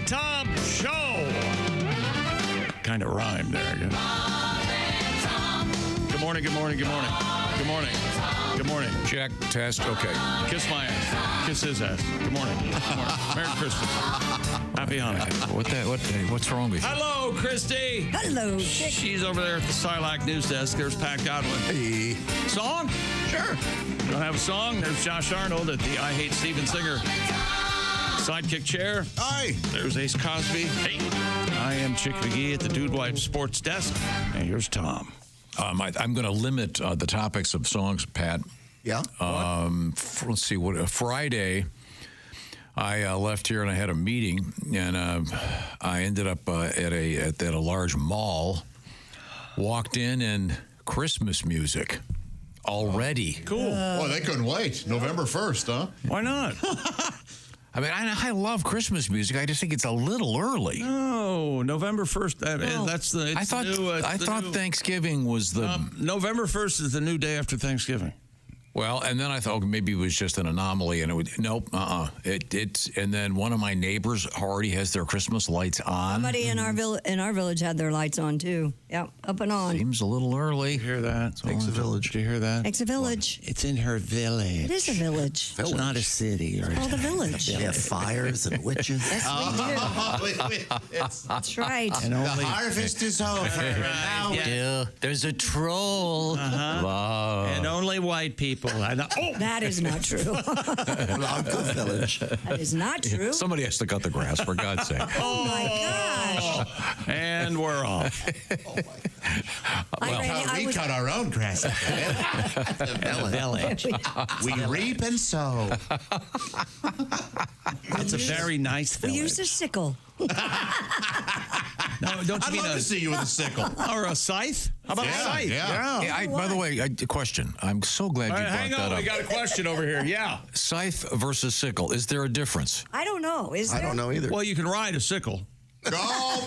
Tom Show. Kind of rhymed there. Good morning, good morning, good morning. Good morning. Good morning. Check, test, okay. Kiss my ass. Kiss his ass. Good morning. Good morning. Merry Christmas. Happy Hanukkah. What's wrong with you? Hello, Christy. Hello. She's over there at the Silac news desk. There's Pat Godwin. Hey. Song? Sure. Don't have a song? There's Josh Arnold at the I Hate Steven Singer sidekick chair. Hi. There's Ace Cosby. Hey. I am Chick McGee at the Dude Wife Sports Desk. And here's Tom. I'm going to limit the topics of songs, Pat. Yeah. Let's see. Friday, I left here and I had a meeting, and I ended up at a large mall. Walked in and Christmas music already. Cool. Boy, they couldn't wait. November 1st, huh? Why not? I mean, I love Christmas music. I just think it's a little early. No, November 1st. That's the. I thought Thanksgiving was the. November 1st is the new day after Thanksgiving. Well, and then I thought maybe it was just an anomaly, and it would nope, and then one of my neighbors already has their Christmas lights on. Somebody in our village had their lights on too. Yep, up and on. Seems a little early. You hear that? Takes a village. Do you hear that? It's a village. It's in her village. It is a village. It's not a city. Or It's called a village. They have fires and witches. Yes, we do. That's right. And The only, harvest is over. Now yeah. There's a troll. Wow. and only white people. I know. Oh, That is not true. Uncle's village. That is not true. Somebody has to cut the grass, for God's sake. Oh my gosh. and we're off. We cut our own grass. Village. We reap and sow. It's a very nice We village. used a sickle. No, don't you I'd mean love to see you with a sickle. or a scythe? How about a scythe? Yeah. By the way, question. I'm so glad you All right, brought hang that on, up. we got a question over here. Yeah. Scythe versus sickle. Is there a difference? I don't know. Is there? I don't know either. Well, you can ride a sickle. Go!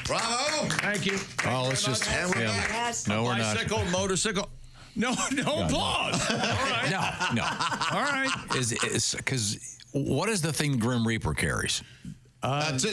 Bravo! Thank you. Oh, let's just. And we're back. Yes. No, we're not. Bicycle, motorcycle. No applause. All right. No. All right. Because what is the thing Grim Reaper carries?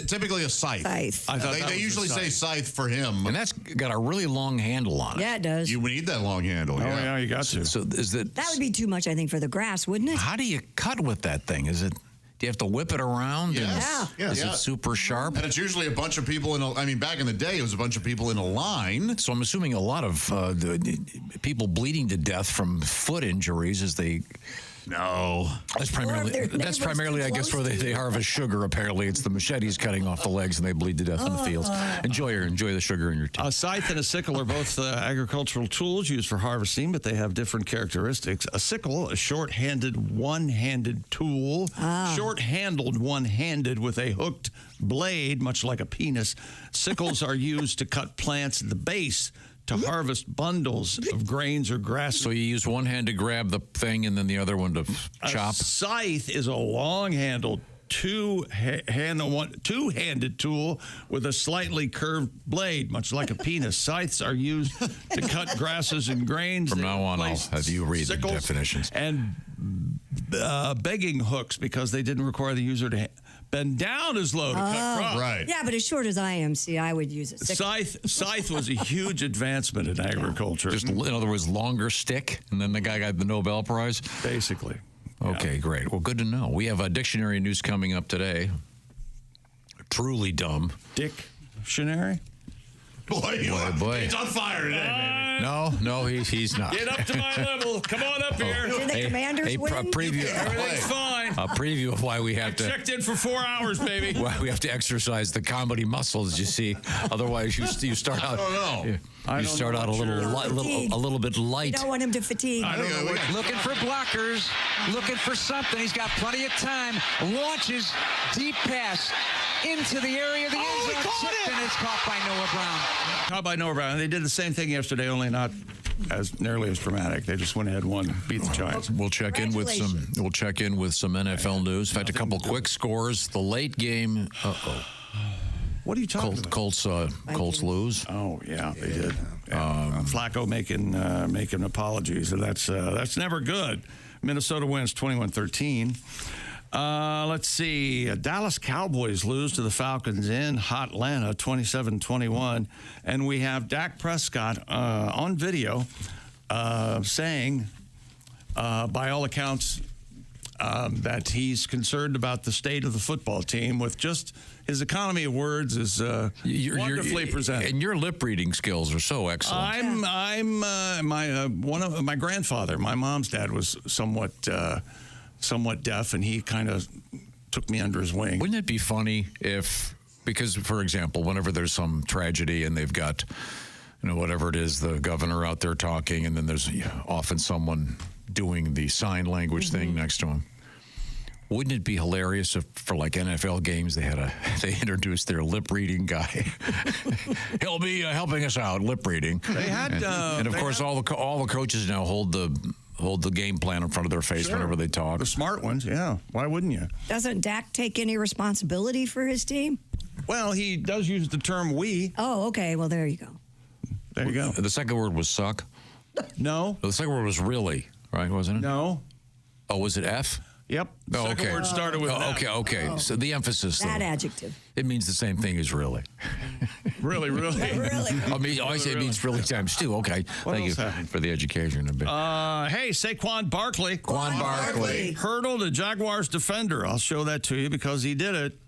Typically a scythe. Scythe. I thought that They was usually a say scythe for him. And that's got a really long handle on it. Yeah, it does. You need that long handle. Oh, yeah, you got to. So is that? That would be too much, I think, for the grass, wouldn't it? How do you cut with that thing? Is it? Do you have to whip it around? Yes. Yeah. Yes. Is it super sharp? And it's usually a bunch of people back in the day, it was a bunch of people in a line. So I'm assuming a lot of the people bleeding to death from foot injuries as they. No. That's Or if their neighbor's primarily, too I guess, where close they harvest sugar. Apparently, it's the machetes cutting off the legs and they bleed to death in the fields. Enjoy the sugar in your teeth. A scythe and a sickle are both agricultural tools used for harvesting, but they have different characteristics. A sickle, a short-handed, one-handed tool, short-handled, one-handed with a hooked blade, much like a penis. Sickles are used to cut plants at the base, to harvest bundles of grains or grasses. So you use one hand to grab the thing and then the other one to chop? A scythe is a long-handled, two-handed tool with a slightly curved blade, much like a penis. Scythes are used to cut grasses and grains. From They now on, I'll replace have you read the sickles definitions. And begging hooks, because they didn't require the user to bend down as low to cut crops. Right. Yeah, but as short as I am, see, I would use a sickle. Scythe was a huge advancement in agriculture. Just, in other words, longer stick, and then the guy got the Nobel Prize? Basically. Okay, great. Well, good to know. We have a dictionary news coming up today. Truly dumb. Dictionary? Boy, he's on fire today, baby. No, he's not. Get up to my level. Come on up here. Did the Commanders win? Everything's fine. A preview of why we have to. Checked in for 4 hours, baby. Why we have to exercise the comedy muscles, you see. Otherwise, you start out. You start out a little bit light. You don't want him to fatigue. I don't know what. Looking for blockers, looking for something. He's got plenty of time. Launches, deep pass into the area of the end zone. Tipped, and it's caught by Noah Brown. Caught by Noah Brown. They did the same thing yesterday, only not as nearly as dramatic. They just went ahead and won, beat the Giants. We'll check in with some NFL news. In fact, a couple quick scores. The late game. What are you talking about? Colts lose. Oh yeah, they did. Flacco making apologies, and that's never good. Minnesota wins 21-13. Let's see. Dallas Cowboys lose to the Falcons in Hotlanta 27-21. And we have Dak Prescott on video saying, by all accounts, that he's concerned about the state of the football team. With just his economy of words is wonderfully presented. And your lip reading skills are so excellent. My grandfather, my mom's dad, was somewhat deaf, and he kind of took me under his wing. Wouldn't it be funny if, because, for example, whenever there's some tragedy and they've got, whatever it is, the governor out there talking, and then there's often someone doing the sign language thing next to him. Wouldn't it be hilarious if, for like NFL games, they introduced their lip reading guy? He'll be helping us out, lip reading. They had, and of course, all the coaches now hold the game plan in front of their face whenever they talk. The smart ones, yeah. Why wouldn't you? Doesn't Dak take any responsibility for his team? Well, he does use the term "we." Oh, okay. Well, there you go. There you go. The second word was suck. No. The second word was really, right? Wasn't it? No. Oh, was it F? Yep. The second word started with F. Okay. Oh. So the emphasis. That adjective. It means the same thing as really. Really. Really? I mean, I say it means really times two. Okay. Thank you for the education a bit. Hey, Saquon Barkley. Quan Barkley. Hurdled a Jaguars defender. I'll show that to you because he did it.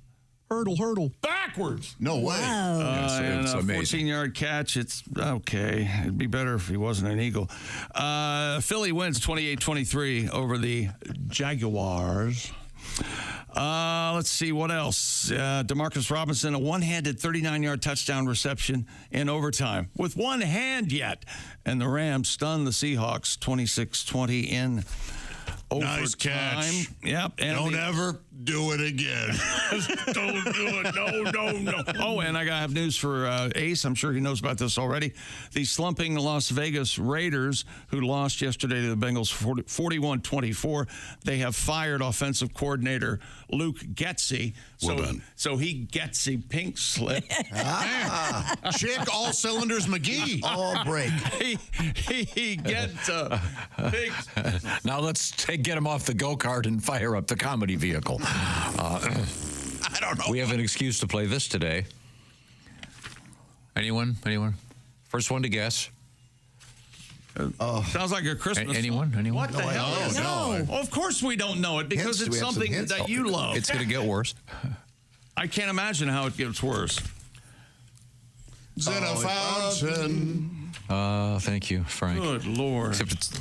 Hurdle. Backwards. No way. Wow. And it's a amazing. 14-yard catch. It's okay. It'd be better if he wasn't an Eagle. Philly wins 28-23 over the Jaguars. Let's see what else. Demarcus Robinson, a one-handed 39-yard touchdown reception in overtime with one hand yet. And the Rams stunned the Seahawks 26-20 in overtime. Nice catch. Yep. And Don't ever do it again. Don't do it. No. Oh, and I have news for Ace. I'm sure he knows about this already. The slumping Las Vegas Raiders, who lost yesterday to the Bengals 41-24, they have fired offensive coordinator Luke Getsy. So he gets a pink slip. Chick, all cylinders McGee. All break. he gets pink. Now let's get him off the go-kart and fire up the comedy vehicle. I don't know. We have an excuse to play this today. Anyone? First one to guess. Sounds like a Christmas Anyone? song. What the hell? No. Well, of course we don't know it because Hints? Do it's we have some something hints? that you love. It's going to get worse. I can't imagine how it gets worse. It's in a fountain, Thank you, Frank. Good Lord. Except it's,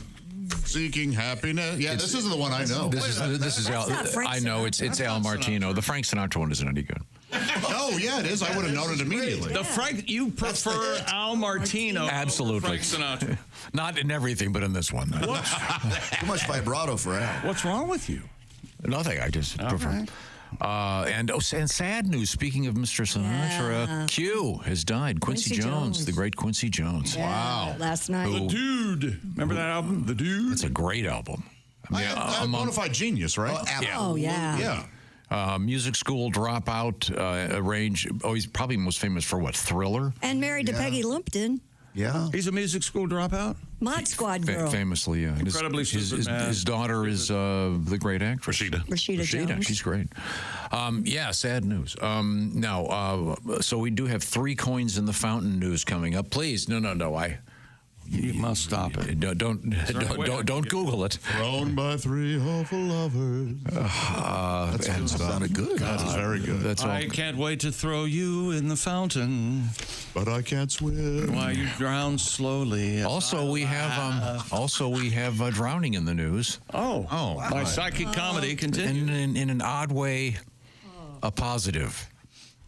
seeking happiness. Yeah, this isn't the one I know. this is Al. not Frank I know it's Al Martino. The Frank Sinatra one isn't any good. Oh, yeah, it is. I would have known it immediately. The Frank, you prefer Al Martino. Absolutely. Frank Sinatra. Not in everything, but in this one. Too much vibrato for Al. What's wrong with you? Nothing. I just prefer. right. And sad news. Speaking of Mr. Sinatra, Q has died. Quincy Jones, the great Quincy Jones. Yeah, Wow. last night. Who- Dude. Remember that album? The Dude? It's a great album. I'm bona fide genius, right? Oh, yeah. Yeah. Music school dropout, arrange. Oh, he's probably most famous for what? Thriller? And married to Peggy Lumpton, Yeah. He's a music school dropout? Mod Squad girl. Famously, yeah. Incredibly stupid man. His daughter is the great actress. Rashida Jones. She's great. Yeah, sad news. Now, so we do have 3 coins in the fountain news coming up. Please, no. You must stop it. Don't Google it. Thrown by 3 hopeful lovers. That sounded good. That's very good. That's all. I can't wait to throw you in the fountain But I can't swim. while you drown slowly. Also, we have drowning in the news, Oh. My psychic comedy continues. and in an odd way, a positive.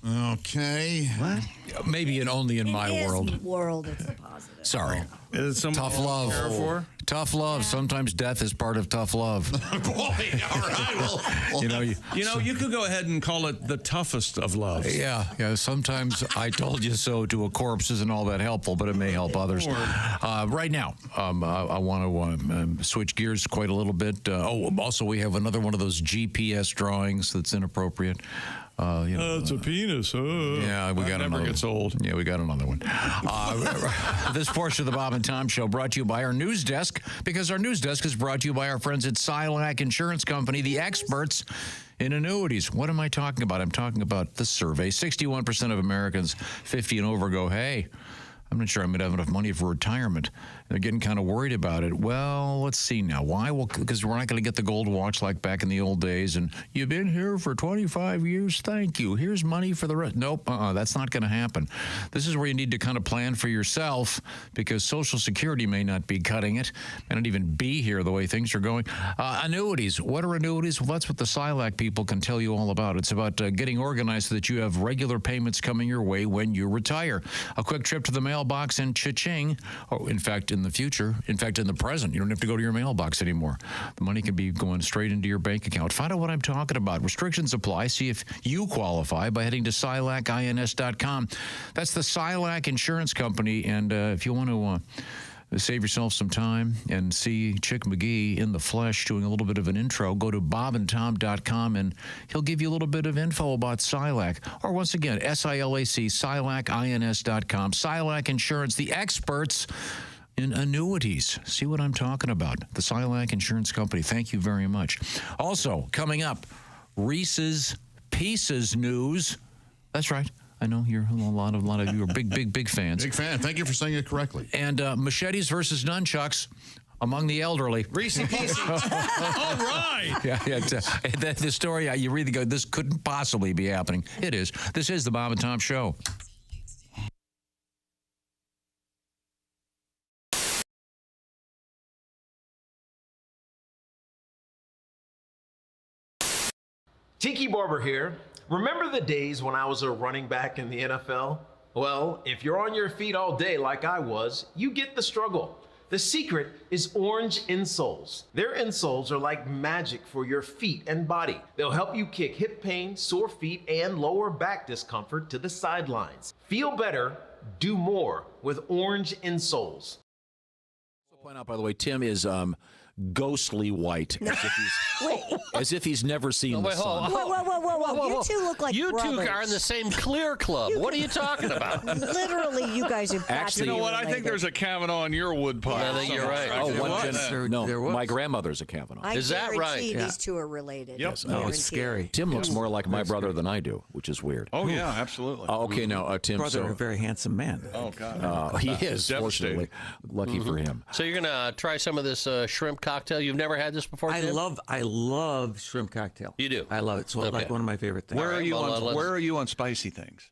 Okay. What? Maybe only in my his world. world, it's a positive. Sorry. Is it someone Tough to love. care for? Tough love. Sometimes death is part of tough love. Boy, all right. Well, You know, You could go ahead and call it the toughest of loves. yeah. Sometimes I told you so to a corpse isn't all that helpful, but it may help others. Right now, I want to switch gears quite a little bit. Also, we have another one of those GPS drawings that's inappropriate. It's a penis. Yeah, we got never another. gets old. Yeah, we got another one. This portion of the Bob and Tom Show brought to you by our news desk, because our news desk is brought to you by our friends at Silac Insurance Company, the experts In annuities, what am I talking about? I'm talking about the survey. 61% of Americans 50 and over go, hey, I'm not sure I'm going to have enough money for retirement. They're getting kind of worried about it. Well, let's see now. Why? Well, because we're not going to get the gold watch like back in the old days. And you've been here for 25 years. Thank you. Here's money for the rest. Nope. That's not going to happen. This is where you need to kind of plan for yourself because Social Security may not be cutting it. May not even be here the way things are going. Annuities. What are annuities? Well, that's what the SILAC people can tell you all about. It's about getting organized so that you have regular payments coming your way when you retire. A quick trip to the mailbox and cha-ching. Oh, in fact, in the future, in fact, in the present, you don't have to go to your mailbox anymore. The money can be going straight into your bank account. Find out what I'm talking about. Restrictions apply. See if you qualify by heading to SILACINS.com. That's the SILAC Insurance Company. And if you want to save yourself some time and see Chick McGee in the flesh doing a little bit of an intro, go to bobandtom.com and he'll give you a little bit of info about SILAC. Or once again, SILAC, SILACINS.com. SILAC Insurance, the experts in annuities. See what I'm talking about. The SILAC Insurance Company. Thank you very much. Also, coming up, Reese's Pieces news. That's right. I know you're a lot of you are big fans. Big fan. Thank you for saying it correctly. And machetes versus nunchucks among the elderly. Reese Pieces. All right. Yeah. The story, you really go, this couldn't possibly be happening. It is. This is the Bob and Tom Show. Tiki Barber here. Remember the days when I was a running back in the NFL? Well, if you're on your feet all day like I was, you get the struggle. The secret is orange insoles. Their insoles are like magic for your feet and body. They'll help you kick hip pain, sore feet, and lower back discomfort to the sidelines. Feel better, do more with orange insoles. I'll point out, by the way, Tim is ghostly white, as if he's never seen the sun. Whoa. You two look like you brothers. two are in the same clear club. What are you talking about? Literally, you guys are Actually, you know what? I think there's a Kavanaugh in your woodpile. I think you're right. My grandmother's a Kavanaugh. Is that right? These two are related. Yep. Oh, it's scary. Tim looks more like my brother than I do, which is weird. Oh, yeah, absolutely. Okay, now, Tim. Brother, a very handsome man. Oh, God. He is, fortunately. Lucky for him. So you're going to try some of this shrimp cocktail? You've never had this before, Tim? I love shrimp cocktail. You do? I love it. It's like one of my favorite things. Where are you on spicy things?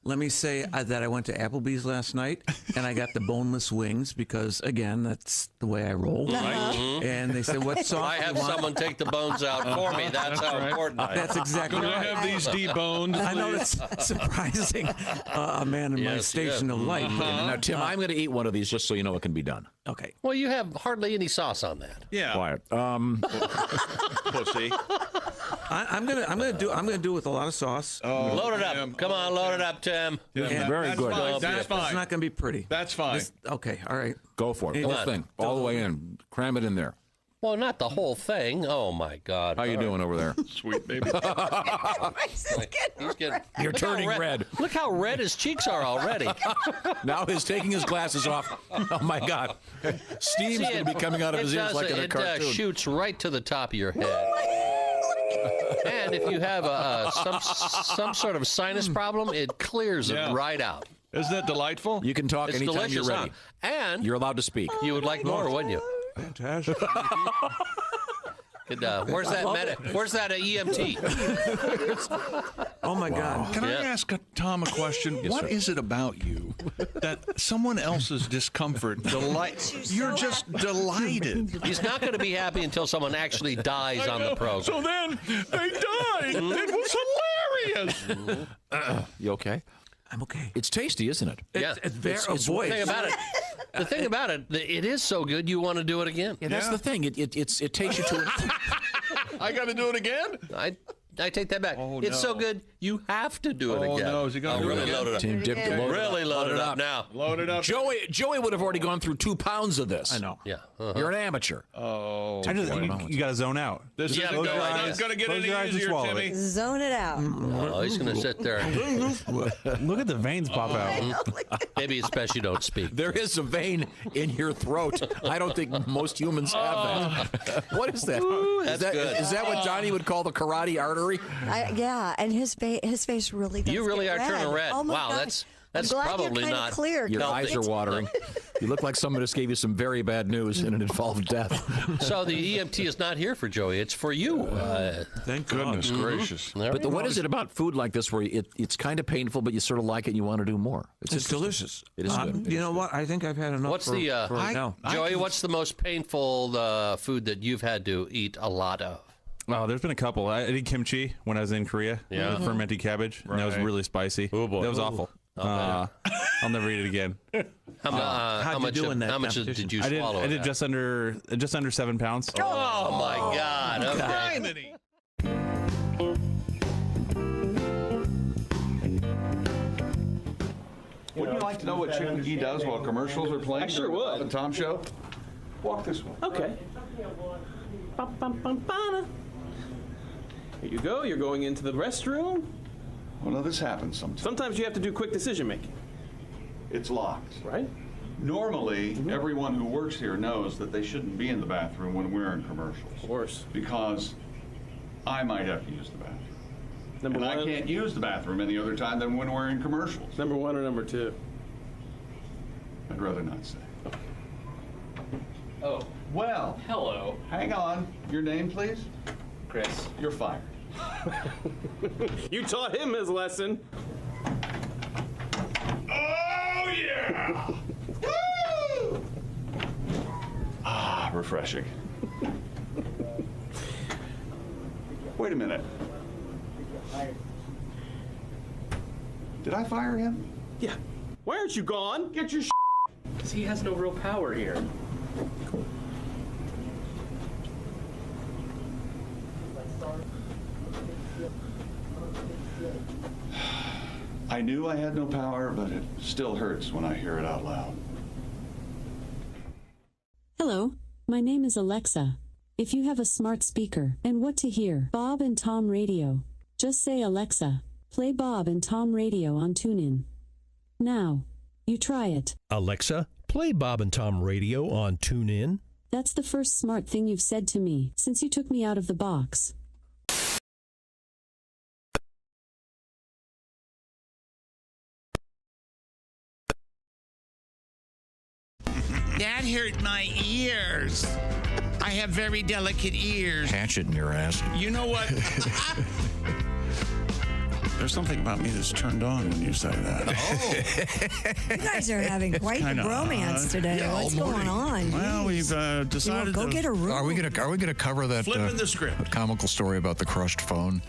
Let me say that I went to Applebee's last night and I got the boneless wings because, again, that's the way I roll. Right? And they said, "What sauce?" I have someone take the bones out for me. That's how important I am. That's exactly Can right. I have these deboned? I know it's surprising, a man in my station of life. Now, Tim, I'm going to eat one of these just so you know it can be done. Okay. Well, you have hardly any sauce on that. Yeah. Quiet. Pussy. I'm gonna do it with a lot of sauce. Load it up. Come on, load it up, Tim. Yeah, very good. Fine. That's It's fine. not gonna be pretty. That's fine. Okay. All right. Go for it. Come Whole on. thing. All the way in. Cram it in there. Well, not the whole thing. Oh, my God. How you doing over there? Sweet baby. He's getting, You're turning red. Look how red his cheeks are already. Now he's taking his glasses off. Oh, my God. Steam's going to be coming out of his ears like in a cartoon. It shoots right to the top of your head. And if you have some sort of sinus problem, it clears it right out. Isn't it delightful? You can talk It's anytime delicious, you're ready. huh? And You're allowed to speak. you would like more, wouldn't you? Fantastic. Where's that EMT? Oh my God. Can I ask Tom a question? What is it about you that someone else's discomfort you're just delighted? He's not going to be happy until someone actually dies on the program. So then they died. It was hilarious. You okay? I'm okay. It's tasty, isn't it? Yeah. It's very The thing about it, it is so good you want to do it again. Yeah, that's the thing. It takes you to. I got to do it again? I take that back. Oh, it's so good, you have to do it again. Oh, no. Is he going to really load it up? Tim dipped it. Really load it up now. Load it up. Joey would have already gone through 2 pounds of this. I know. Yeah. You're an amateur. Oh. You got to zone out. This Yeah, is go not ahead. going to get Close any your eyes and easier, swallow Timmy. it. Zone it out. Oh, he's going to sit there. Look at the veins pop out. Maybe it's best you don't speak. There is a vein in your throat. I don't think most humans have that. What is that? That's good. Is that what Donnie would call the karate artery? Yeah, and his face really does. You really get are red. turning red. Oh my Wow, gosh. that's I'm glad probably you're not clear. Your eyes are watering. You look like someone just gave you some very bad news and it involved death. So the EMT is not here for Joey. It's for you. Thank goodness gracious. But what is it about food like this where it's kind of painful, but you sort of like it and you want to do more? It's delicious. It is good. You know what? I think I've had enough. What's for the Joey? What's the most painful food that you've had to eat a lot of? Oh, there's been a couple. I did kimchi when I was in Korea. Yeah. With fermented cabbage. And that was really spicy. Oh, boy. That was awful. I'll never eat it again. How much did you swallow? I did just under 7 pounds. Oh my God! Okay. Wouldn't you like to know what Chick McGee does while commercials are playing? I sure would. The Tom Show. Walk this way. Okay. Here you go. You're going into the restroom. Well, now this happens sometimes. Sometimes you have to do quick decision making. It's locked. Right? Normally, everyone who works here knows that they shouldn't be in the bathroom when we're in commercials. Of course. Because I might have to use the bathroom. Number one. I can't use the bathroom any other time than when we're in commercials. Number one or number two? I'd rather not say. Oh. Well. Hello. Hang on. Your name, please? Chris. You're fired. You taught him his lesson. Oh, yeah! Woo! Ah, refreshing. Wait a minute. Did I fire him? Yeah. Why aren't you gone? Get your Because he has no real power here. I knew I had no power, but it still hurts when I hear it out loud. Hello, my name is Alexa. If you have a smart speaker and what to hear, Bob and Tom Radio, just say Alexa, play Bob and Tom Radio on TuneIn. Now, you try it. Alexa, play Bob and Tom Radio on TuneIn. That's the first smart thing you've said to me since you took me out of the box. That hurt my ears. I have very delicate ears. Hatchet in your ass. You know what? There's something about me that's turned on when you say that. You guys are having quite the bromance today. Yeah, What's going on? Well, we've decided go get a room. Are we gonna cover that Flipping the script. comical story about the crushed phone?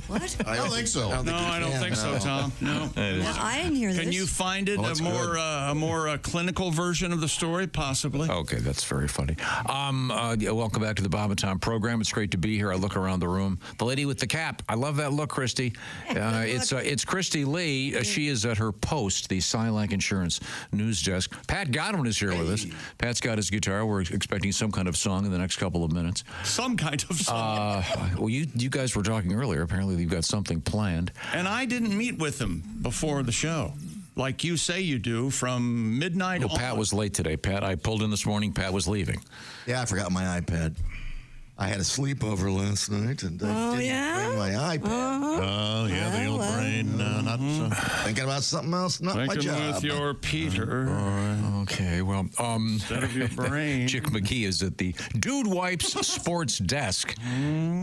What? I don't think so. No, I don't think so, Tom. No. No, I didn't hear this. Can you find it a more clinical version of the story? Possibly. Okay, that's very funny. Welcome back to the Bob and Tom program. It's great to be here. I look around the room. The lady with the cap. I love that look, Christy. It's Christy Lee. She is at her post, the Silac Insurance news desk. Pat Godwin is here with us. Pat's got his guitar. We're expecting some kind of song in the next couple of minutes. Some kind of song. Well, you guys were talking earlier. Apparently, you've got something planned. And I didn't meet with him before the show, like you say you do, from midnight. Well, Pat was late today. Pat, I pulled in this morning. Pat was leaving. Yeah, I forgot my iPad. I had a sleepover last night, and I didn't bring my iPad. Oh, yeah, the old brain. Not thinking about something else, not my Thinking job. with your Peter. Okay, well, instead of your brain. Chick McGee is at the Dude Wipes Sports Desk.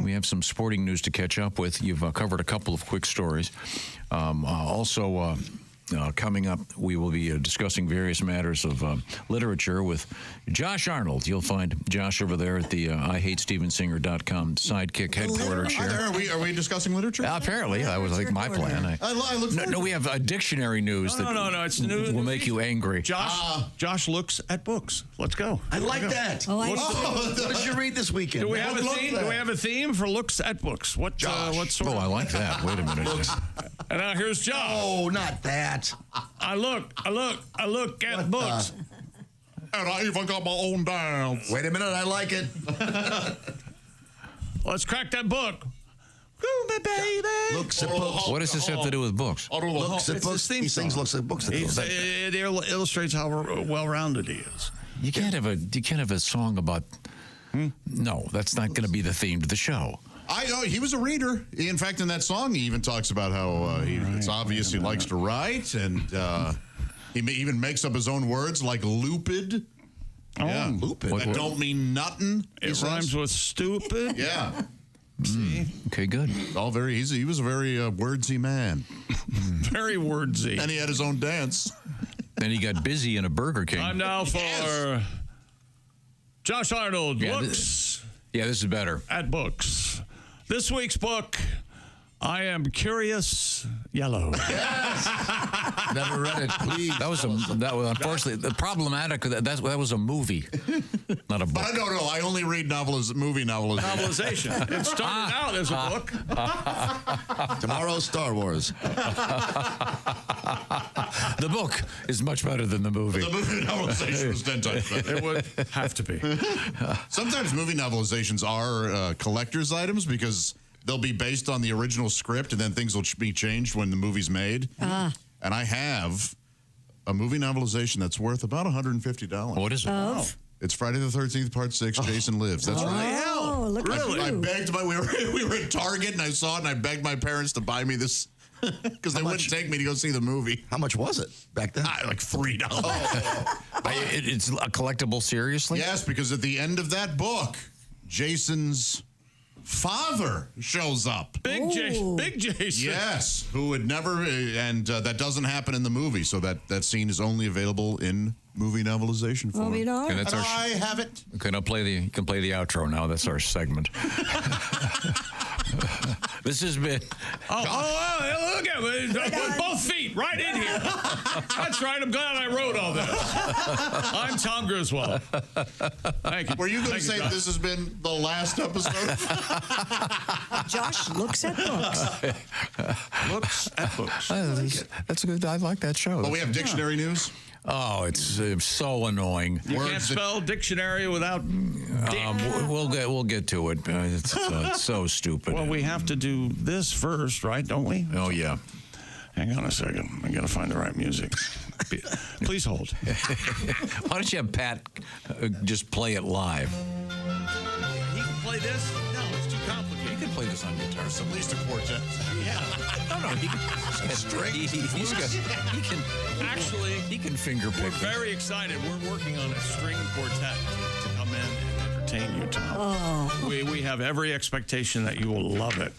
We have some sporting news to catch up with. You've covered a couple of quick stories. Coming up, we will be discussing various matters of literature with Josh Arnold. You'll find Josh over there at the IHateStevensinger.com sidekick headquarters chair. Are we discussing literature? Apparently, that was like my plan. I look No, we have a dictionary news that No, it's new. will make you angry. Josh looks at books. Let's go. I like that. What did you read this weekend? Do we have a theme? Do we have a theme for looks at books? What sort? Oh, I like that. Wait a minute. And now here's Josh. Oh, not that. I look at books. And I even got my own dance. Wait a minute, I like it. Let's crack that book. Ooh, my baby. Looks at books. What does this have to do with books? Looks at books. He sings looks at books. It illustrates how well-rounded he is. You can't have a song about No, that's not going to be the theme to the show. I know he was a reader. In fact, in that song, he even talks about how it's obvious he likes to write, and he even makes up his own words like lupid. Yeah, lupid. That don't mean nothing. It rhymes with stupid. Yeah. See? Okay, good. All very easy. He was a very wordsy man. Very wordsy. And he had his own dance. Then he got busy in a Burger King. Time now for Josh Arnold. Looks. This is better. At books. This week's book, I Am Curious Yellow. Never read it, please. That was unfortunately the problematic. That was a movie, not a book. But I don't know. I only read movie novelization. Novelization. It started out as a book. Tomorrow's Star Wars. The book is much better than the movie. The movie novelization was 10 times better. It would have to be. Sometimes movie novelizations are collector's items because they'll be based on the original script, and then things will be changed when the movie's made. And I have a movie novelization that's worth about $150. What is it? It's Friday the 13th, Part 6, Jason Lives. That's right. Oh, look at you. I begged we were at Target, and I saw it, and I begged my parents to buy me this because they wouldn't take me to go see the movie. How much was it back then? Like $3. It's a collectible, seriously? Yes, because at the end of that book, Jason's father shows up. Big Jason. Yes, who would never, and that doesn't happen in the movie, so that scene is only available in movie novelization form. Okay, and I have it. Okay, now you can play the outro now. That's our segment. This has been... Oh, look at me. With both feet right in here. That's right. I'm glad I wrote all this. I'm Tom Griswold. Thank you. Were you going to say this has been the last episode? Josh looks at books. Looks at books. That's good. I like that show. Well, we have dictionary news. Oh, it's so annoying. You can't spell dictionary without we'll get to it. It's so stupid. Well, we have to do this first, right? Don't we? Oh, yeah. Hang on a second. I got to find the right music. Please hold. Why don't you have Pat just play it live? He can play this? No, it's too complicated. He can play this on guitar. It's at least a quartet. Yeah. No, he can finger pick. We're very excited. We're working on a string quartet to come in and entertain you, Tom. We have every expectation that you will love it.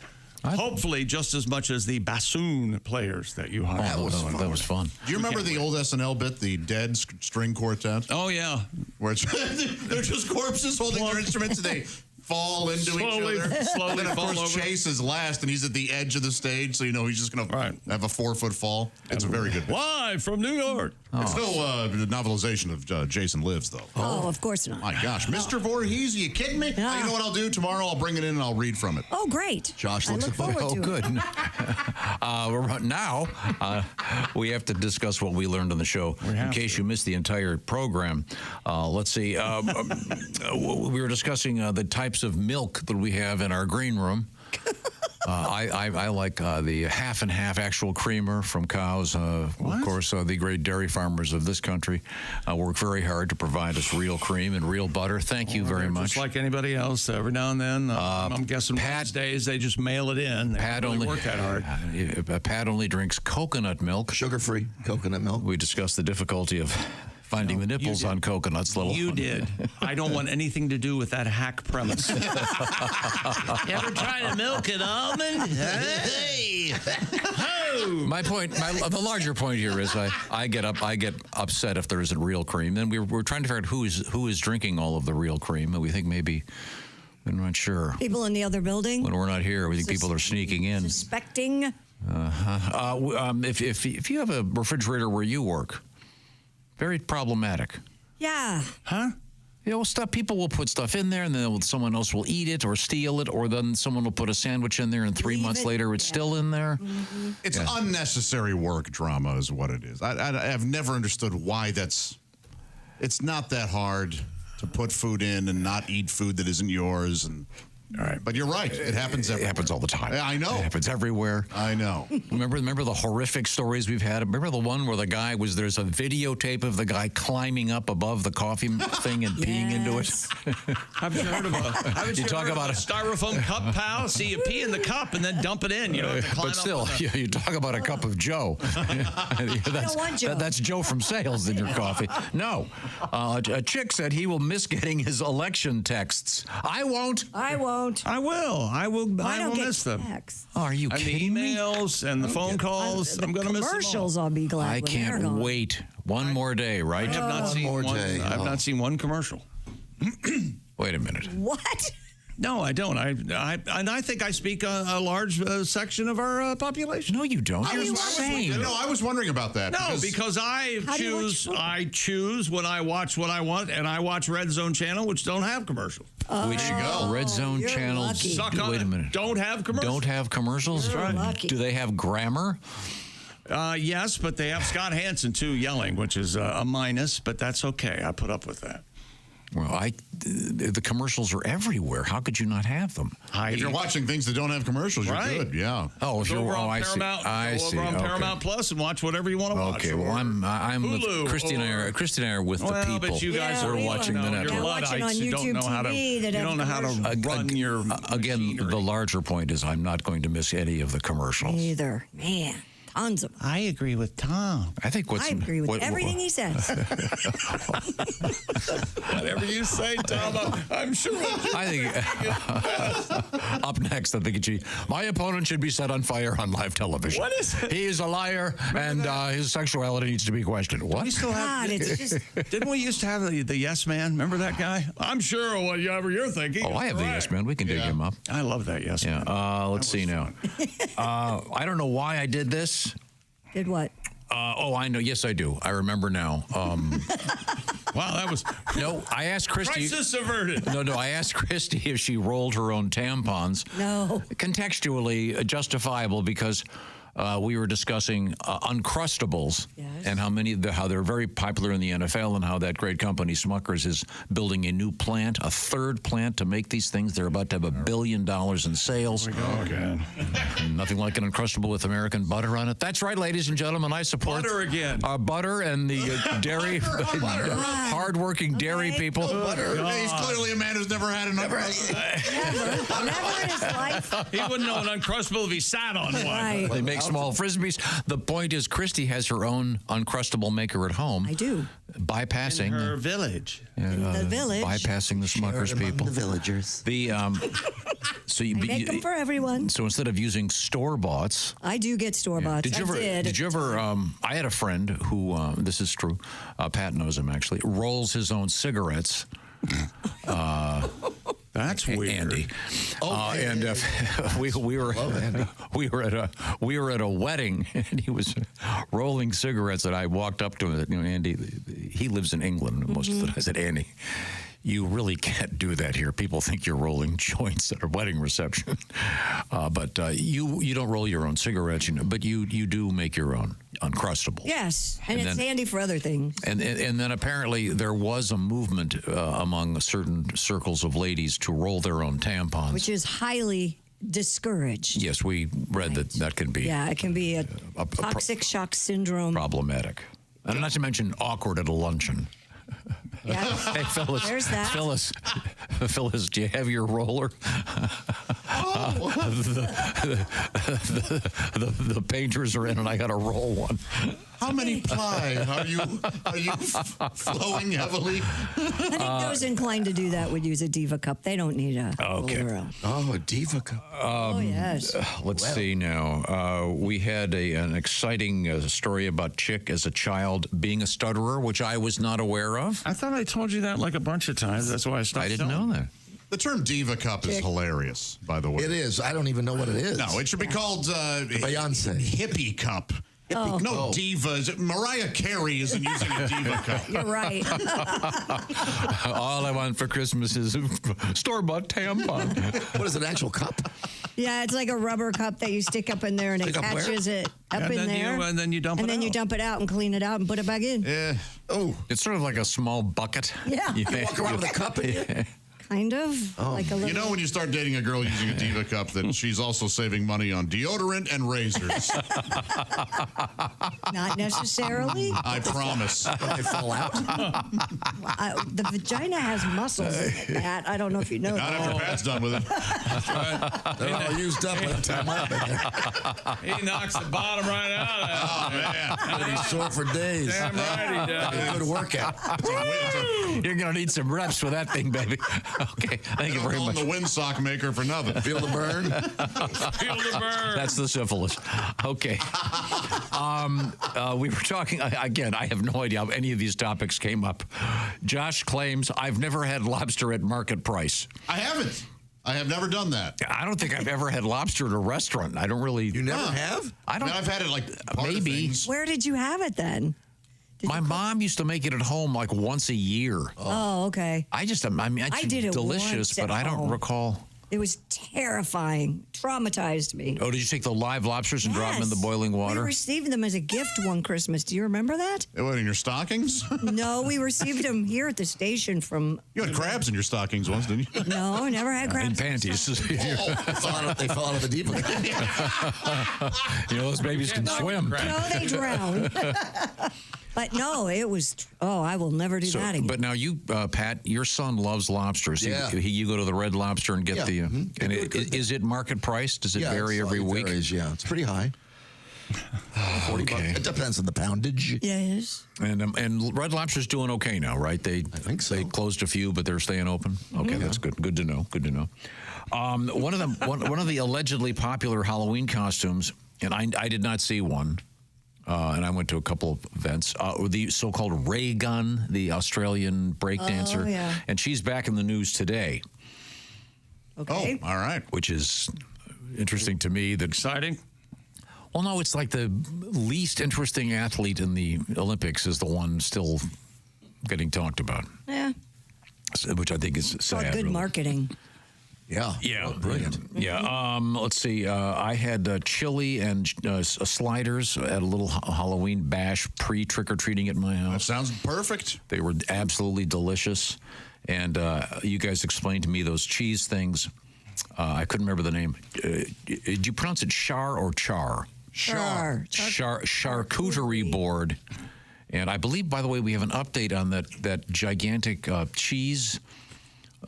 Hopefully, just as much as the bassoon players that you hired. That was fun. Do you remember the old SNL bit, the Dead String Quartet? Oh, yeah. Where they're just corpses holding their instruments and they fall into each other. Slowly and then, of fall course, over. Chase is last, and he's at the edge of the stage, so you know he's just going to have a 4-foot fall. It's a very good bit. Live from New York. It's no novelization of Jason Lives, though. Oh, of course not. My gosh. Mr. Voorhees, are you kidding me? Yeah. You know what I'll do? Tomorrow I'll bring it in and I'll read from it. Oh, great. Josh looks at forward to it. Good. Now, we have to discuss what we learned on the show. In case you missed the entire program, let's see. We were discussing the types of milk that we have in our green room. I like the half and half actual creamer from cows. Of course, the great dairy farmers of this country work very hard to provide us real cream and real butter. Thank you very much. Just like anybody else, every now and then, I'm guessing Wednesdays they just mail it in. Pat only work that hard. Pat only drinks coconut milk, sugar-free coconut milk. We discussed the difficulty of finding the nipples on coconuts. You did. I don't want anything to do with that hack premise. You ever try to milk an almond? Hey! My point, the larger point here is I get upset if there isn't real cream. Then we're trying to figure out who is drinking all of the real cream, and we think maybe we're not sure. People in the other building? When we're not here, we think people are sneaking in. Suspecting? If you have a refrigerator where you work, very problematic. Yeah. Huh? You know, people will put stuff in there, and then someone else will eat it or steal it, or then someone will put a sandwich in there, and 3 months later it's still in there. Mm-hmm. It's unnecessary work drama is what it is. I've never understood why it's not that hard to put food in and not eat food that isn't yours. And All right, but you're right. It happens everywhere. It happens all the time. I know. It happens everywhere. I know. Remember the horrific stories we've had? Remember the one where there's a videotape of the guy climbing up above the coffee thing and peeing into it? Haven't you heard of You talk about a styrofoam cup, pal? See, you pee in the cup and then dump it in. You know, but still, you talk about a cup of Joe. That's Joe from sales in your coffee. No. A chick said he will miss getting his election texts. I won't. I won't. I will. I will miss them. Oh, are you kidding me? The emails and the phone calls. I'm going to miss them all. Commercials, I'll be glad. I can't wait. One more day, right? I have not seen one. I've not seen one commercial. Wait a minute. What? No, I don't. I think I speak a large section of our population. No, you don't. You're insane. No, I was wondering about that. No, because I choose when I watch what I want, and I watch Red Zone Channel, which don't have commercials. We should go. Red Zone channels. Wait a minute. Don't have commercials. Don't have commercials. You're lucky. Do they have grammar? Yes, but they have Scott Hansen too yelling, which is a minus, but that's okay. I put up with that. Well, the commercials are everywhere. How could you not have them? If you're watching things that don't have commercials, you're good. Yeah. Oh, if go you're over on I Paramount, see. I go see. over on Paramount Plus and watch whatever you want to watch. Okay. Well, I'm Hulu, with Christy and I are with the people. But you guys are watching the network. You're watching on YouTube TV. You don't know how to run your. Again, the larger point is I'm not going to miss any of the commercials. Either. Man. Tons of them. I agree with Tom. I agree with everything he says. Whatever you say, Tom, I'm sure. I think up next, I think my opponent should be set on fire on live television. What is it? He is a liar, and his sexuality needs to be questioned. What? We still have, didn't we used to have the Yes Man? Remember that guy? I'm sure whatever you're thinking. Oh, I have the Yes Man. We can dig him up. I love that Yes Man. Let's see now. I don't know why I did this. Did what? I know. Yes, I do. I remember now. Wow, that was... No, I asked Christy... Crisis averted. No, I asked Christy if she rolled her own tampons. No. Contextually justifiable because we were discussing Uncrustables and how they're very popular in the NFL and how that great company Smucker's is building a new plant, a third plant to make these things. They're about to have $1 billion in sales. Here we go again. Nothing like an Uncrustable with American butter on it. That's right, ladies and gentlemen. I support butter again. Butter and the dairy, hardworking dairy people. He's clearly a man who's never had an Uncrustable. Never in his life. He wouldn't know an Uncrustable if he sat on one. Right. They make small frisbees. The point is, Christy has her own Uncrustable maker at home. I do. Bypassing in her village. The village. Bypassing the Smucker's people. The villagers. So I make them for everyone. So instead of using store-boughts. I do get store-boughts. Did you ever, I had a friend who, this is true, Pat knows him actually, rolls his own cigarettes. That's weird, Andy. And we were at a wedding, and he was rolling cigarettes. And I walked up to him. Andy, he lives in England most of the time. I said, Andy, you really can't do that here. People think you're rolling joints at a wedding reception. But you don't roll your own cigarettes, but you do make your own Uncrustable. Yes, and it's handy for other things. And then apparently there was a movement among certain circles of ladies to roll their own tampons. Which is highly discouraged. Yes, we read that can be. Yeah, it can be a toxic shock syndrome. Problematic. And not to mention awkward at a luncheon. Yeah. Hey, Phyllis. There's that. Phyllis, do you have your roller? The painters are in, and I got to roll one. How many ply are you flowing heavily? I think those inclined to do that would use a Diva cup. They don't need a roller. Oh, a Diva cup. Yes. Let's see now. We had an exciting story about Chick as a child being a stutterer, which I was not aware of. I thought I told you that like a bunch of times. That's why I stopped. I didn't know that. The term Diva Cup is hilarious, by the way. It is. I don't even know what it is. No, it should be called Beyonce. Hippie Cup. No divas. Mariah Carey isn't using a Diva Cup. You're right. All I want for Christmas is a store-bought tampon. What is an actual cup? Yeah, it's like a rubber cup that you stick up in there, and it catches it up in there. And then you dump it out. And then you dump it out and clean it out and put it back in. Yeah. Oh. It's sort of like a small bucket. Yeah. You walk around with a cup in it. Kind of. Like a little. You know when you start dating a girl using a Diva cup that she's also saving money on deodorant and razors. Not necessarily. I promise. They fall out. The vagina has muscles, Pat. I don't know if you know Not that. after Pat's done with it. They're all used up by the time I've been there. He knocks the bottom right out of it. Oh, man. He's sore for days. Damn right he does. Good workout. You're going to need some reps with that thing, baby. Okay, thank you very much. The windsock maker for nothing. Feel the burn? Feel the burn. That's the syphilis. Okay. We were talking, again, I have no idea how any of these topics came up. Josh claims, I've never had lobster at market price. I haven't. I have never done that. I don't think I've ever had lobster at a restaurant. I don't really. You never have? I don't. I've had it like maybe. Where did you have it then? My mom used to make it at home like once a year. Oh, okay. I mean, I did it delicious, once at but I don't home. recall. It was terrifying. Traumatized me. Oh, did you take the live lobsters and drop them in the boiling water? We received them as a gift one Christmas. Do you remember that? They went in your stockings? No, we received them here at the station from... You had crabs in your stockings once, didn't you? No, never had crabs. In panties. They fell out of the deep end. You know, those babies can swim. No, they drowned. But no, it was... Oh, I will never do that again. But now you, Pat, your son loves lobsters. Yeah. You go to the Red Lobster and get the... And is it market price? Does it vary every week? Varies, yeah, it's pretty high. 40 bucks. It depends on the poundage. Yes. And Red Lobster's doing okay now, right? I think so. They closed a few, but they're staying open. Okay, that's good. Good to know. Good to know. One of the allegedly popular Halloween costumes, and I did not see one. And I went to a couple of events. The so-called Ray Gun, the Australian breakdancer. Oh, yeah. And she's back in the news today. Okay. Oh, all right. Which is interesting to me. Exciting? Well, no, it's like the least interesting athlete in the Olympics is the one still getting talked about. Yeah. Which I think is sad. Good really. marketing. Yeah. Oh, brilliant. Yeah. Let's see. I had chili and sliders at a little Halloween bash pre-trick-or-treating at my house. That sounds perfect. They were absolutely delicious. And you guys explained to me those cheese things. I couldn't remember the name. Did you pronounce it char or char? Charcuterie board. And I believe, by the way, we have an update on that gigantic cheese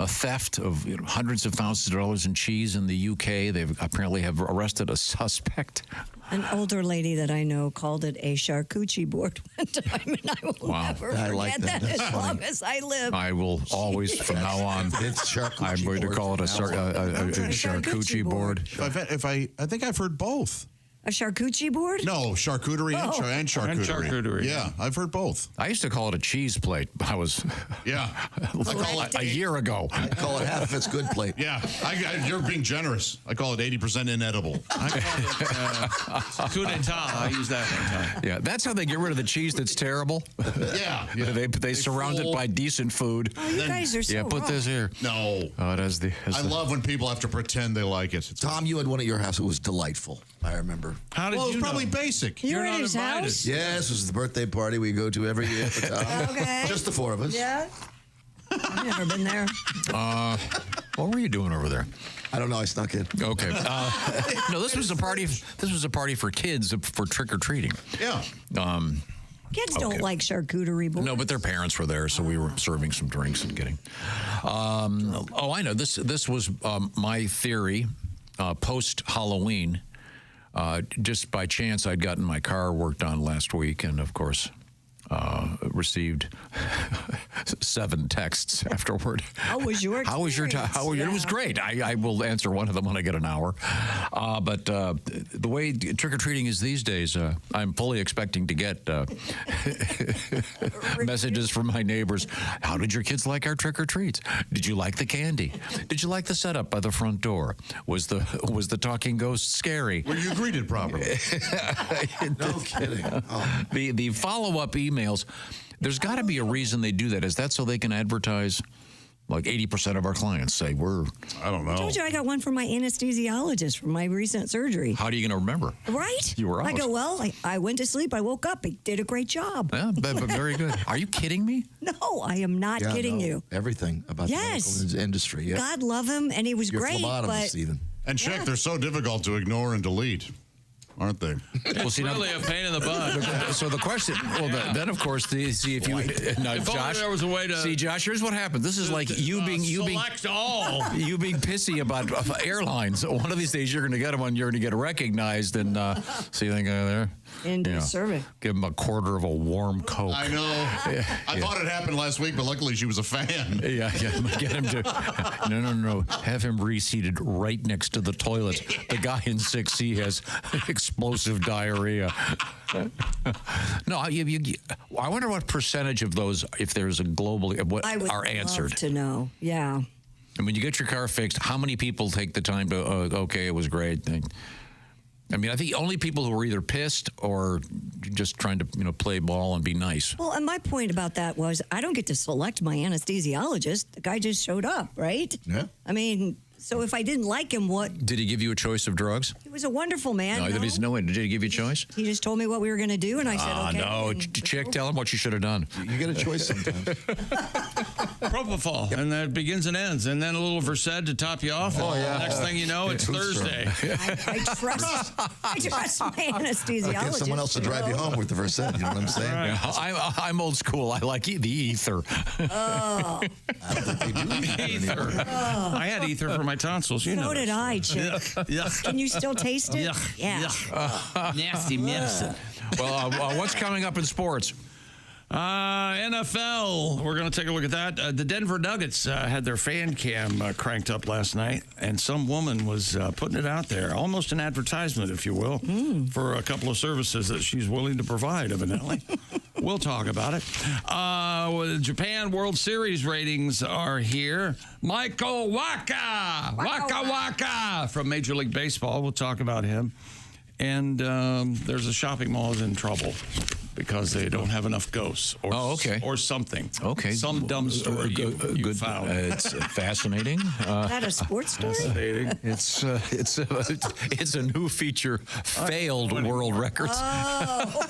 theft of hundreds of thousands of dollars in cheese in the UK. They apparently have arrested a suspect. An older lady that I know called it a charcuterie board one time, and I will never forget that as long as I live. I will always, from now on, I'm going to call it a charcuterie board. I think I've heard both. A charcuterie board? No, charcuterie and charcuterie. Yeah, I've heard both. I used to call it a cheese plate. I was a year ago. I call it half of its good plate. Yeah, you're being generous. I call it 80% inedible. I call it coup d'etat. I use that one time. Yeah, that's how they get rid of the cheese that's terrible. Yeah. They surround it by decent food. Oh, you guys are so put this here. No. Oh, it has the. I love when people have to pretend they like it. Tom, you had one at your house. It was delightful. I remember. How did well, it you was probably know? Basic. You're at his house? Yes, this was the birthday party we go to every year for Tom. Okay. Just the four of us. Yeah. I've never been there. What were you doing over there? I don't know. I snuck in. Okay. No, this was a party. This was a party for kids for trick or treating. Yeah. Kids don't like charcuterie boards. No, but their parents were there, so we were serving some drinks and getting. I know. This was my theory post Halloween. Just by chance, I'd gotten my car worked on last week, and of course, received 7 texts afterward. How was your How was your time? It was great. I will answer one of them when I get an hour. But the way trick-or-treating is these days, I'm fully expecting to get messages from my neighbors. How did your kids like our trick-or-treats? Did you like the candy? Did you like the setup by the front door? Was the talking ghost scary? Were you greeted properly? No kidding. Oh. The follow-up emails, there's got to be a reason they do that. Is that so they can advertise Like 80% of our clients say I don't know. I told you I got one from my anesthesiologist from my recent surgery. How are you going to remember? Right? You were out. I go, well, I went to sleep. I woke up. He did a great job. Yeah, but very good. Are you kidding me? No, I am not kidding you. Everything about the medical industry. Yeah. God love him, and he was Your great. phlebotomist, But even. And check, they're so difficult to ignore and delete, aren't they? It's really a pain in the butt. So the question, then of course, see if you, now, If only Josh, there was a way to see, Josh, here's what happened. This is like you being select all. you being pissy about airlines. One of these days you're going to get them when you're going to get recognized and see that guy there. Into survey. Give him a quarter of a warm Coke. I know. I thought it happened last week, but luckily she was a fan. Yeah. Get him to. No. Have him reseated right next to the toilet. The guy in 6C has explosive diarrhea. No, I wonder what percentage of those, if there's a globally, what I would are answered. love to know. Yeah. And when you get your car fixed, how many people take the time to, okay, it was great. I mean, I think only people who are either pissed or just trying to, play ball and be nice. Well, and my point about that was I don't get to select my anesthesiologist. The guy just showed up, right? Yeah. I mean, so if I didn't like him, what? Did he give you a choice of drugs? He was a wonderful man. No. Did he give you a choice? He just told me what we were going to do, and I said, okay. No, chick, tell him what you should have done. You get a choice sometimes. Propofol, and that begins and ends, and then a little Versed to top you off. Oh, yeah. Next thing you know, it's Thursday. I trust my anesthesiologist. Get someone else to drive you home with the Versed. You know what I'm saying? Right. Yeah, I'm old school. I like the ether. Oh. I don't think they do Ether. I had ether for my tonsils. You know. So did I, Chick. Yuck. Can you still taste it? Yuck. Yeah. Yuck. Nasty medicine. Well, what's coming up in sports? NFL. We're going to take a look at that. The Denver Nuggets had their fan cam cranked up last night, and some woman was putting it out there, almost an advertisement, if you will, for a couple of services that she's willing to provide, evidently. We'll talk about it. Japan World Series ratings are here. Michael Waka from Major League Baseball. We'll talk about him. And there's a shopping mall is in trouble because they don't have enough ghosts or something. Okay. Some dumb story you found. It's fascinating. Is that a sports story? Fascinating. It's a new feature, failed world records. Oh.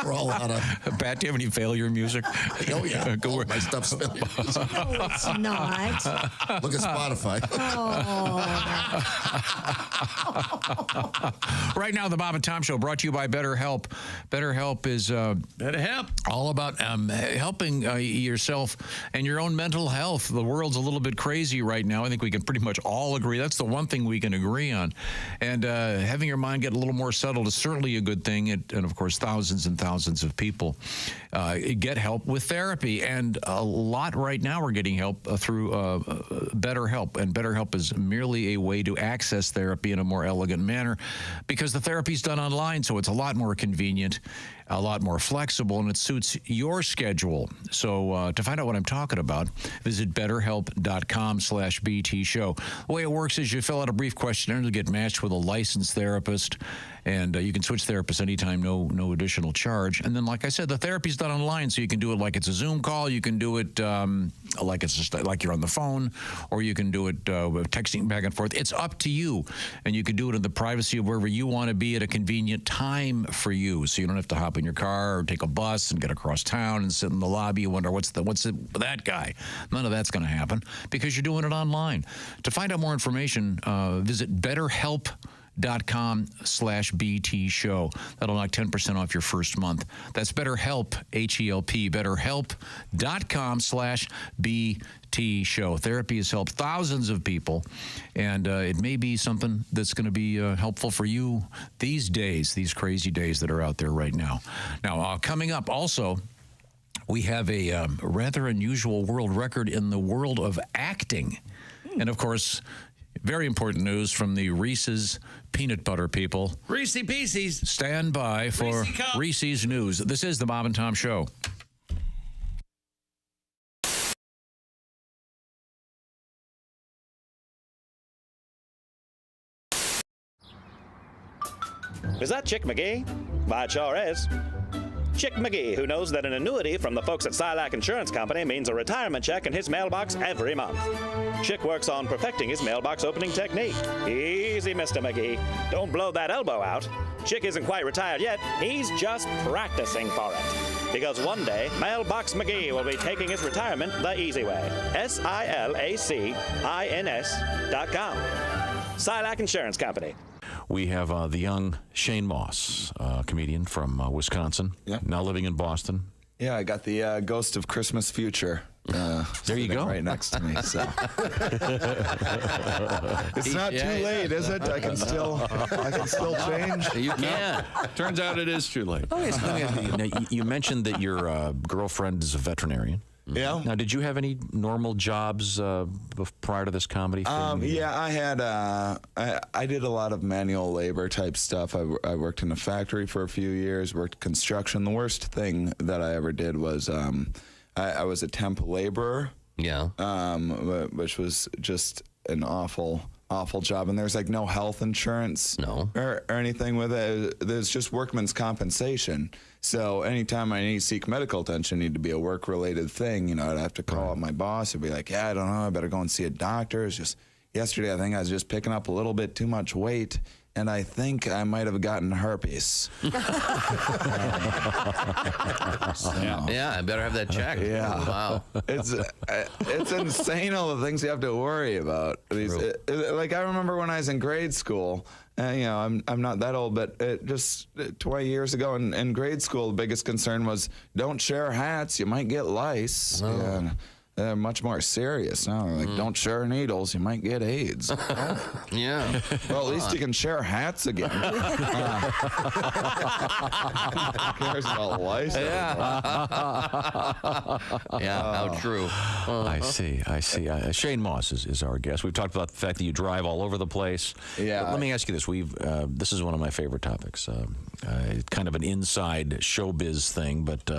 We're all out of. Pat, do you have any failure music? Oh, yeah. All my stuff's failure. No, it's not. Look at Spotify. Right now, the Bob and Tom Show brought to you by BetterHelp. BetterHelp is all about helping yourself and your own mental health. The world's a little bit crazy right now. I think we can pretty much all agree. That's the one thing we can agree on. And having your mind get a little more settled is certainly a good thing. And of course, thousands and thousands of people get help with therapy. And a lot right now are getting help through BetterHelp. And BetterHelp is merely a way to access therapy in a more elegant manner because the therapy's done online, so it's a lot more convenient, a lot more flexible, and it suits your schedule. So to find out what I'm talking about, visit betterhelp.com/BT show. The way it works is you fill out a brief questionnaire to get matched with a licensed therapist, and you can switch therapists anytime, no additional charge. And then, like I said, the therapy's done online, so you can do it like it's a Zoom call. You can do it like it's just like you're on the phone, or you can do it texting back and forth. It's up to you, and you can do it in the privacy of wherever you want to be at a convenient time for you, so you don't have to hop in your car or take a bus and get across town and sit in the lobby and wonder what's that guy. None of that's going to happen because you're doing it online. To find out more information, visit betterhelp.com/BT show. That'll knock 10% off your first month. That's BetterHelp, H-E-L-P, betterhelp.com/BT show. Therapy has helped thousands of people, and it may be something that's going to be helpful for you these days, these crazy days that are out there right now. Now, coming up also, we have a rather unusual world record in the world of acting. And, of course, very important news from the Reese's peanut butter people. Reese Pieces. Stand by for Reese's news. This is the Bob and Tom Show. Is that Chick McGee? Well, it sure is. Chick McGee, who knows that an annuity from the folks at Silac Insurance Company means a retirement check in his mailbox every month. Chick works on perfecting his mailbox opening technique. Easy, Mr. McGee. Don't blow that elbow out. Chick isn't quite retired yet. He's just practicing for it. Because one day, Mailbox McGee will be taking his retirement the easy way. SILACINS.com. Silac Insurance Company. We have the young Shane Moss, comedian from Wisconsin, now living in Boston. Yeah, I got the Ghost of Christmas Future. There you go. Right next to me. So. It's not too late, is it? I can still change. You can. Turns out it is too late. Oh, yes. Now, you mentioned that your girlfriend is a veterinarian. Yeah. Now, did you have any normal jobs prior to this comedy thing? Yeah, I had. I did a lot of manual labor type stuff. I worked in a factory for a few years. Worked construction. The worst thing that I ever did was I was a temp laborer. Yeah. Which was just an awful job, and there's like no health insurance or anything with it. There's just workman's compensation. So anytime I need to seek medical attention, need to be a work-related thing, you know, I'd have to call up my boss and be like, yeah, I don't know, I better go and see a doctor. It's just yesterday, I think I was just picking up a little bit too much weight, and I think I might have gotten herpes. Yeah, I better have that checked. Yeah. Wow. It's insane all the things you have to worry about. Like I remember when I was in grade school, you know, I'm not that old, but just 20 years ago in grade school, the biggest concern was don't share hats, you might get lice. Oh. And they're much more serious now. Like, don't share needles, you might get AIDS. Yeah. Well, at least you can share hats again. Who cares about lice? How true. I see. Shane Moss is our guest. We've talked about the fact that you drive all over the place. Yeah. But let me ask you this. This is one of my favorite topics. Kind of an inside showbiz thing, but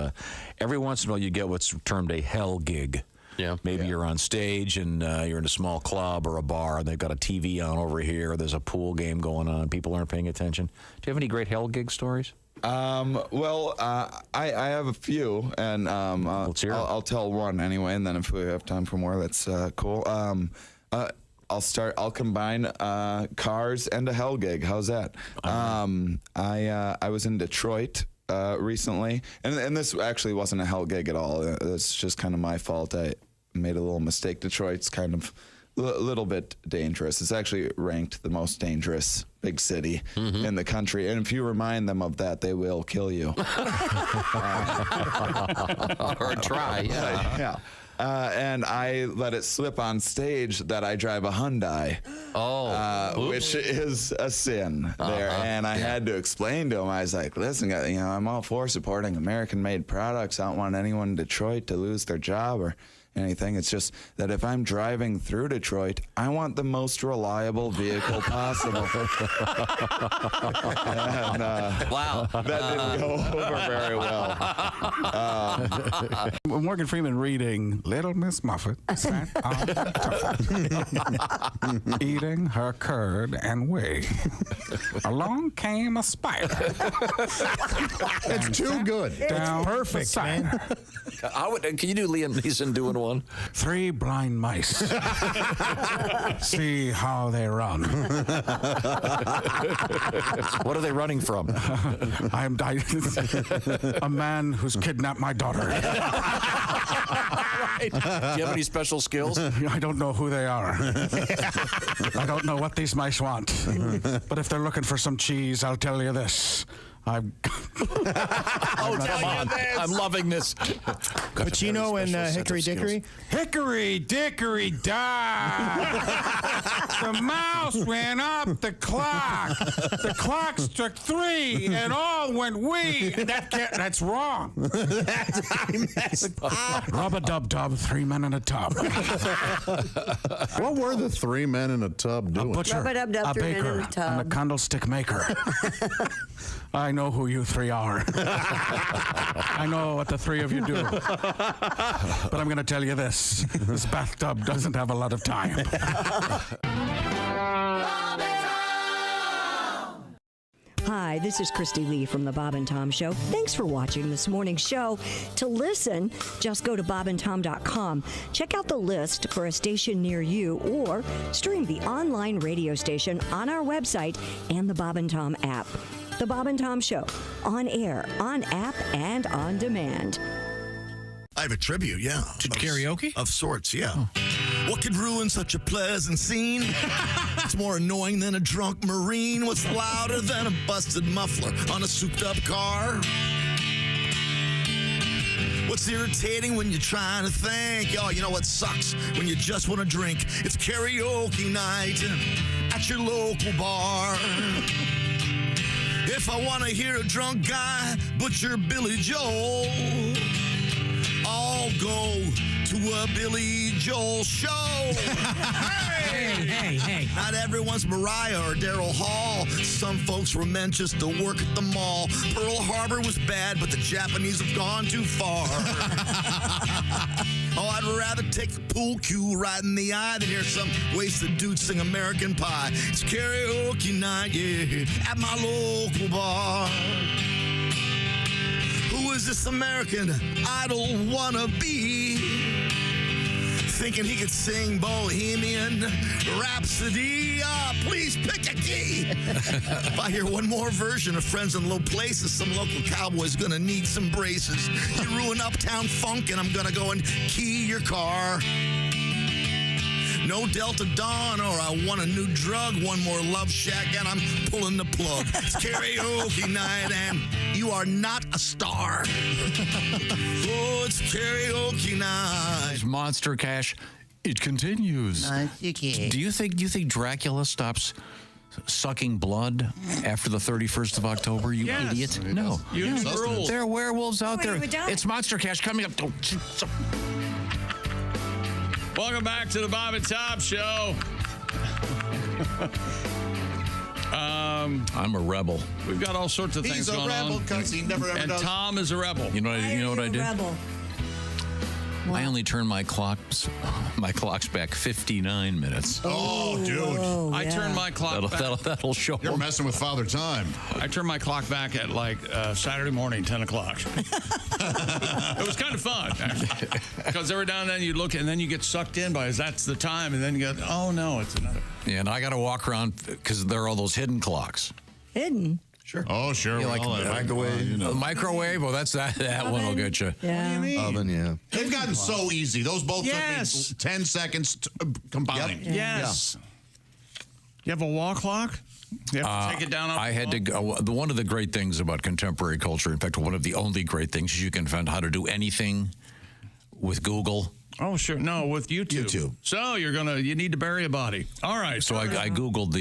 every once in a while you get what's termed a hell gig. Yeah. Maybe you're on stage and you're in a small club or a bar and they've got a TV on over here. There's a pool game going on. People aren't paying attention. Do you have any great hell gig stories? Well, I have a few, and I'll tell one anyway, and then if we have time for more, that's cool. I'll combine cars and a hell gig. How's that? I was in Detroit recently, and this actually wasn't a hell gig at all. It's just kind of my fault. I made a little mistake. Detroit's kind of a little bit dangerous. It's actually ranked the most dangerous big city in the country, and if you remind them of that, they will kill you. Or try, yeah. And I let it slip on stage that I drive a Hyundai, which is a sin there. And I had to explain to him. I was like, listen, you know, I'm all for supporting American-made products. I don't want anyone in Detroit to lose their job or anything. It's just that if I'm driving through Detroit, I want the most reliable vehicle possible. And, wow. That didn't go over very well. Morgan Freeman reading Little Miss Muffet sat on the tuffet, eating her curd and whey. Along came a spider. It's too good. It's perfect, man. Can you do Liam Neeson doing one? 3 blind mice. See how they run. What are they running from? I'm a man who's kidnapped my daughter. Right. Do you have any special skills? I don't know who they are. I don't know what these mice want. But if they're looking for some cheese, I'll tell you this. I'm loving this. But you know in Hickory Dickory? Hickory Dickory Dock! The mouse ran up the clock. The clock struck 3 and all went wee. That's wrong. I messed up. Rub-a-dub-dub, 3 men in a tub. What were the 3 men in a tub doing? A butcher, Rub-a-dub-dub, a 3 men in baker, a tub. and a candlestick maker. I know who you 3 are. I know what the 3 of you do. But I'm going to tell you this. This bathtub doesn't have a lot of time. Hi, this is Christy Lee from The Bob and Tom Show. Thanks for watching this morning's show. To listen, just go to bobandtom.com. Check out the list for a station near you or stream the online radio station on our website and the Bob and Tom app. The Bob and Tom Show, on air, on app, and on demand. I have a tribute, yeah. To karaoke? Of sorts, yeah. What could ruin such a pleasant scene? It's more annoying than a drunk Marine. What's louder than a busted muffler on a souped-up car? What's irritating when you're trying to think? Oh, you know what sucks? When you just want to drink. It's karaoke night at your local bar. If I want to hear a drunk guy butcher Billy Joel, I'll go to a Billy Joel show. Hey. Not everyone's Mariah or Daryl Hall. Some folks were meant just to work at the mall. Pearl Harbor was bad, but the Japanese have gone too far. Oh, I'd rather take the pool cue right in the eye than hear some wasted dude sing American Pie. It's karaoke night, yeah, at my local bar. Who is this American Idol wannabe? Thinking he could sing Bohemian Rhapsody. Please pick a key. If I hear one more version of Friends in Low Places, some local cowboy's gonna need some braces. You ruin Uptown Funk and I'm gonna go and key your car. No Delta Dawn or I want a new drug. One more Love Shack and I'm pulling the plug. It's karaoke night and you are not a star. Oh, it's karaoke night. Monster Cash, it continues. Do you think Dracula stops sucking blood after the 31st of October, you idiot? No. There are werewolves out there. It's Monster Cash coming up. Welcome back to the Bob and Tom Show. I'm a rebel. We've got all sorts of things going on. He's a rebel because he never ever and does. Tom is a rebel. You know what I did? Rebel. I only turned my clocks back 59 minutes. Oh, dude. Whoa, I turned my clock back. That'll show. You're messing with Father Time. I turned my clock back at like Saturday morning, 10 o'clock. It was kind of fun, actually. Because every now and then you look and then you get sucked in by that's the time. And then you go, oh, no, it's another. Yeah, and I got to walk around because there are all those hidden clocks. Hidden? Sure. Oh, sure. Like microwave. Microwave? Well, that one will get you. Yeah. What do you mean? Oven, yeah. They've gotten so easy. Those both took me 10 seconds combined. Yep. Yes. Yeah. You have a wall clock? You have to take it down off I had to go. One of the great things about contemporary culture, in fact, one of the only great things is you can find how to do anything with Google. Oh, sure. No, with YouTube. So you need to bury a body. All right. So I Googled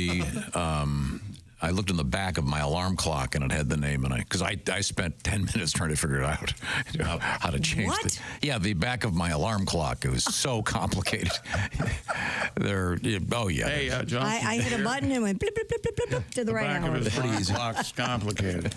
I looked in the back of my alarm clock and it had the name, and because I spent 10 minutes trying to figure it out how to change it. Yeah, the back of my alarm clock. It was so complicated. Hey, John. I hit a button and went blip, blip, blip, blip, blip, blip to the right back hour. of his alarm clock's complicated.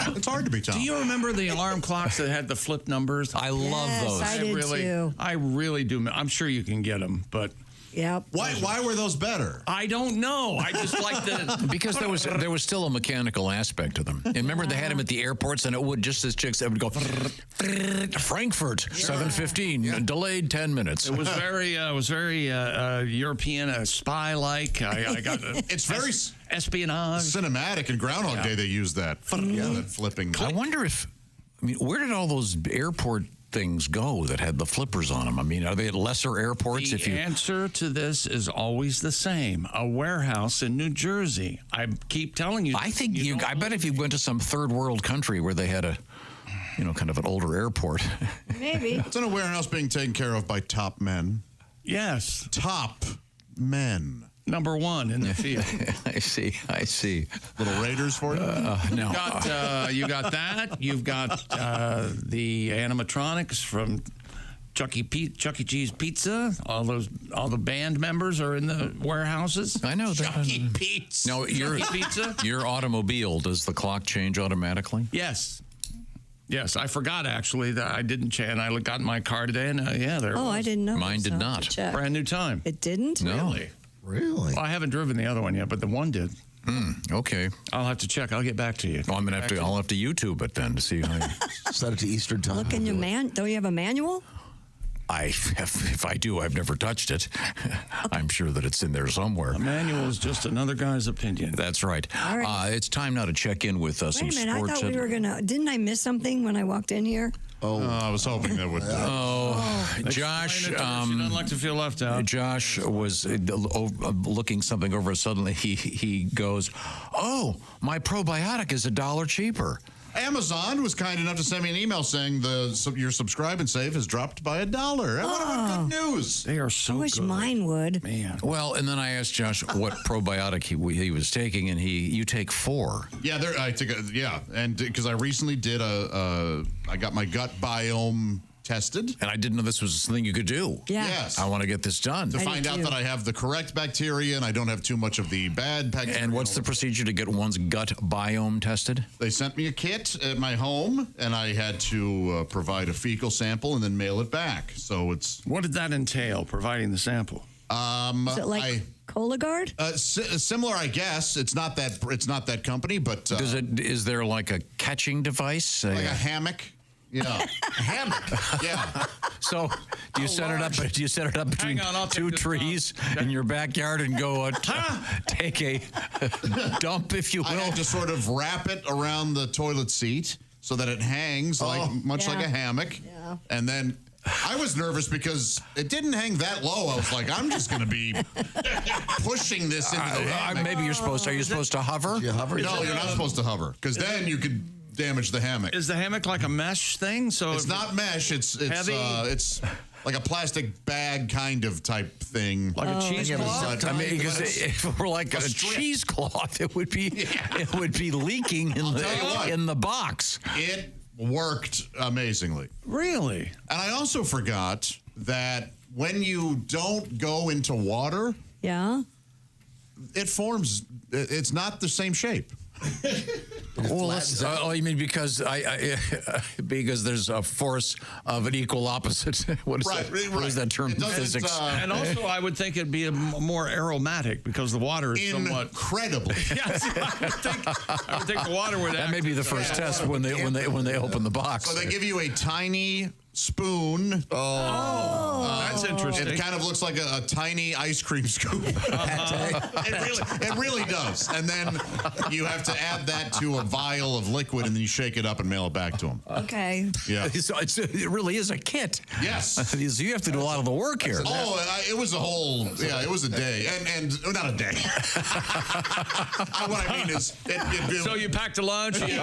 It's hard to be Tom. Do you remember the alarm clocks that had the flip numbers? I love those. I did too. I really do. I'm sure you can get them, but. Yep. Why were those better? I don't know. I just like the because there was still a mechanical aspect to them. And remember they had them at the airports, and it would just as chicks, it would go Frankfurt 7:15 delayed 10 minutes. It was very European, spy-like. I got it's very espionage, cinematic. In Groundhog Day, they used that. That flipping. I wonder where did all those airport things go that had the flippers on them? I mean, are they at lesser airports? The answer to this is always the same. A warehouse in New Jersey. I keep telling you. I bet if you went to some third world country where they had kind of an older airport. Maybe. It's in a warehouse being taken care of by top men. Yes. Top men. Number one in the field. I see. Little Raiders for you? No. You got that. You've got the animatronics from Chuck E. Cheese Pizza. All the band members are in the warehouses. I know that. Chuck E. Pizza. No, your automobile, does the clock change automatically? Yes. Yes, I forgot actually that I didn't change. I got in my car today and there. Oh, I didn't know. Mine did not. Brand new time. It didn't? No. Really? Well, I haven't driven the other one yet, but the one did. Okay. I'll have to check. I'll get back to you. Well, I'll have to YouTube it then to see how you set it to Eastern time. Look in your don't you have a manual? If I do, I've never touched it. I'm sure that it's in there somewhere. A manual is just another guy's opinion. That's right. All right. It's time now to check in with some Wait a minute, sports. I thought we were gonna. Didn't I miss something when I walked in here? I was hoping that would. Josh, she doesn't like to feel left out. Josh was looking something over. Suddenly, he goes, "Oh, my probiotic is $1 cheaper." Amazon was kind enough to send me an email saying your subscribe and save has dropped by $1. What good news! They are so I wish good. mine would. Man. Well, and then I asked Josh what probiotic he was taking, and you take 4. Yeah, and because I recently did I got my gut biome tested, and I didn't know this was something you could do. Yeah. Yes. I want to get this done to find out that I have the correct bacteria and I don't have too much of the bad bacteria. And what's the procedure to get one's gut biome tested? They sent me a kit at my home, and I had to provide a fecal sample and then mail it back. So what did that entail? Providing the sample. Is it like Cologuard? Similar, I guess. It's not that company, but is there like a catching device? Like a hammock? Yeah, a hammock. Yeah. So do you set it up? Do you set it up between two trees in your backyard and go take a dump, if you will? I had to sort of wrap it around the toilet seat so that it hangs like a hammock. Yeah. And then I was nervous because it didn't hang that low. I was like, I'm just going to be pushing this into the hammock. Maybe you're supposed. Are you supposed to hover? You hover? No, you're not supposed to hover because then you could damage the hammock. Is the hammock like a mesh thing? So it's not mesh. It's heavy? It's like a plastic bag kind of type thing, like a cheesecloth. I mean, because if it were like a cheesecloth, it would be leaking in the box. It worked amazingly. Really? And I also forgot that when you don't go into water, it forms. It's not the same shape. Well, you mean because because there's a force of an equal opposite? What is that term in physics? And also, I would think it'd be more aromatic because the water is somewhat incredible. Yes, I would think the water would. That may be the first test when they open the box. So they give you a tiny spoon. That's interesting. It kind of looks like a tiny ice cream scoop. It really does. And then you have to add that to a vial of liquid, and then you shake it up and mail it back to them. Okay. Yeah. So it really is a kit. Yes. So you have to do a lot of the work here. It was a whole. Yeah, it was a day, and not a day. What I mean is, so you packed a lunch. It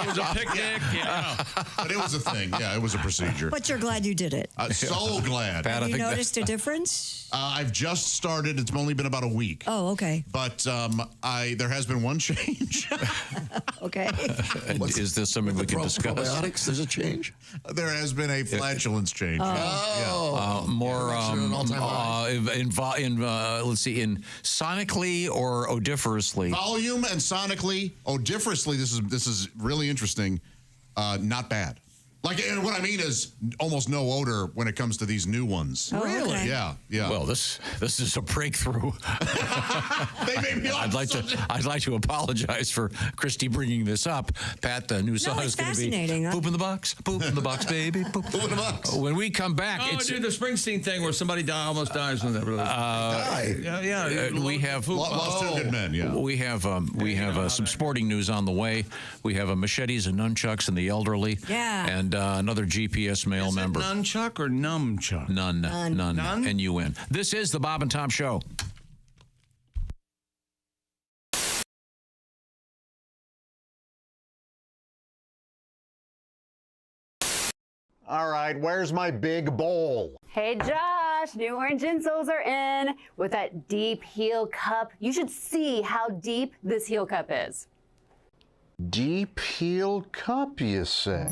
was a picnic. Yeah. But it was a thing. Yeah, it was a procedure. But you're glad you did it. So glad. Pat, Have you noticed a difference? I've just started. It's only been about a week. Oh, okay. But there has been one change. Okay. Is this something we can discuss? Probiotics, there's a change? There has been a flatulence change. More let's see, in sonically or odoriferously? Volume and sonically. Odoriferously, this is really interesting. Not bad. Like, and what I mean is almost no odor when it comes to these new ones. Oh, really? Okay. Yeah. Well, this is a breakthrough. They made me I'd like to apologize for Christy bringing this up. Pat, the new song is going to be "Poop in the Box, Poop in the Box, baby, Poop in the Box." When we come back, it's the Springsteen thing where somebody almost dies when that really. We have lost two good men. Yeah. We have some sporting news on the way. We have machetes and nunchucks and the elderly. Yeah. And another GPS mail member. Nunchuck or numchuck? None. N-U-N. This is the Bob and Tom Show. All right, where's my big bowl? Hey Josh, new orange Insoles are in with that deep heel cup. You should see how deep this heel cup is. Deep heel cup, you say?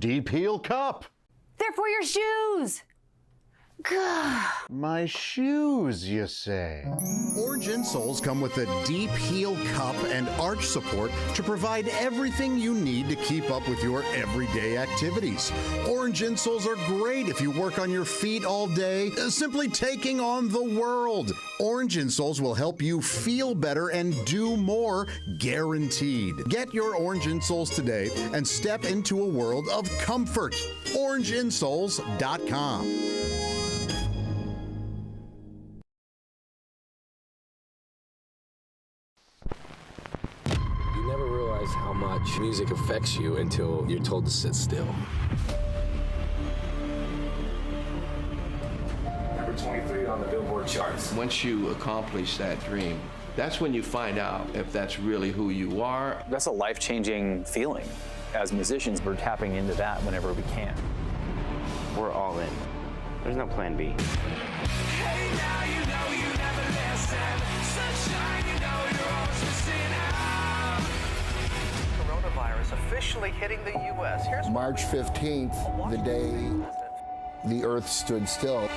deep heel cup. They're for your shoes. My shoes, you say? Orange insoles come with a deep heel cup and arch support to provide everything you need to keep up with your everyday activities. Orange insoles are great if you work on your feet all day, simply taking on the world. Orange insoles will help you feel better and do more, guaranteed. Get your orange insoles today and step into a world of comfort. OrangeInsoles.com. You never realize how much music affects you until you're told to sit still. Number 23 on the Billboard charts. Once you accomplish that dream, that's when you find out if that's really who you are. That's a life-changing feeling. As musicians, we're tapping into that whenever we can. We're all in. There's no plan B. Hey, now you know you never listen. Sunshine, you know you're always missing out. Coronavirus officially hitting the U.S. Here's March 15th, the day the Earth stood still.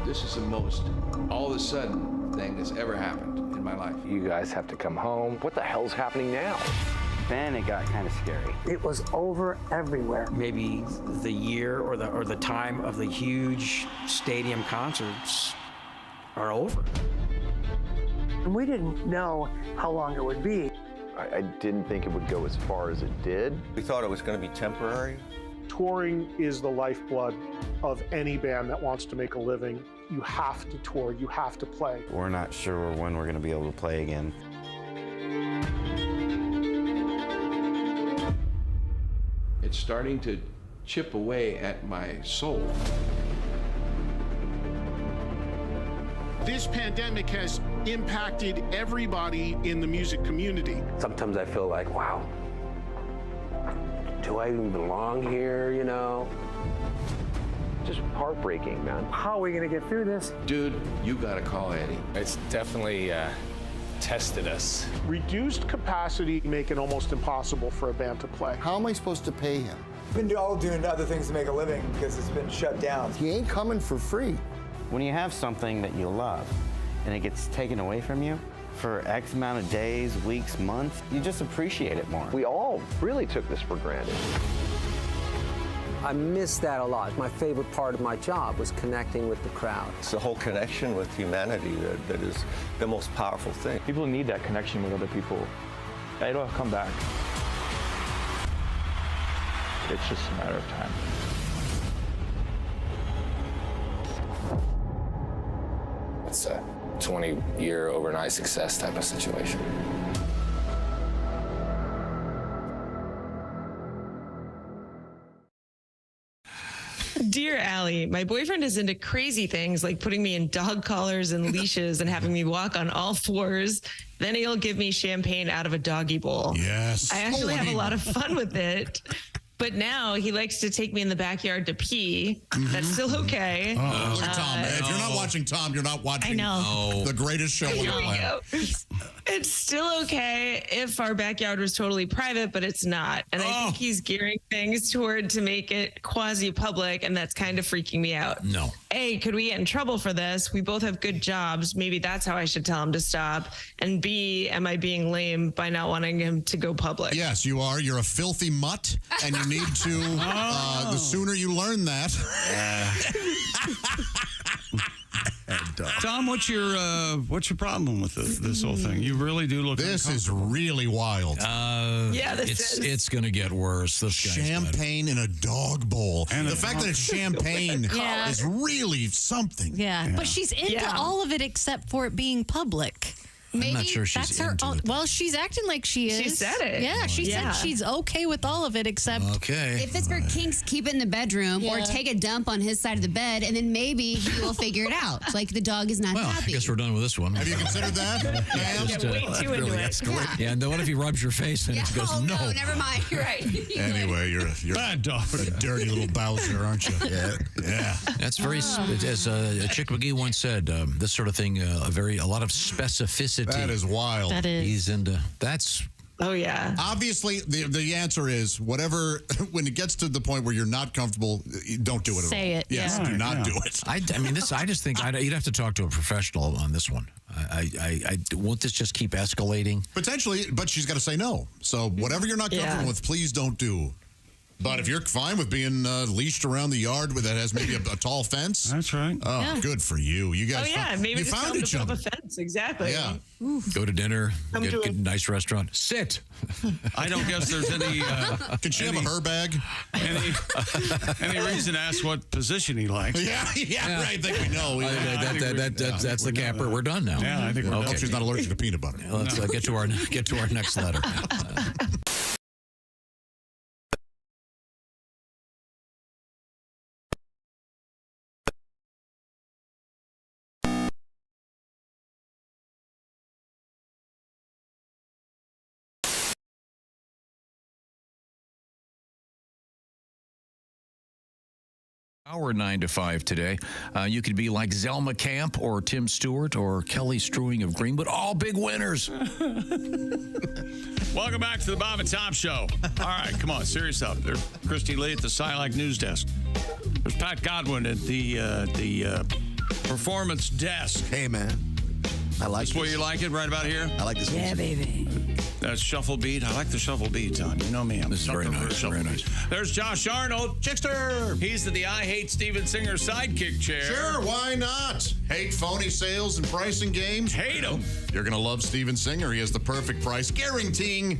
This is the most all of a sudden thing that's ever happened in my life. You guys have to come home. What the hell's happening now? Then it got kind of scary. It was over everywhere. Maybe the year or the time of the huge stadium concerts are over. And we didn't know how long it would be. I didn't think it would go as far as it did. We thought it was going to be temporary. Touring is the lifeblood of any band that wants to make a living. You have to tour, you have to play. We're not sure when we're going to be able to play again. It's starting to chip away at my soul. This pandemic has impacted everybody in the music community. Sometimes I feel like, wow, do I even belong here, you know? Just heartbreaking, man. How are we going to get through this? Dude, you got to call Eddie. It's definitely tested us. Reduced capacity make it almost impossible for a band to play. How am I supposed to pay him? Been all doing other things to make a living because it's been shut down. He ain't coming for free. When you have something that you love and it gets taken away from you for X amount of days, weeks, months, you just appreciate it more. We all really took this for granted. I miss that a lot. My favorite part of my job was connecting with the crowd. It's the whole connection with humanity that is the most powerful thing. People need that connection with other people. It'll come back. It's just a matter of time. It's a 20-year overnight success type of situation. Dear Allie, my boyfriend is into crazy things like putting me in dog collars and leashes and having me walk on all fours. Then he'll give me champagne out of a doggy bowl. Yes. I actually have a lot of fun with it. But now he likes to take me in the backyard to pee. That's still okay. Look at Tom. If you're not watching Tom, you're not watching the greatest show on the planet. It's still okay if our backyard was totally private, but it's not. And I think he's gearing things toward to make it quasi-public, and that's kind of freaking me out. No. A, could we get in trouble for this? We both have good jobs. Maybe that's how I should tell him to stop. And B, am I being lame by not wanting him to go public? Yes, you are. You're a filthy mutt, and you need to, the sooner you learn that. Tom, what's your problem with this whole thing? You really do look. This is really wild. Yeah, it's going to get worse. This guy's champagne in a dog bowl, and the fact that it's champagne is really something. Yeah, but she's into all of it except for it being public. Maybe I'm not sure she's that's her into own. it. Well, she's acting like she is. She said it. Yeah, she said she's okay with all of it except. Okay. If it's for kinks, keep it in the bedroom or take a dump on his side of the bed, and then maybe he will figure it out. It's like the dog is not Well, happy. I guess we're done with this one. Have you considered that? Yeah, and then what if he rubs your face and he goes, no. Never mind. You're right. Anyway, you're bad dog. a dirty little Bowser, aren't you? Yeah. That's very, as Chick McGee once said, this sort of thing, a lot of specificity. That is wild. That is. He's into, that's Oh, yeah. Obviously, the answer is whatever, when it gets to the point where you're not comfortable, don't do it at all. Say it. Yes, Yeah. do not do it. I just think you'd have to talk to a professional on this one. Won't this just keep escalating? Potentially, but she's got to say no. So whatever you're not comfortable with, please don't do. But if you're fine with being leashed around the yard that has maybe a tall fence, that's right. Oh, good for you. You guys. Maybe you just found come each to put other. up a fence. Exactly. Yeah. Go to dinner. Come Get to a nice restaurant. Sit. I don't guess there's any. Can she have a her bag? Any reason to ask what position he likes? Yeah, right. I think we know. That's the camper. We're done now. Yeah, I think we're I hope done. she's not allergic to peanut butter. Let's get to our next letter. Our 9 to 5 today. You could be like Zelma Camp or Tim Stewart or Kelly Strewing of Greenwood. All big winners. Welcome back to the Bob and Tom Show. All right, come on, serious up. There's Christy Lee at the Silac News Desk. There's Pat Godwin at the performance desk. Hey, man. I like this. Where you like it, right about here? I like this music. Yeah, baby. That's shuffle beat. I like the shuffle beat, Tom. You know me. This is very nice. Very nice. There's Josh Arnold, Chickster. He's the I Hate Steven Singer sidekick chair. Sure, why not? Hate phony sales and pricing games? Hate them. You're going to love Steven Singer. He has the perfect price, guaranteeing.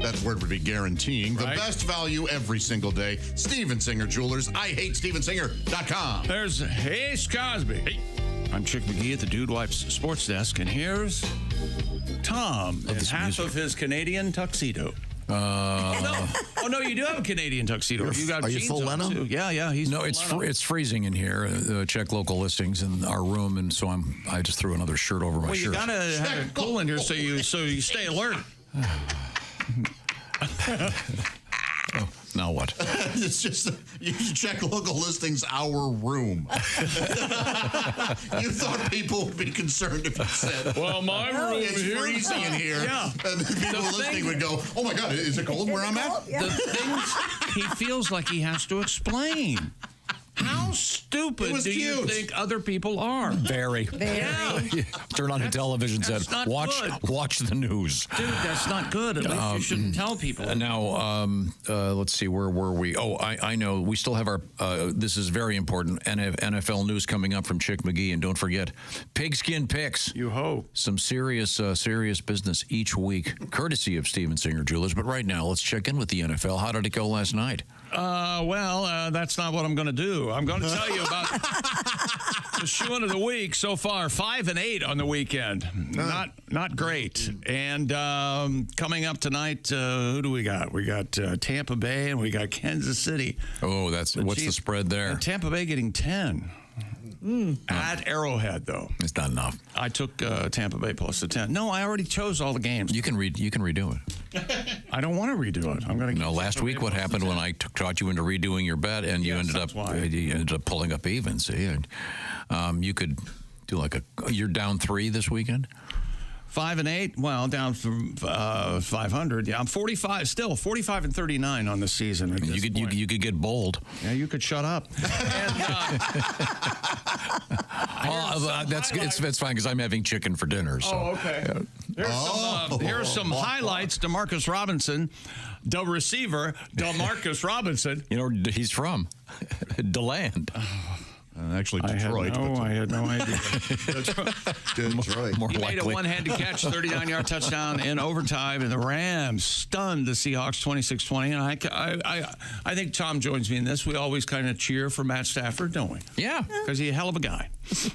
That word would be guaranteeing. The best value every single day. Steven Singer Jewelers. IHateStevenSinger.com. There's Ace Cosby. Hey. I'm Chick McGee at the Dude Wipes Sports Desk, and here's Tom in half of his Canadian tuxedo. No, you do have a Canadian tuxedo. You got Are you jeans full on, Leno? too. Yeah. He's No, full Leno. it's freezing in here. Check local listings in our room, and so I just threw another shirt over my Well, shirt. you gotta have it cool in here so you stay alert. Now what? It's just, you should check local listings, our room. You thought people would be concerned if you said, well, my room it's here. freezing in here. Yeah. And the people listening would go, oh my God, is it cold where I'm at? The things he feels like he has to explain. How stupid do you think other people are? Very. Yeah. Turn on the television set. That's not Watch the news. Dude, that's not good. At least you shouldn't tell people. Now, let's see, where were we? Oh, I know. We still have our, this is very important, NFL news coming up from Chick McGee. And don't forget, Pigskin Picks. You hope. Some serious business each week, courtesy of Steven Singer Jewelers. But right now, let's check in with the NFL. How did it go last night? That's not what I'm going to do. I'm going to tell you about the shoe of the week so far. 5-8 on the weekend. Not great. And coming up tonight, who do we got? We got Tampa Bay and we got Kansas City. Oh, what's the spread there? Tampa Bay getting 10. At Arrowhead, though. It's not enough. I took Tampa Bay plus the 10. No, I already chose all the games. You can redo it. I don't want to redo it. I'm going to. No, last week what happened when I taught you into redoing your bet, and you ended up pulling up even. See, and you could do you're down 3 this weekend. 5-8. Well, down from 500. Yeah, I'm 45 still. 45-39 on the season. At this point. You could get bold. Yeah, you could shut up. And, it's fine because I'm having chicken for dinner. So. Oh, okay. Here's some highlights. DeMarcus Robinson, the receiver, DeMarcus Robinson. You know where he's from? DeLand. Actually, Detroit. I had no idea. Detroit. More he made a likely. one-handed catch, 39-yard touchdown in overtime, and the Rams stunned the Seahawks 26-20. And I think Tom joins me in this. We always kind of cheer for Matt Stafford, don't we? Yeah. Because he's a hell of a guy. He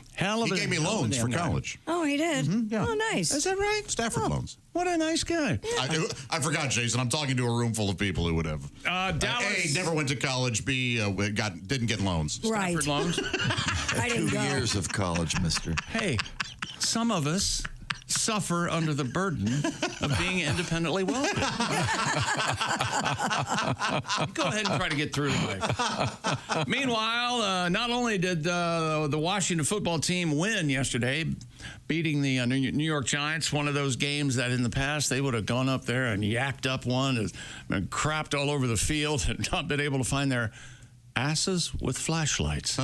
gave me loans for college. Oh, he did? Yeah. Oh, nice. Is that right? Stafford loans. What a nice guy. I forgot, Jason. I'm talking to a room full of people who would have. Dallas. A, never went to college. B, didn't get loans. Right. Stafford loans. I didn't 2 go. years of college, mister. Hey, some of us suffer under the burden of being independently wealthy. Go ahead and try to get through life. Meanwhile, not only did the Washington football team win yesterday, beating the New York Giants, one of those games that in the past they would have gone up there and yacked up one and crapped all over the field and not been able to find their asses with flashlights.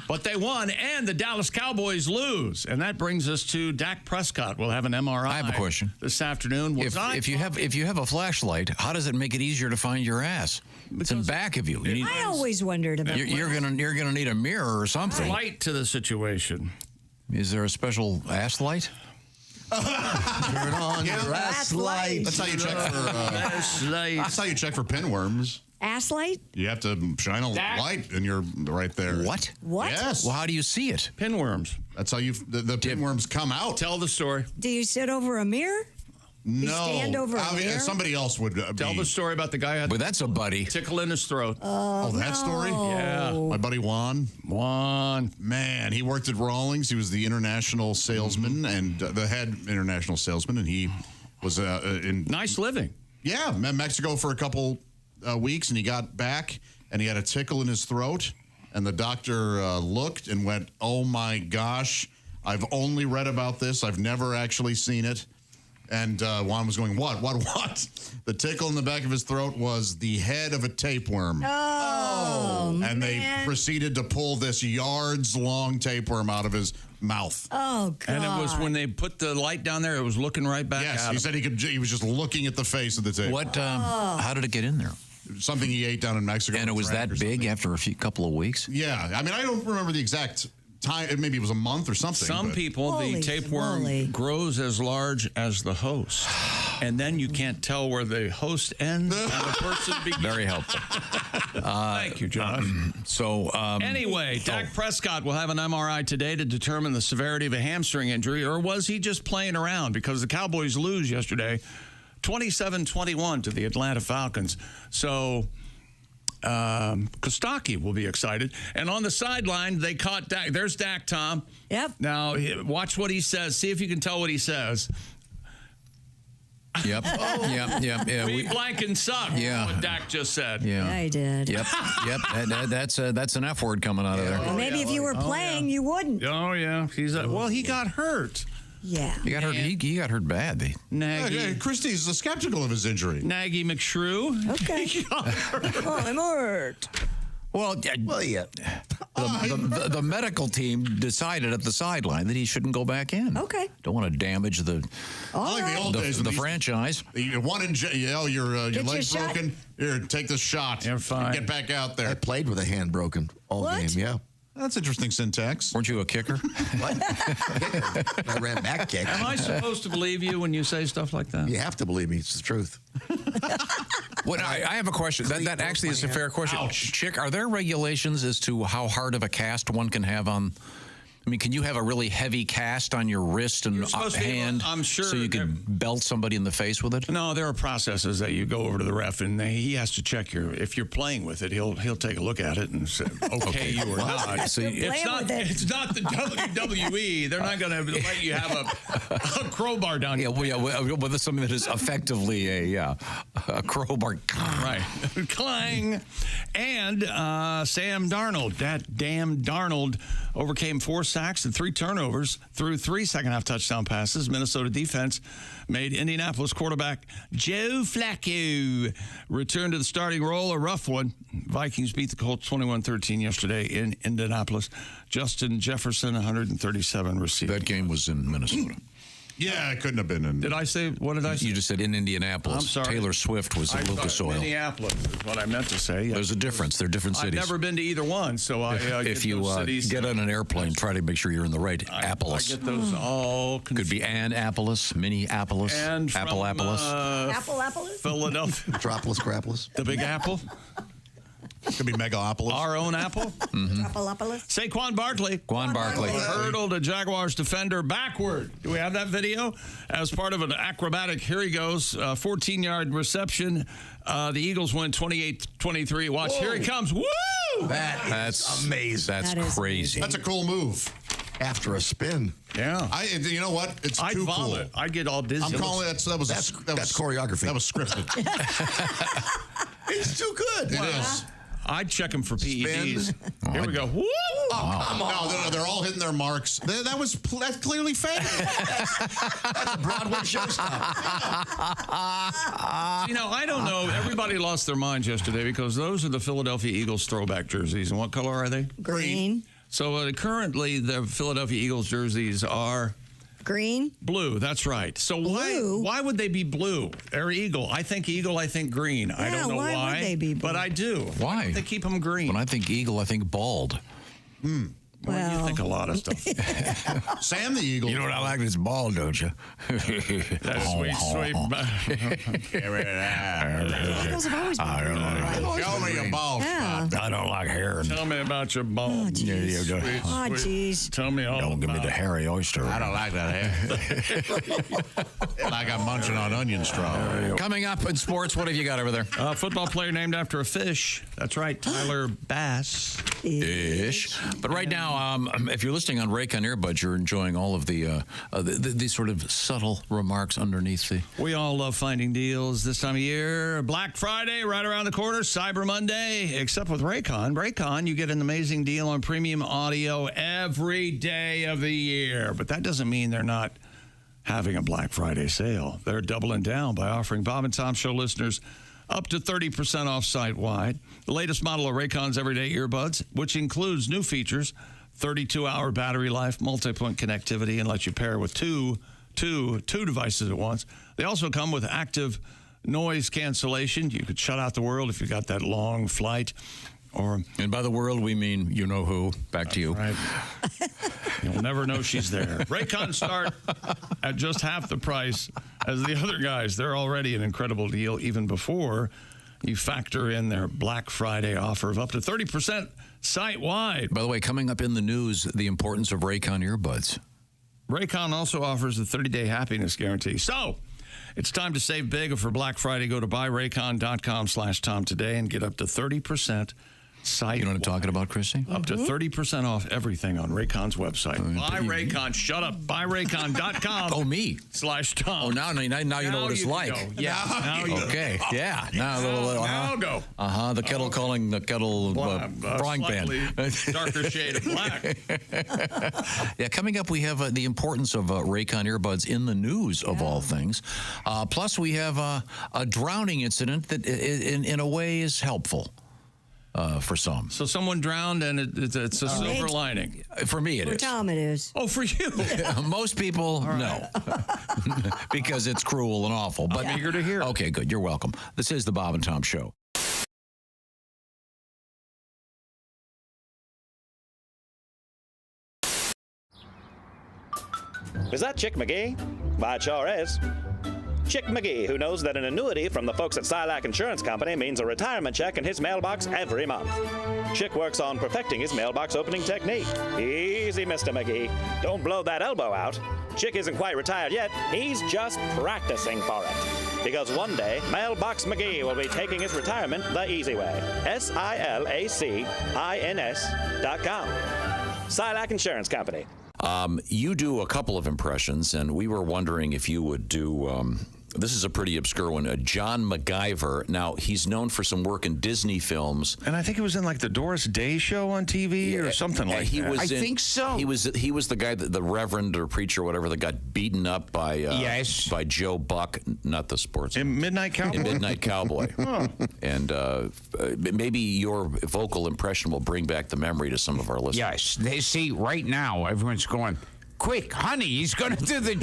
But they won, and the Dallas Cowboys lose. And that brings us to Dak Prescott. We'll have an MRI. I have a question this afternoon. If you have a flashlight, how does it make it easier to find your ass? It's in back of you. I always wondered about that. You're gonna need a mirror or something. Light to the situation. Is there a special ass light? Turn on your ass light. That's how you check for. That's how you check for pinworms. Ass light? You have to shine a light, and you're right there. What? What? Yes. Well, how do you see it? Pinworms. That's how the pinworms come out. Tell the story. Do you sit over a mirror? No. You stand over a mirror? Somebody else would Tell the story about the guy who had But that's a buddy. tickle in his throat. that story? Yeah. My buddy Juan. Man, he worked at Rawlings. He was the international salesman and the head international salesman, and he was in nice living. Yeah, Mexico for a couple weeks, and he got back, and he had a tickle in his throat, and the doctor looked and went, "Oh my gosh, I've only read about this. I've never actually seen it." And Juan was going, what? The tickle in the back of his throat was the head of a tapeworm. Oh, and they proceeded to pull this yards-long tapeworm out of his mouth. Oh, God. And it was when they put the light down there, it was looking right back Yes, at he him. said he was just looking at the face of the tapeworm. What? How did it get in there? Something he ate down in Mexico. And it was that big after a couple of weeks? Yeah. I mean, I don't remember the exact time. Maybe it was a month or something. Some people, the tapeworm grows as large as the host. And then you can't tell where the host ends and the person begins. Very helpful. Thank you, Josh. Anyway, Dak Prescott will have an MRI today to determine the severity of a hamstring injury, or was he just playing around? Because the Cowboys lose yesterday 27-21 to the Atlanta Falcons. So Kostaki will be excited. And on the sideline, they caught Dak. There's Dak, Tom. Yep. Now, watch what he says. See if you can tell what he says. Yep. Yeah. Beat blank and suck. Yeah. What Dak just said. Yeah. I did. Yep. That's an F word coming out of there. Well, maybe if you were playing, you wouldn't. Oh, yeah. Well, he got hurt. Yeah. He got hurt. He got hurt bad. Christy's skeptical of his injury. Nagy McShrew. Okay. Oh, I'm hurt. Well, yeah. The medical team decided at the sideline that he shouldn't go back in. Okay. Don't want to damage the franchise. Your leg's broken. Here, take the shot. You're fine. Get back out there. I played with a hand broken all game. Yeah. That's interesting syntax. Weren't you a kicker? What? I ran back kick. Am I supposed to believe you when you say stuff like that? You have to believe me. It's the truth. I have a question. That actually is a fair question. Ouch. Chick, are there regulations as to how hard of a cast one can have on? I mean, can you have a really heavy cast on your wrist and hand I'm sure so you can belt somebody in the face with it? No, there are processes that you go over to the ref, and he has to check if you're playing with it. He'll take a look at it and say, okay, you or not. So it's not the WWE. They're not going to let you have a crowbar down. Yeah, with something that is effectively a crowbar. Right, clang. And Sam Darnold, that damn Darnold, overcame 4 sacks and 3 turnovers through 3 second-half touchdown passes. Minnesota defense made Indianapolis quarterback Joe Flacco return to the starting role, a rough one. Vikings beat the Colts 21-13 yesterday in Indianapolis. Justin Jefferson, 137 receiving. That game was in Minnesota. Yeah, it couldn't have been in. What did I say? You just said in Indianapolis. I'm sorry. Taylor Swift was at Lucas Oil. Minneapolis is what I meant to say. There's a difference. They're different cities. I've never been to either one, so if you get on an airplane, try to make sure you're in the right Apollos. I get those all confused. Could be Annapolis, Minneapolis, and Appalapolis. Appalapolis? Philadelphia. Metropolis, Crapolis. The Big Apple. Could be Megaopolis. Our own Apple. Appalapolis. Saquon Barkley. Hurdled a Jaguars defender backward. Do we have that video? As part of an acrobatic, here he goes, 14-yard reception. The Eagles win 28-23. Watch, here he comes. Woo! That's amazing. That's crazy. That's a cool move. After a spin. Yeah. You know what? It's I'd too vomit. cool. I'd get all dizzy. I'm calling it. That was choreography. That was scripted. It's too good. It is. I'd check them for PEDs. Here we go. Woo! Oh, come on. No, they're all hitting their marks. That's clearly fake. That's a Broadway showstopper. I don't know. Everybody lost their minds yesterday because those are the Philadelphia Eagles throwback jerseys. And what color are they? Green. So currently, the Philadelphia Eagles jerseys are... Green? Blue, that's right. So why would they be blue? They're eagle. I think eagle, I think green. I don't know why. Why would they be blue? But I do. Why? They keep them green. When I think eagle, I think bald. Well, you think a lot of stuff. Sam the Eagle. You know what I like? It's bald, don't you? That's sweet. Show me your bald spot. I don't like hair. Tell me about your bald. Jeez. Tell me all Don't give me the hairy oyster. I don't like that hair. Like I'm munching on onion straw. Coming up in sports, what have you got over there? Football player named after a fish. That's right, Tyler Bass. Ish. But right now, if you're listening on Raycon earbuds, you're enjoying all of the sort of subtle remarks underneath the... We all love finding deals this time of year. Black Friday right around the corner, Cyber Monday, except with Raycon. Raycon, you get an amazing deal on premium audio every day of the year. But that doesn't mean they're not having a Black Friday sale. They're doubling down by offering Bob and Tom Show listeners up to 30% off site-wide. The latest model of Raycon's everyday earbuds, which includes new features, 32-hour battery life, multi-point connectivity, and lets you pair with two devices at once. They also come with active noise cancellation. You could shut out the world if you got that long flight. And by the world, we mean you know who. Back to you. Right. You'll never know she's there. Raycon start at just half the price as the other guys. They're already an incredible deal even before you factor in their Black Friday offer of up to 30% site-wide. By the way, coming up in the news, the importance of Raycon earbuds. Raycon also offers a 30-day happiness guarantee. So it's time to save big. For Black Friday, go to buyraycon.com/Tom today and get up to 30% site. You know what I'm talking about, Christy? Up to 30% off everything on Raycon's website. Buy Raycon. Shut up. Buyraycon.com. Oh, me. /Tom. Oh, now you know what it's like. Go. Yeah. Now you okay. Go. Yeah. Now go. The kettle calling the kettle frying pan. Darker shade of black. Yeah. Coming up, we have the importance of Raycon earbuds in the news of all things. Plus, we have a drowning incident that, in a way, is helpful. For some. So someone drowned, and it's a silver lining. For me, it is. For Tom, it is. Oh, for you? Most people, no. Because it's cruel and awful. But I'm eager to hear. Okay, good. You're welcome. This is the Bob and Tom Show. Is that Chick McGee? Why, it sure is. Chick McGee, who knows that an annuity from the folks at Silac Insurance Company means a retirement check in his mailbox every month. Chick works on perfecting his mailbox opening technique. Easy, Mr. McGee. Don't blow that elbow out. Chick isn't quite retired yet. He's just practicing for it. Because one day, Mailbox McGee will be taking his retirement the easy way. SILACINS.com. Silac Insurance Company. You do a couple of impressions, and we were wondering if you would do... this is a pretty obscure one. John MacGyver. Now, he's known for some work in Disney films. And I think it was in like the Doris Day show on TV or something like that. I think so. He was the guy, the reverend or preacher or whatever, that got beaten up by by Joe Buck, not the sports. In Midnight Cowboy? In Midnight Cowboy. Oh. And maybe your vocal impression will bring back the memory to some of our listeners. Yes. They see right now, everyone's going... Quick, honey, he's going to do the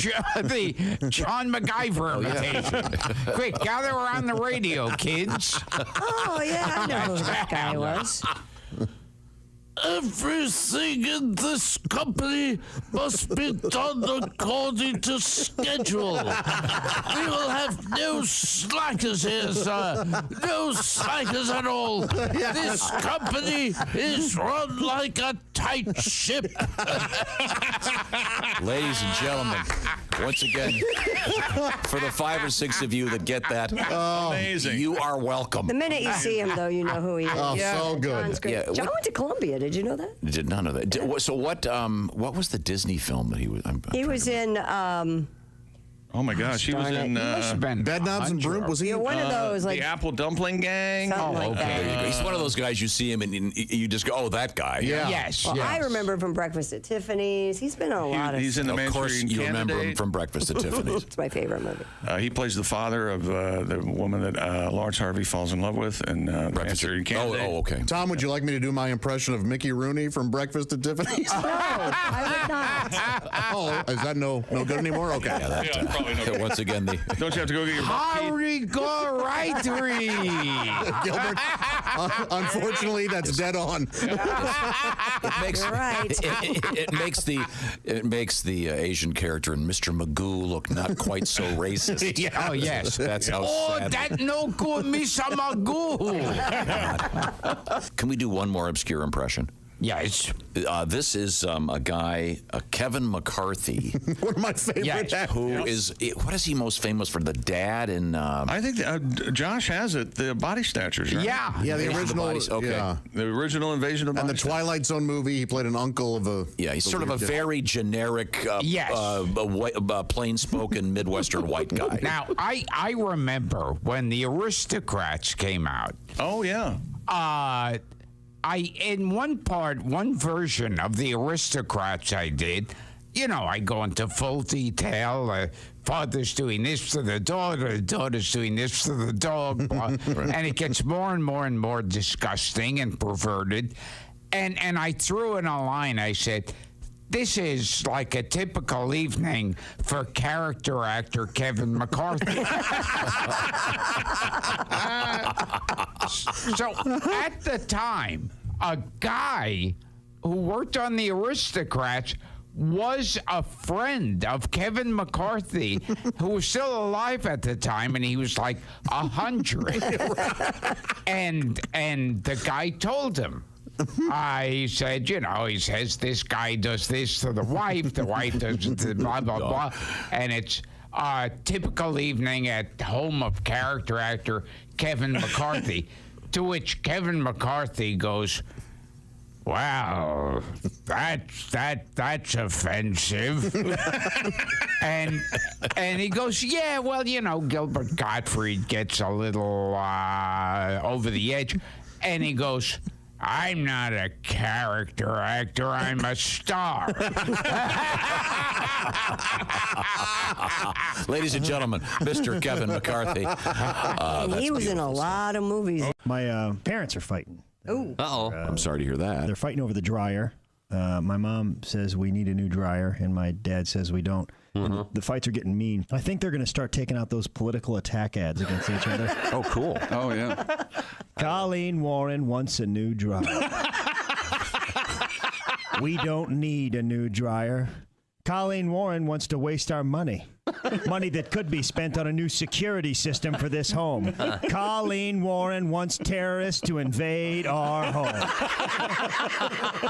John MacGyver imitation. Quick, gather around the radio, kids. Oh, yeah, I know who that guy was. Everything in this company must be done according to schedule. We will have no slackers here, sir. No slackers at all. This company is run like a tight ship. Ladies and gentlemen, Once again, for the 5 or 6 of you that get that, amazing. You are welcome. The minute you see him, though, you know who he is. Oh, so good. John's great. Yeah, John went to Columbia. Did you know that? Did not know that. So what was the Disney film that he was? He was in. Oh my gosh, he was in Bed Knobs and Broom. Was he one of those like the Apple Dumpling Gang? Something like that. Okay. He's one of those guys you see him and you just go, oh, that guy. Yeah. Yes. Well, yes. I remember him from Breakfast at Tiffany's. He's been in a lot of. He's in the Of course, Manchurian you remember him Candidate. from Breakfast at Tiffany's. It's my favorite movie. He plays the father of the woman that Lawrence Harvey falls in love with in Manchurian Candidate. Oh, okay. Tom, would you like me to do my impression of Mickey Rooney from Breakfast at Tiffany's? No, I would not. Oh, is that no good anymore? Okay. Yeah, that, probably no good. once again, Don't you have to go get your Howdy, go right Gilbert, unfortunately, that's dead on. it makes You're right. it makes the Asian character in Mr. Magoo look not quite so racist. Oh, yes. That's how sad. that no good, Mr. Magoo. Can we do one more obscure impression? Yes. This is a guy, Kevin McCarthy. One of my favorite actors. What is he most famous for? The dad in... I think Josh has it. The Body Snatchers, right? Yeah. Yeah, the original. Okay. Yeah. The original Invasion of And Body the Twilight Zone movie, he played an uncle of a... Yeah, he's sort of a very generic, plain-spoken Midwestern white guy. Now, I remember when the Aristocrats came out. Oh, yeah. In one version of the Aristocrats I did, I go into full detail. Father's doing this to the daughter's doing this to the dog, and it gets more and more and more disgusting and perverted. And I threw in a line, I said, this is like a typical evening for character actor Kevin McCarthy. So at the time, a guy who worked on the Aristocrats was a friend of Kevin McCarthy, who was still alive at the time, and he was like 100. And the guy told him. I said, he says this guy does this to the wife does the blah, blah, blah. And it's a typical evening at home of character actor Kevin McCarthy. To which Kevin McCarthy goes, wow, that's offensive. and he goes, yeah, well, Gilbert Gottfried gets a little over the edge. And he goes, I'm not a character actor, I'm a star. Ladies and gentlemen, Mr. Kevin McCarthy. He was in a lot of movies. My parents are fighting. Ooh. Uh-oh. I'm sorry to hear that. They're fighting over the dryer. My mom says we need a new dryer, and my dad says we don't. And the fights are getting mean. I think they're going to start taking out those political attack ads against each other. Oh, cool. Oh, yeah. Colleen Warren wants a new dryer. We don't need a new dryer. Colleen Warren wants to waste our money. Money that could be spent on a new security system for this home. Colleen Warren wants terrorists to invade our home.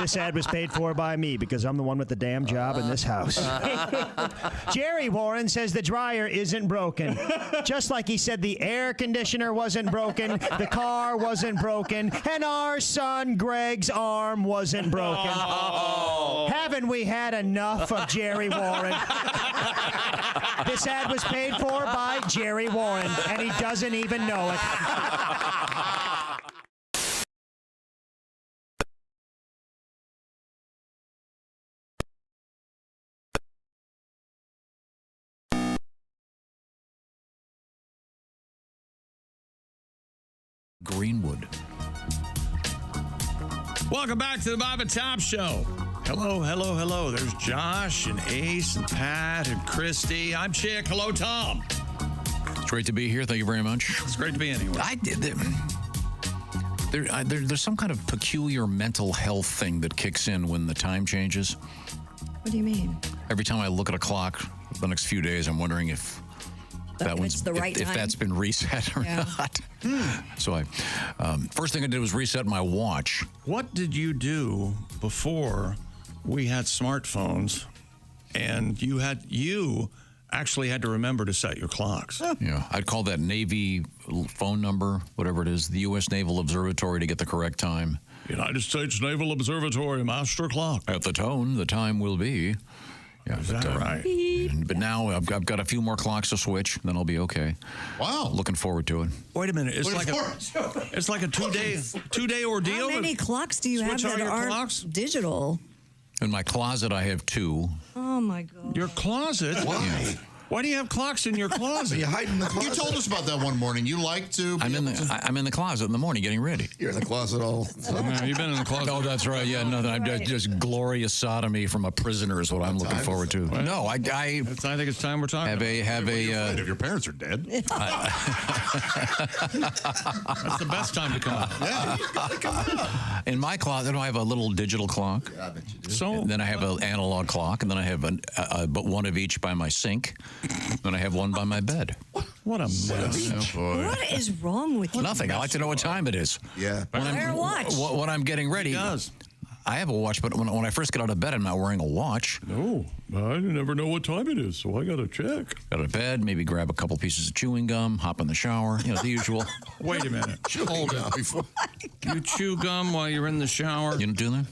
This ad was paid for by me because I'm the one with the damn job in this house. Jerry Warren says the dryer isn't broken. Just like he said the air conditioner wasn't broken, the car wasn't broken, and our son Greg's arm wasn't broken. Oh. Haven't we had enough of Jerry Warren? This ad was paid for by Jerry Warren, and he doesn't even know it. Greenwood. Welcome back to the Bob and Tom Show. Hello, hello, hello. There's Josh and Ace and Pat and Christy. I'm Chick. Hello, Tom. It's great to be here. Thank you very much. It's great to be anywhere. I did it. There's some kind of peculiar mental health thing that kicks in when the time changes. What do you mean? Every time I look at a clock the next few days, I'm wondering if it's the right if time. that's been reset or not. So first thing I did was reset my watch. What did you do before we had smartphones and you actually had to remember to set your clocks. Yeah, I'd call that Navy phone number, whatever it is, the U.S. Naval Observatory to get the correct time. United States Naval Observatory master clock. At the tone, the time will be. Yeah, Is that right? But now I've got a few more clocks to switch, then I'll be okay. Wow. Looking forward to it. Wait a minute. It's like a two-day ordeal. How many clocks do you have that aren't digital? In my closet, I have 2. Oh, my God. Your closet? Why? Why do you have clocks in your closet? You hide in the closet. You told us about that one morning. You like to. I'm in the closet in the morning getting ready. You're in the closet all. You've been in the closet. Oh, that's right. Yeah, nothing. I'm just glorious sodomy from a prisoner is what I'm looking forward to. Well, no, I think it's time we're talking. If your parents are dead. That's the best time to come out. Yeah. In my closet, I have a little digital clock. Yeah, I bet you do. So And then I have an analog clock, and then I have but one of each by my sink. Then I have one by my bed. What a mess. What is wrong with you? Nothing. I like to know what time it is. Yeah. Wear a watch. When I'm getting ready. He does. I have a watch, but when I first get out of bed, I'm not wearing a watch. No, I never know what time it is, so I got to check. Got out of bed, maybe grab a couple pieces of chewing gum, hop in the shower, the usual. Wait a minute. Hold it. You chew gum while you're in the shower? You don't do that?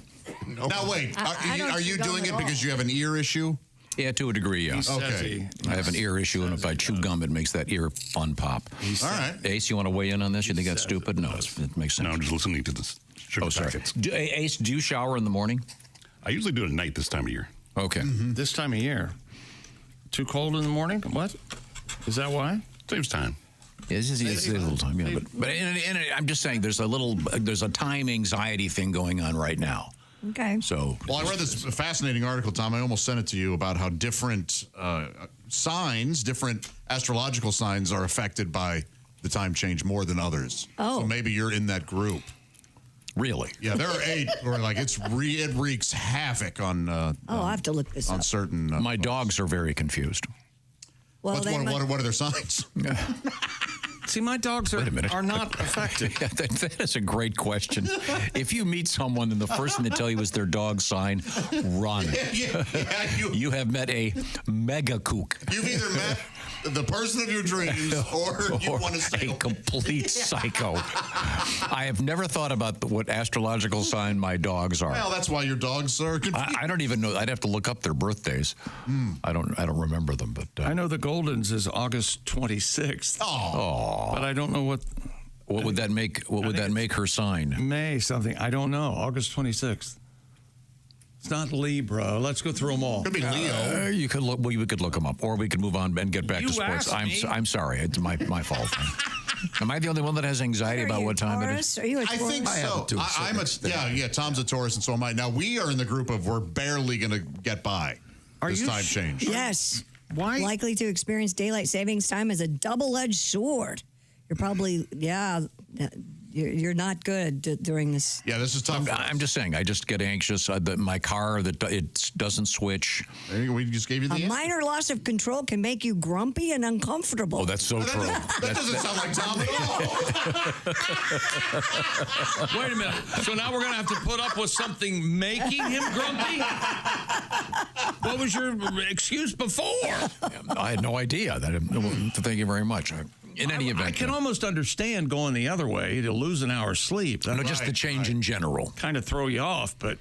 No. Now, wait. Are you doing it because you have an ear issue? Yeah, to a degree, yeah. Okay. I have an ear issue, and if I chew gum, it makes that ear fun pop. All right. Ace, you want to weigh in on this? You think that's stupid? No, it makes sense. No, I'm just listening to this sugar packets. Ace, do you shower in the morning? I usually do it at night this time of year. Okay. This time of year. Too cold in the morning? What? Is that why? Saves time. Yeah, it's a little time, yeah. But I'm just saying there's a time anxiety thing going on right now. Okay. So, well, I read this fascinating article, Tom. I almost sent it to you about how different signs, different astrological signs are affected by the time change more than others. Oh. So maybe you're in that group. Really? Yeah, there are 8 where like it wreaks havoc on. I have to look this on up. certain. My dogs are very confused. Well, what are their signs? See, my dogs are not affected. Yeah, that is a great question. If you meet someone and the first thing they tell you is their dog sign, run. You have met a mega kook. You've either met the person of your dreams or you want to stay a complete psycho. I have never thought about what astrological sign my dogs are. Well, that's why your dogs are confused. I don't even know. I'd have to look up their birthdays. I don't remember them, but I know the Goldens is August 26th. Oh. But I don't know what would that make her sign? May something. I don't know. August 26th. It's not Libra. Let's go through them all. Could be Leo. You could look. We could look them up, or we could move on and get back to sports. I'm sorry. It's my fault. Am I the only one that has anxiety about what time it is? Are you a I think so. I'm a Tom's a Taurus, and so am I. Now we are in the group of we're barely going to get by. This time change. Yes. Why? Likely to experience daylight savings time as a double-edged sword. You're probably, you're not good during this. Yeah, this is tough. I'm just saying, I just get anxious. My car, it doesn't switch. We just gave you the A minor loss of control can make you grumpy and uncomfortable. Oh, that's so true. That doesn't sound like Tom at all. Wait a minute. So now we're going to have to put up with something making him grumpy? What was your excuse before? I had no idea. Thank you very much. In any event, I can almost understand going the other way to lose an hour's sleep. No, just the change in general. Kind of throw you off, but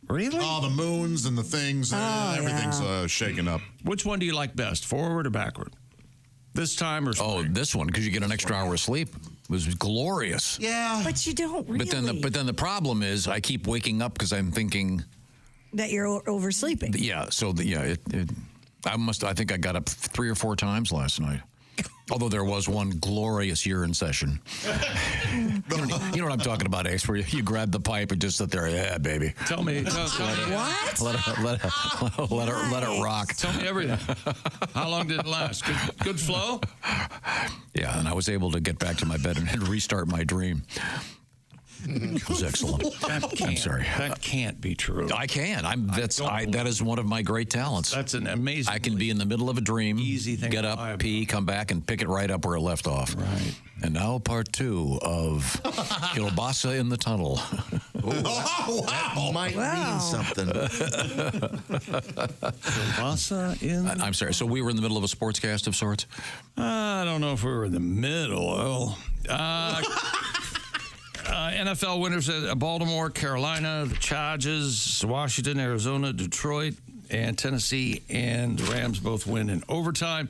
really? Oh, the moons and the things, everything's shaken up. Which one do you like best, forward or backward? This time or spring? Oh, this one, because you get an extra hour of sleep. It was glorious. Yeah. But you don't really. But then the problem is I keep waking up because I'm thinking that you're oversleeping. Yeah. So I think I got up 3 or 4 times last night. Although there was one glorious urine session. You know what I'm talking about, Ace, where you grab the pipe and just sit there, yeah, baby. Tell me. What? Let it rock. Tell me everything. How long did it last? Good flow? Yeah, and I was able to get back to my bed and restart my dream. It was excellent. I'm sorry. That can't be true. I can. That is one of my great talents. That's an amazing. I can be in the middle of a dream, easy thing. Get up, pee, come back, and pick it right up where it left off. Right. And now part 2 of Kielbasa in the Tunnel. Oh, wow. That might mean something. I'm sorry. So we were in the middle of a sportscast of sorts? I don't know if we were in the middle. NFL winners at Baltimore, Carolina, the Chargers, Washington, Arizona, Detroit, and Tennessee and the Rams both win in overtime.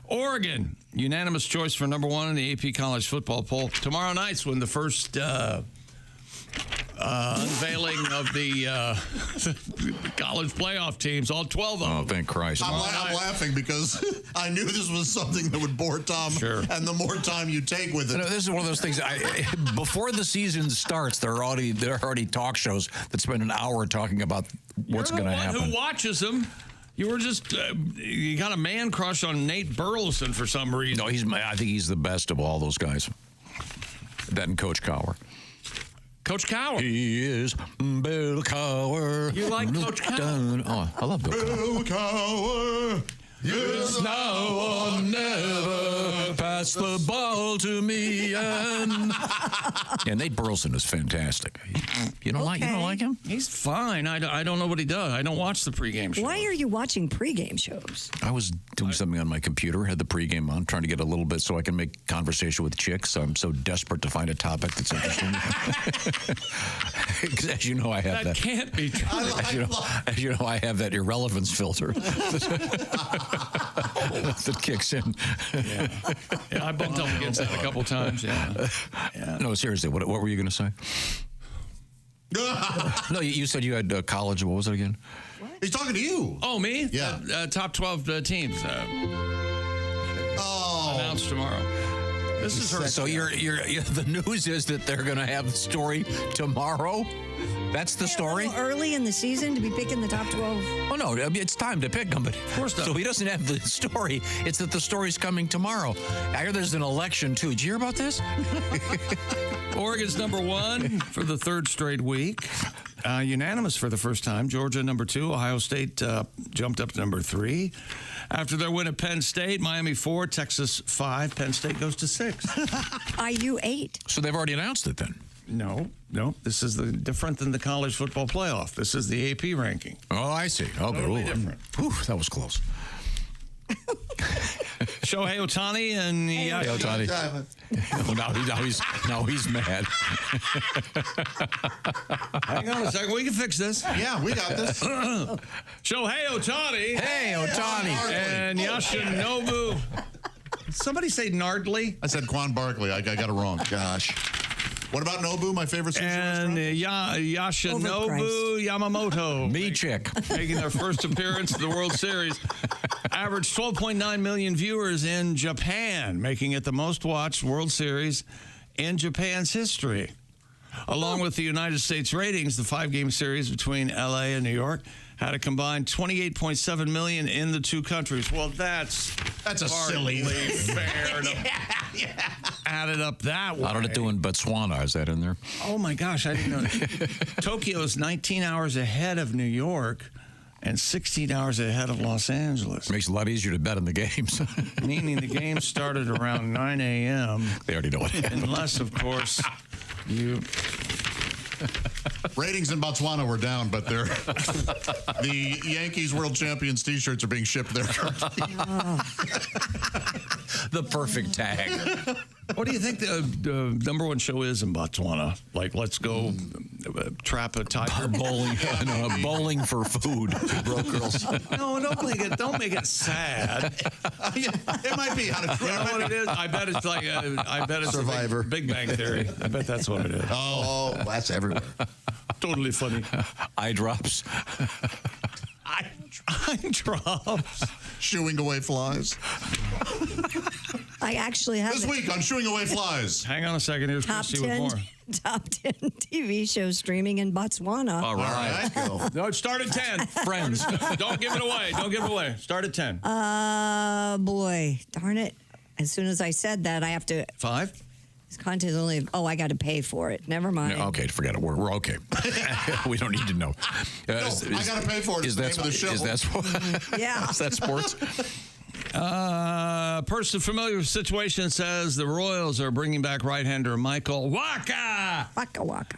Oregon, unanimous choice for number one in the AP College Football Poll. Tomorrow night's when the first unveiling of the college playoff teams, all 12 of them. Oh, thank Christ. I'm laughing because I knew this was something that would bore Tom. Sure. And the more time you take with it. This is one of those things. Before the season starts, there are already talk shows that spend an hour talking about what's going to happen. Who watches them? You were just, you got a man crush on Nate Burleson for some reason. No, I think he's the best of all those guys. That and Coach Cowher. Coach Cowher. He is Bill Cowher. You like Coach Cowher? Oh, I love Bill Cowher. Bill Cowher. Yes, now or never. Pass the ball to me. And Nate Burleson is fantastic. You don't like him? He's fine. I don't know what he does. I don't watch the pregame show. Why are you watching pregame shows? I was doing something on my computer, had the pregame on, trying to get a little bit so I can make conversation with chicks. I'm so desperate to find a topic that's interesting. Because as you know, I have that. That can't be true. As you know, I have that irrelevance filter that kicks in. Yeah, I bumped up against that a couple times. Yeah. No, seriously, what were you going to say? No, you said you had college. What was it again? He's talking to you. Oh, me? Yeah. Top 12 teams. Announced tomorrow. This is her. So the news is that they're going to have the story tomorrow. That's the story? A little early in the season to be picking the top 12. Oh, no, it's time to pick them. But of course not. So he doesn't have the story. It's that the story's coming tomorrow. I hear there's an election, too. Did you hear about this? Oregon's number one for the third straight week. Unanimous for the first time. Georgia, number 2. Ohio State jumped up to number 3. After their win at Penn State, Miami 4, Texas 5. Penn State goes to 6. IU 8. So they've already announced it then? No. This is different than the college football playoff. This is the AP ranking. Oh, I see. Okay, totally different. Whew, that was close. Shohei Otani and Otani. Now he's mad. Hang on a second. We can fix this. Yeah, we got this. Shohei Otani. Hey, Otani. And Yoshinobu. Somebody say Nardley. I said Quan Barkley. I got it wrong. Gosh. What about Nobu, my favorite sushi and Yoshinobu Yamamoto. Me chick. Making their first appearance in the World Series. Averaged 12.9 million viewers in Japan, making it the most watched World Series in Japan's history. Along with the United States ratings, the 5-game series between L.A. and New York had a combined 28.7 million in the two countries. Well, that's a silly fair to add it up that way. How did it do in Botswana? Is that in there? Oh, my gosh, I didn't know. Tokyo is 19 hours ahead of New York and 16 hours ahead of Los Angeles. Makes it a lot easier to bet on the games. Meaning the game started around 9 a.m. They already know it. Unless, of course, you... Ratings in Botswana were down, but the Yankees World Champions T-shirts are being shipped there currently. The perfect tag. What do you think the number one show is in Botswana? Like, let's go trap a tiger. Bowling for food. Broke girls. No, don't make it sad. It might be how to You know what it is? I bet it's like Survivor. Big Bang Theory. I bet that's what it is. Oh, that's everywhere. Totally funny. Eye drops. Eye drops. Shooing away flies. I actually have this week on Shooing Away Flies. Hang on a second. Here's Christy with more. Top 10 TV shows streaming in Botswana. All right. Let's go. No, start at 10. Friends. Don't give it away. Don't give it away. Start at 10. Boy, darn it. As soon as I said that, I have to... 5? This content is only... Oh, I got to pay for it. Never mind. No, okay, forget it. We're okay. We don't need to know. I got to pay for it. Is that the name of the show. Is that Yeah. Is that sports? A person familiar with the situation says the Royals are bringing back right-hander Michael Waka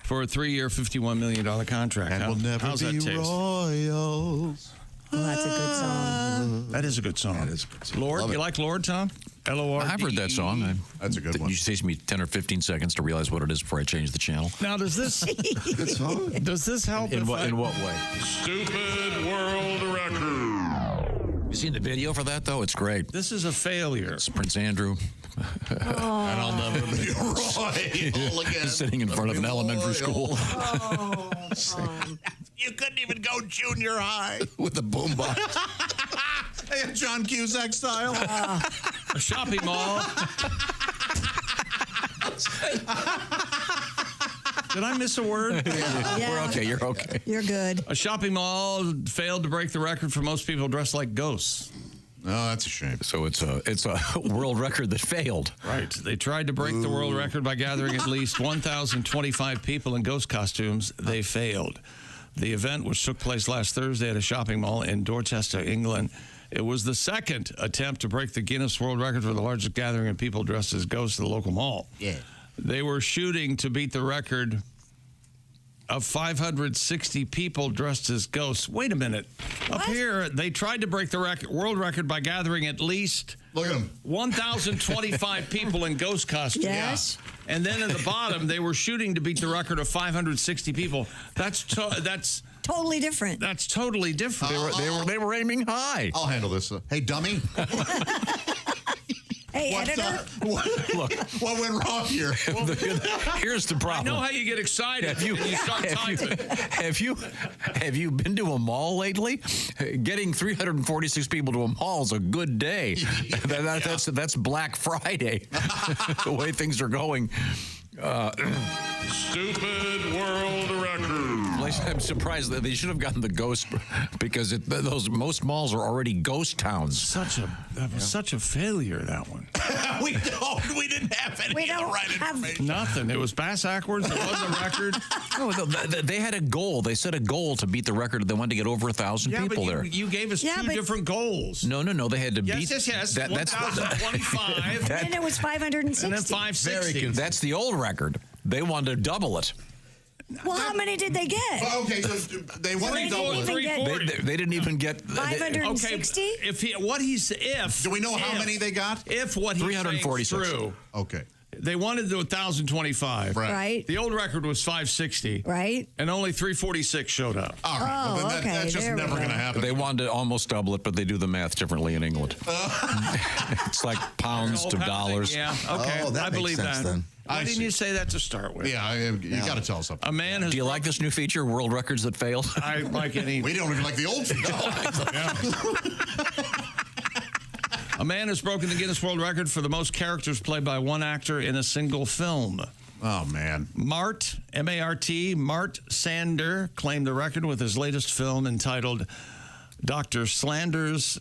for a 3-year, $51 million contract. And we'll never how's be that taste? Royals. Well, that's a good song. That is a good song. That is a good song. Lord, Love you it. like Lord, Tom? L-O-R-D. I've heard that song. That's a good one. You takes me 10 or 15 seconds to realize what it is before I change the channel. Now, does this Good song. does this help? In if what way? Stupid world record. You seen the video for that, though? It's great. This is a failure. It's Prince Andrew. And I'll never be a royal again. Sitting in front of an elementary school. You couldn't even go junior high. With a boombox. Hey, John Cusack style. A shopping mall. Did I miss a word? Yeah. We're okay. You're okay. You're good. A shopping mall failed to break the record for most people dressed like ghosts. Oh, that's a shame. So it's a world record that failed. Right. They tried to break the world record by gathering at least 1,025 people in ghost costumes. They failed. The event, which took place last Thursday at a shopping mall in Dorchester, England, it was the second attempt to break the Guinness World Record for the largest gathering of people dressed as ghosts at the local mall. Yeah. They were shooting to beat the record of 560 people dressed as ghosts. Wait a minute. Up here, they tried to break the world record by gathering at least 1,025 people in ghost costumes. Yes. And then at the bottom, they were shooting to beat the record of 560 people. That's totally different. That's totally different. They were aiming high. I'll handle this. Hey, dummy. Hey, editor. Look, what went wrong here? Here's the problem. I know how you get excited and you start typing. Have you been to a mall lately? Getting 346 people to a mall is a good day. That's Black Friday. The way things are going. Stupid world record. I'm surprised that they should have gotten the ghost because most malls are already ghost towns. That was such a failure, that one. We didn't have any right information. Nothing. It was bass backwards. It wasn't a record. No, they had a goal. They set a goal to beat the record. They wanted to get over 1,000 people there. You gave us two different goals. No. They had to beat. Yes. That's 1,025. And it was 560. And then 560. That's the old record. They wanted to double it. Well, how many did they get? Okay, so they wanted to double it. They didn't even get 560. If do we know how many they got? If what he's 346. saying is true. Okay. They wanted to do 1,025. Right. The old record was 560. Right. And only 346 showed up. All right. Oh, Well, then okay, that's just there we never go. going to happen. They wanted to almost double it, but they do the math differently in England. It's like pounds to dollars. Yeah. Okay. Oh, that I makes believe sense that. then. Why didn't you say that to start with? Yeah, you got to tell us something. A man has. Do you like this new feature, World Records That Failed? I like any. We don't even like the old feature. A man has broken the Guinness World Record for the most characters played by one actor in a single film. Oh, man. Mart, M-A-R-T, Mart Sander claimed the record with his latest film entitled Dr. Sanders'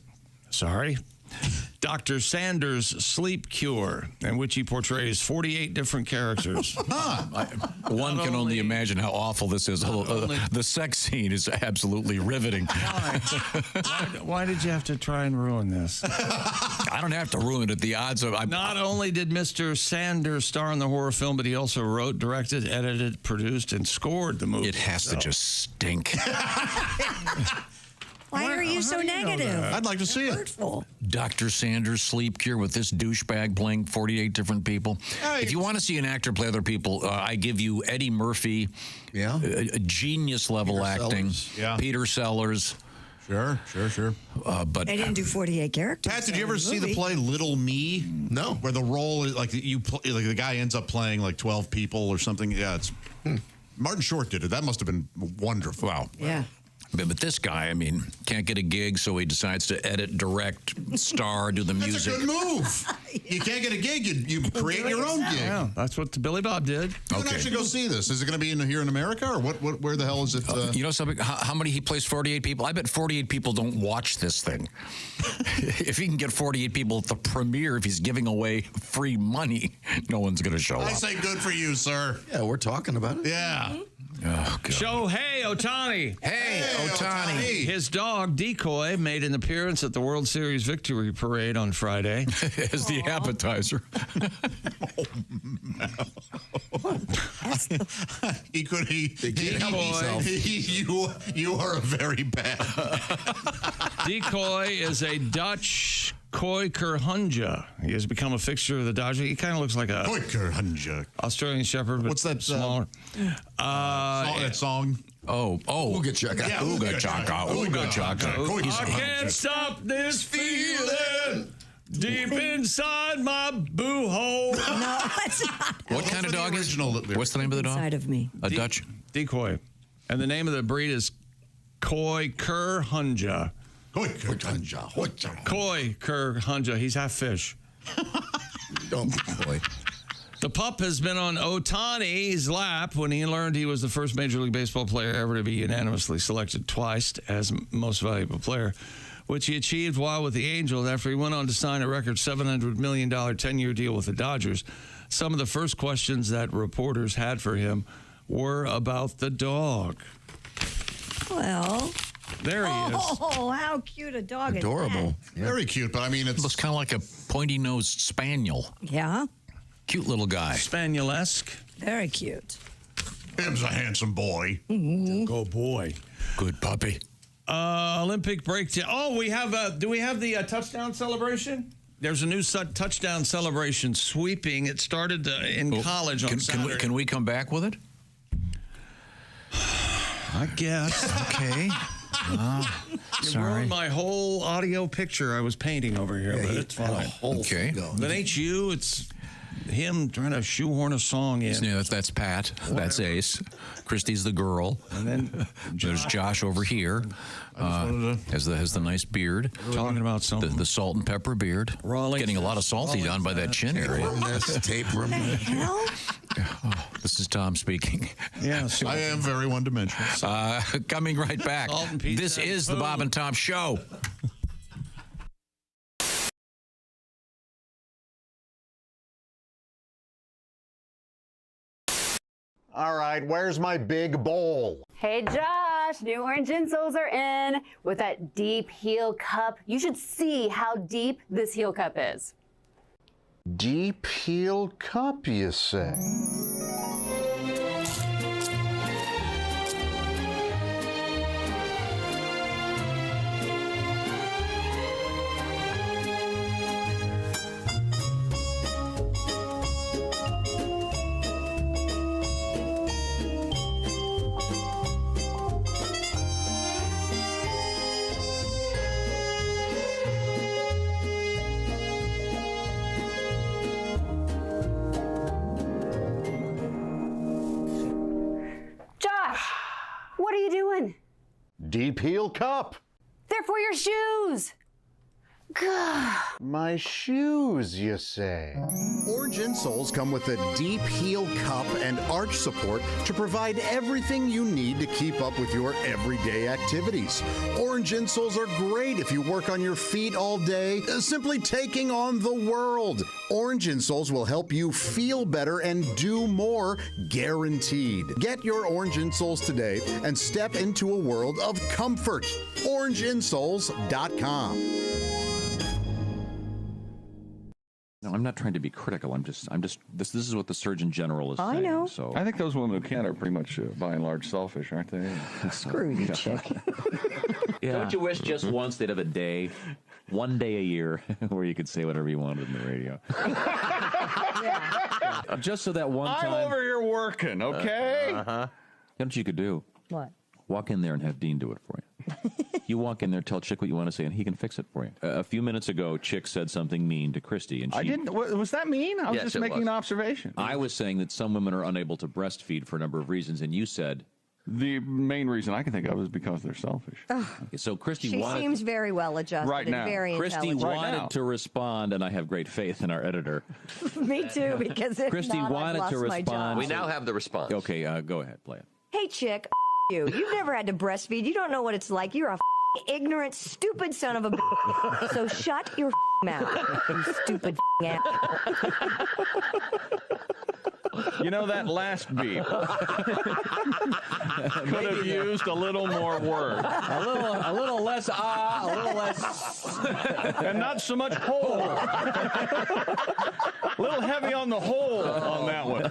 Sleep Cure, in which he portrays 48 different characters. One can only imagine how awful this is. The sex scene is absolutely riveting. Why did you have to try and ruin this? I don't have to ruin it. The odds of... Not only did Mr. Sanders star in the horror film, but he also wrote, directed, edited, produced, and scored the movie. It has to just stink. Why are you so negative? I'd like to see it. Hurtful. Dr. Sanders' Sleep Cure with this douchebag playing 48 different people. If you want to see an actor play other people, I give you Eddie Murphy. Yeah. Genius level Peter acting. Sellers. Yeah. Peter Sellers. Sure. But They didn't do 48 characters. Pat, did you ever see the movie. play Little Me? No. Where the role is like the guy ends up playing like 12 people or something. Yeah, it's Martin Short did it. That must have been wonderful. Wow. Yeah. But this guy, I mean, can't get a gig, so he decides to edit, direct, star, do the That's music. a good move. You can't get a gig, you create your own gig. Yeah, that's what Billy Bob did. You can actually go see this. Is it going to be here in America, or where the hell is it? You know something? How many he plays 48 people? I bet 48 people don't watch this thing. If he can get 48 people at the premiere, if he's giving away free money, no one's going to show up. I say good for you, sir. Yeah, we're talking about it. Yeah. Oh, God. Shohei Otani. Hey, Otani. His dog, Decoy, made an appearance at the World Series victory parade on Friday. As the appetizer. You are a very bad Decoy is a Dutch Koi Kurhunja. He has become a fixture of the Dodger. He kind of looks like a Koi Kurhunja Australian Shepherd, but what's that smaller? That song? Ooga chaka, ooga chaka, ooga chaka. I can't stop this feeling deep inside my boo hole. No, it's not. What kind of dog is? What's the name of the dog? Inside of me. A Dutch Decoy, and the name of the breed is Koi Kurhunja. Koi Kurhunja. Koi Kurhunja. He's half fish. Oh boy. The pup has been on Otani's lap when he learned he was the first Major League Baseball player ever to be unanimously selected twice as most valuable player, which he achieved while with the Angels after he went on to sign a record $700 million 10-year deal with the Dodgers. Some of the first questions that reporters had for him were about the dog. Well, there he is. Oh, how cute a dog Adorable. is Yeah. Very cute, but I mean, It looks kind of like a pointy-nosed spaniel. that? Yeah, Cute little guy. Spaniel-esque. very cute. Him's a handsome boy. Go boy. Good puppy. Olympic breakdown. Oh, we have. Do we have the touchdown celebration? There's a new touchdown celebration sweeping. It started in college on Saturday. Can we come back with it? I guess. Okay. You ruined my whole audio picture I was painting over here, but it's fine. Okay. That ain't you. It's him trying to shoehorn a song in. Yeah, that's Pat. That's Ace. Christy's the girl. And then there's Josh over here. Has the nice beard. Talking about something. The salt and pepper beard. Getting a lot of salty down by that chin area. Tape room. This is Tom speaking. Yeah, I am very one-dimensional. Coming right back. This is the Bob and Tom Show. All right, where's my big bowl? Hey Josh, new orange insoles are in with that deep heel cup. You should see how deep this heel cup is. Deep heel cup, you say? What are you doing? Deep heel cup. They're for your shoes. Gah. My shoes, you say? Orange insoles come with a deep heel cup and arch support to provide everything you need to keep up with your everyday activities. Orange insoles are great if you work on your feet all day, simply taking on the world. Orange insoles will help you feel better and do more, guaranteed. Get your orange insoles today and step into a world of comfort. OrangeInsoles.com. No, I'm not trying to be critical. I'm just. This is what the Surgeon General is saying. I know. So I think those women who can't are pretty much, by and large, selfish, aren't they? Screw you, Chick. Yeah. Don't you wish just once they'd have a day, one day a year, where you could say whatever you wanted in the radio? Just so that one time. I'm over here working, okay? You know what you could do? What? Walk in there and have Dean do it for you. You walk in there, tell Chick what you want to say, and he can fix it for you. A few minutes ago, Chick said something mean to Christy, and she... I didn't. Was that mean? I was Yes, just it making was. an observation. I was saying that some women are unable to breastfeed for a number of reasons, and you said... The main reason I can think of is because they're selfish. Okay, so Christy She wanted... seems very well adjusted Right and now. very Christy intelligent. wanted to respond, and I have great faith in our editor. Me too, because if Christy not, I've wanted lost to my respond. job. We now have the response. Okay, go ahead, play it. Hey, chick, you. You've never had to breastfeed. You don't know what it's like. You're a ignorant, stupid son of a bitch. So shut your mouth, you stupid ass. You know, that last beep could have used a little more work. A little less a little less, and not so much hole. A little heavy on the hole on that one.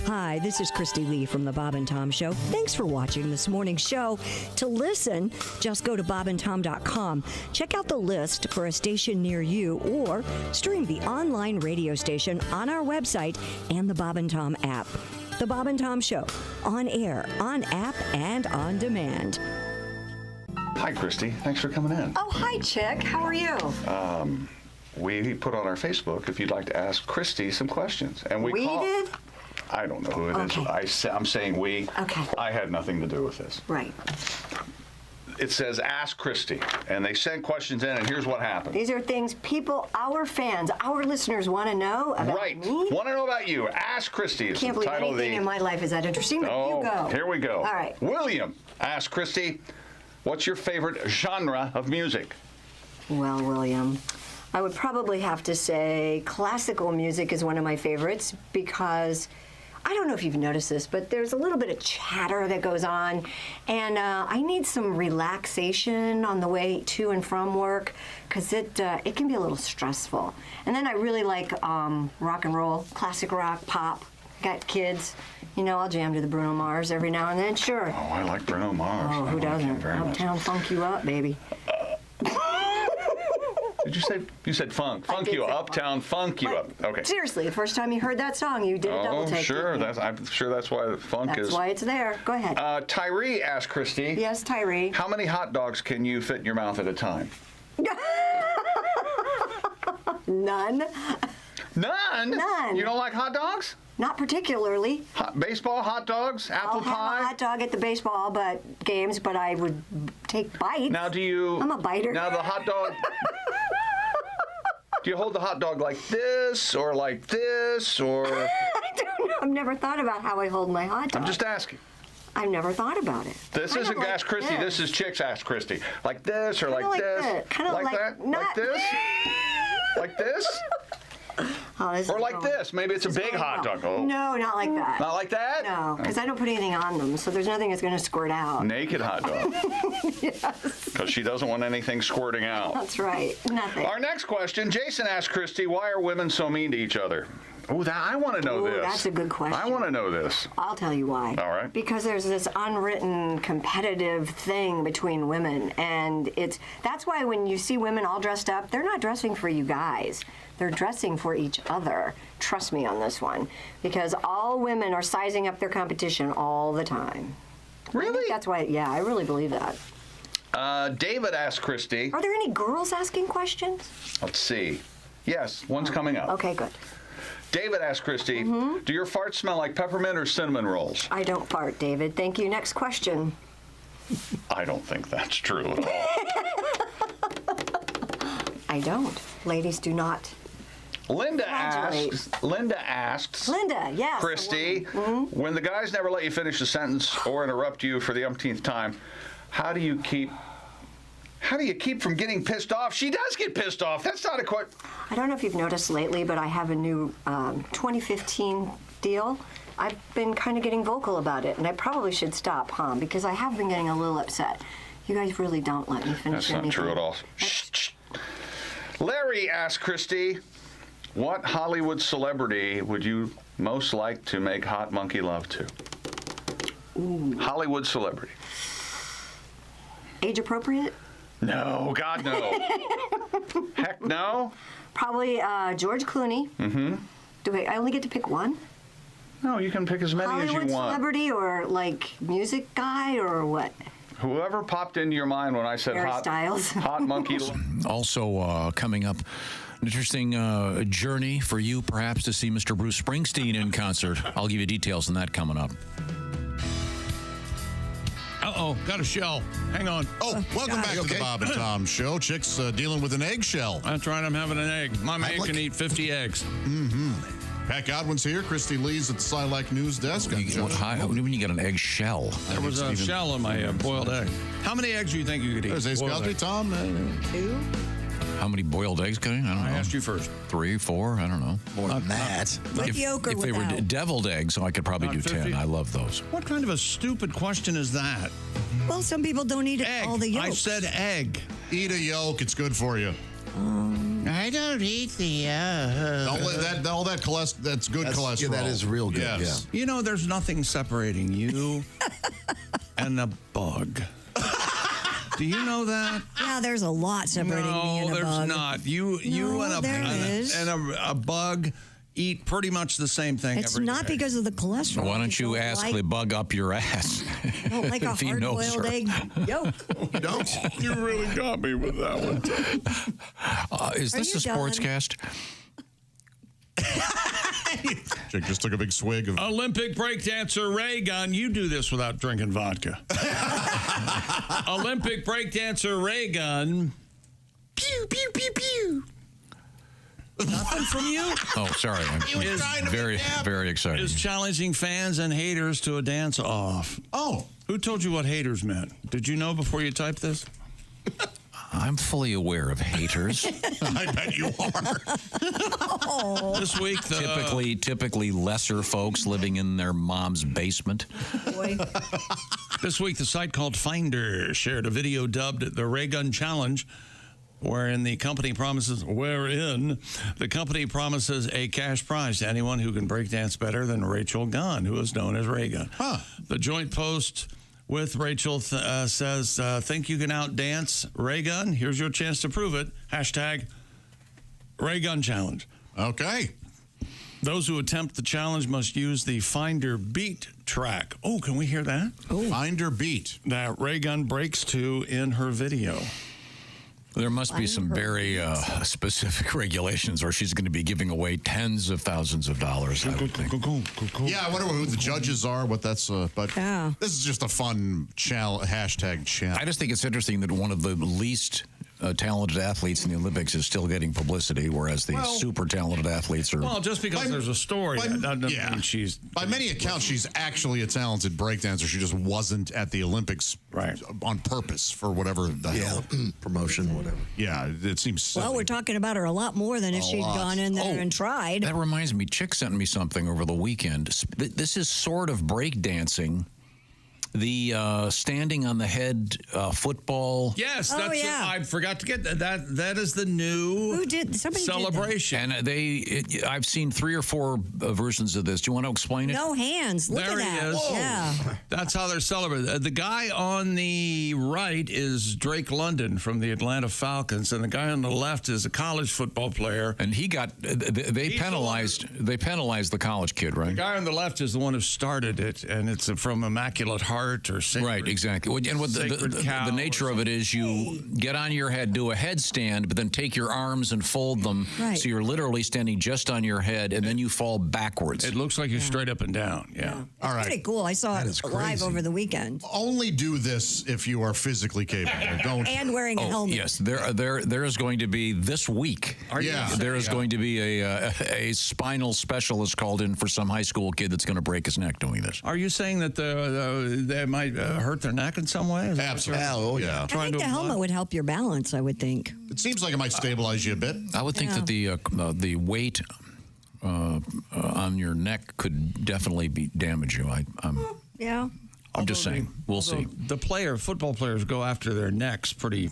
Hi, this is Christy Lee from The Bob and Tom Show. Thanks for watching this morning's show. To listen, just go to bobandtom.com. Check out the list for a station near you or stream the online radio station on our website and the Bob and Tom app. The Bob and Tom Show, on air, on app, and on demand. Hi, Christy. Thanks for coming in. Oh, hi, Chick. How are you? We put on our Facebook if you'd like to ask Christy some questions. And we did? I don't know who it is. I'm saying we. Okay. I had nothing to do with this. Right. It says, ask Christy. And they sent questions in, and here's what happened. These are things people, our fans, our listeners want to know about me. Want to know about you. Ask Christy. I can't believe anything in my life is that interesting, but you go. Here we go. All right. William, ask Christy, what's your favorite genre of music? Well, William, I would probably have to say classical music is one of my favorites because I don't know if you've noticed this, but there's a little bit of chatter that goes on, and I need some relaxation on the way to and from work because it can be a little stressful. And then I really like rock and roll, classic rock, pop. Got kids. You know, I'll jam to the Bruno Mars every now and then, sure. Oh, I like Bruno Mars. Oh, who doesn't? Uptown funk you up, baby. Did you say, you said funk? Funk you up, uptown funk you up. Okay. Seriously, the first time you heard that song, you did a double take. Oh, sure. I'm sure that's why funk is. That's why it's there. Go ahead. Tyree asked Christy. Yes, Tyree. How many hot dogs can you fit in your mouth at a time? None. None? None. You don't like hot dogs? Not particularly. Baseball, hot dogs, apple pie? I'll have a hot dog at the baseball games, but I would take bites. Now, do you... I'm a biter. Now, the hot dog... Do you hold the hot dog like this, or like this, or... I don't know. I've never thought about how I hold my hot dog. I'm just asking. I've never thought about it. This isn't like Ask Christy. This is Chicks Ask Christy. Like this, or like this. Kind of like that? Not... Like this? Like this? Or like this. Maybe it's a big hot dog. Oh. No, not like that. Not like that? No, because I don't put anything on them, so there's nothing that's going to squirt out. Naked hot dog. Yes. Because she doesn't want anything squirting out. That's right. Nothing. Our next question, Jason asked Christy, why are women so mean to each other? Oh, I want to know this. That's a good question. I want to know this. I'll tell you why. All right. Because there's this unwritten competitive thing between women, and that's why when you see women all dressed up, they're not dressing for you guys. They're dressing for each other. Trust me on this one. Because all women are sizing up their competition all the time. Really? That's why, yeah, I really believe that. David asked Christy. Are there any girls asking questions? Let's see. Yes, one's coming up. Okay, good. David asked Christy, do your farts smell like peppermint or cinnamon rolls? I don't fart, David. Thank you. Next question. I don't think that's true at all. I don't. Ladies do not. Linda asks, Linda, yes. Christy, when the guys never let you finish a sentence or interrupt you for the umpteenth time, how do you keep from getting pissed off? She does get pissed off. That's not a quote. I don't know if you've noticed lately, but I have a new 2015 deal. I've been kind of getting vocal about it, and I probably should stop, because I have been getting a little upset. You guys really don't let me finish anything. That's not true at all. Shh. Larry asked Christy, what Hollywood celebrity would you most like to make hot monkey love to? Ooh. Hollywood celebrity. Age appropriate? No, God, no. Heck no. Probably George Clooney. Mm-hmm. Do I only get to pick one? No, you can pick as many as you want. Hollywood celebrity or like music guy or what? Whoever popped into your mind when I said hot monkey. Also coming up, an interesting journey for you perhaps to see Mr. Bruce Springsteen in concert. I'll give you details on that coming up. Uh-oh, got a shell. Hang on. Oh, welcome back to the Bob and Tom Show. Chick's dealing with an eggshell. That's right, I'm having an egg. My man can eat 50 eggs. Mm-hmm. Pat Godwin's here. Christy Lee's at the Silac News Desk. When you get an egg shell? There was a shell in my boiled egg. How many eggs do you think you could eat? There's Ace Cosby, Tom. 2. How many boiled eggs can I don't know. I asked you first. 3, 4, I don't know. More than that. With yolk or if they were without? deviled eggs, I could probably do 10. I love those. What kind of a stupid question is that? Well, some people don't eat all the yolk. I said egg. Eat a yolk. It's good for you. I don't eat the yolk. All that cholesterol, that's good cholesterol. Yeah, that is real good, Yes. You know, there's nothing separating you and a bug. Do you know that? Yeah, there's a lot separating me and a bug. No, there's not. You and a bug eat pretty much the same thing It's every not day. because of the cholesterol. Why don't you ask the bug up your ass? I don't like a if he knows hard-boiled her? egg yolk. You don't? You really got me with that one. Is this a sportscast? Jake just took a big swig of Olympic breakdancer Ray Gun. You do this without drinking vodka. Olympic breakdancer Ray Gun. Pew, pew, pew, pew. Nothing from you? Oh, sorry. I'm very excited. Is challenging fans and haters to a dance off. Oh. Who told you what haters meant? Did you know before you typed this? I'm fully aware of haters. I bet you are. This week, typically lesser folks living in their mom's basement. Boy. This week, the site called Finder shared a video dubbed the Ray Gun Challenge, wherein the company promises a cash prize to anyone who can break dance better than Rachel Gunn, who is known as Ray Gun. The joint post with Rachel says, think you can outdance Ray Gun? Here's your chance to prove it. Hashtag Ray Gun Challenge. Okay. Those who attempt the challenge must use the Finder Beat track. Oh, can we hear that? Finder Beat. That Ray Gun breaks to in her video. There must be some very specific regulations, or she's going to be giving away tens of thousands of dollars, I would think. Yeah, I wonder who the judges are, what that's, but this is just a fun hashtag challenge. I just think it's interesting that one of the least talented athletes in the Olympics is still getting publicity, whereas the super talented athletes are... Well, just because there's a story, that doesn't mean she's... By many accounts, she's actually a talented breakdancer. She just wasn't at the Olympics on purpose for whatever the hell. Promotion, whatever. Yeah, it seems silly. Well, we're talking about her a lot more than if she'd gone in there and tried. That reminds me, Chick sent me something over the weekend. This is sort of breakdancing. The standing on the head football. Yes, that's I forgot to get that. That is the new celebration. And I've seen 3 or 4 versions of this. Do you want to explain it? No hands. Look there at that. He is. Yeah. That's how they're celebrating. The guy on the right is Drake London from the Atlanta Falcons, and the guy on the left is a college football player. And he got they penalized the college kid, right? The guy on the left is the one who started it, and it's from Immaculate Heart or Sacred. Right, exactly. And what the nature of it is, you get on your head, do a headstand, but then take your arms and fold them, so you're literally standing just on your head, and then you fall backwards. It looks like you're straight up and down. Yeah. All right. Pretty cool. I saw it live over the weekend. Only do this if you are physically capable. Don't. And wearing a helmet. Yes, there is going to be this week. There is going to be a spinal specialist called in for some high school kid that's going to break his neck doing this. Are you saying that they might hurt their neck in some way? Absolutely. I think the helmet would help your balance, I would think. It seems like it might stabilize you a bit. I would think that the weight on your neck could definitely damage you. I'm just saying. We'll see. The football players go after their necks pretty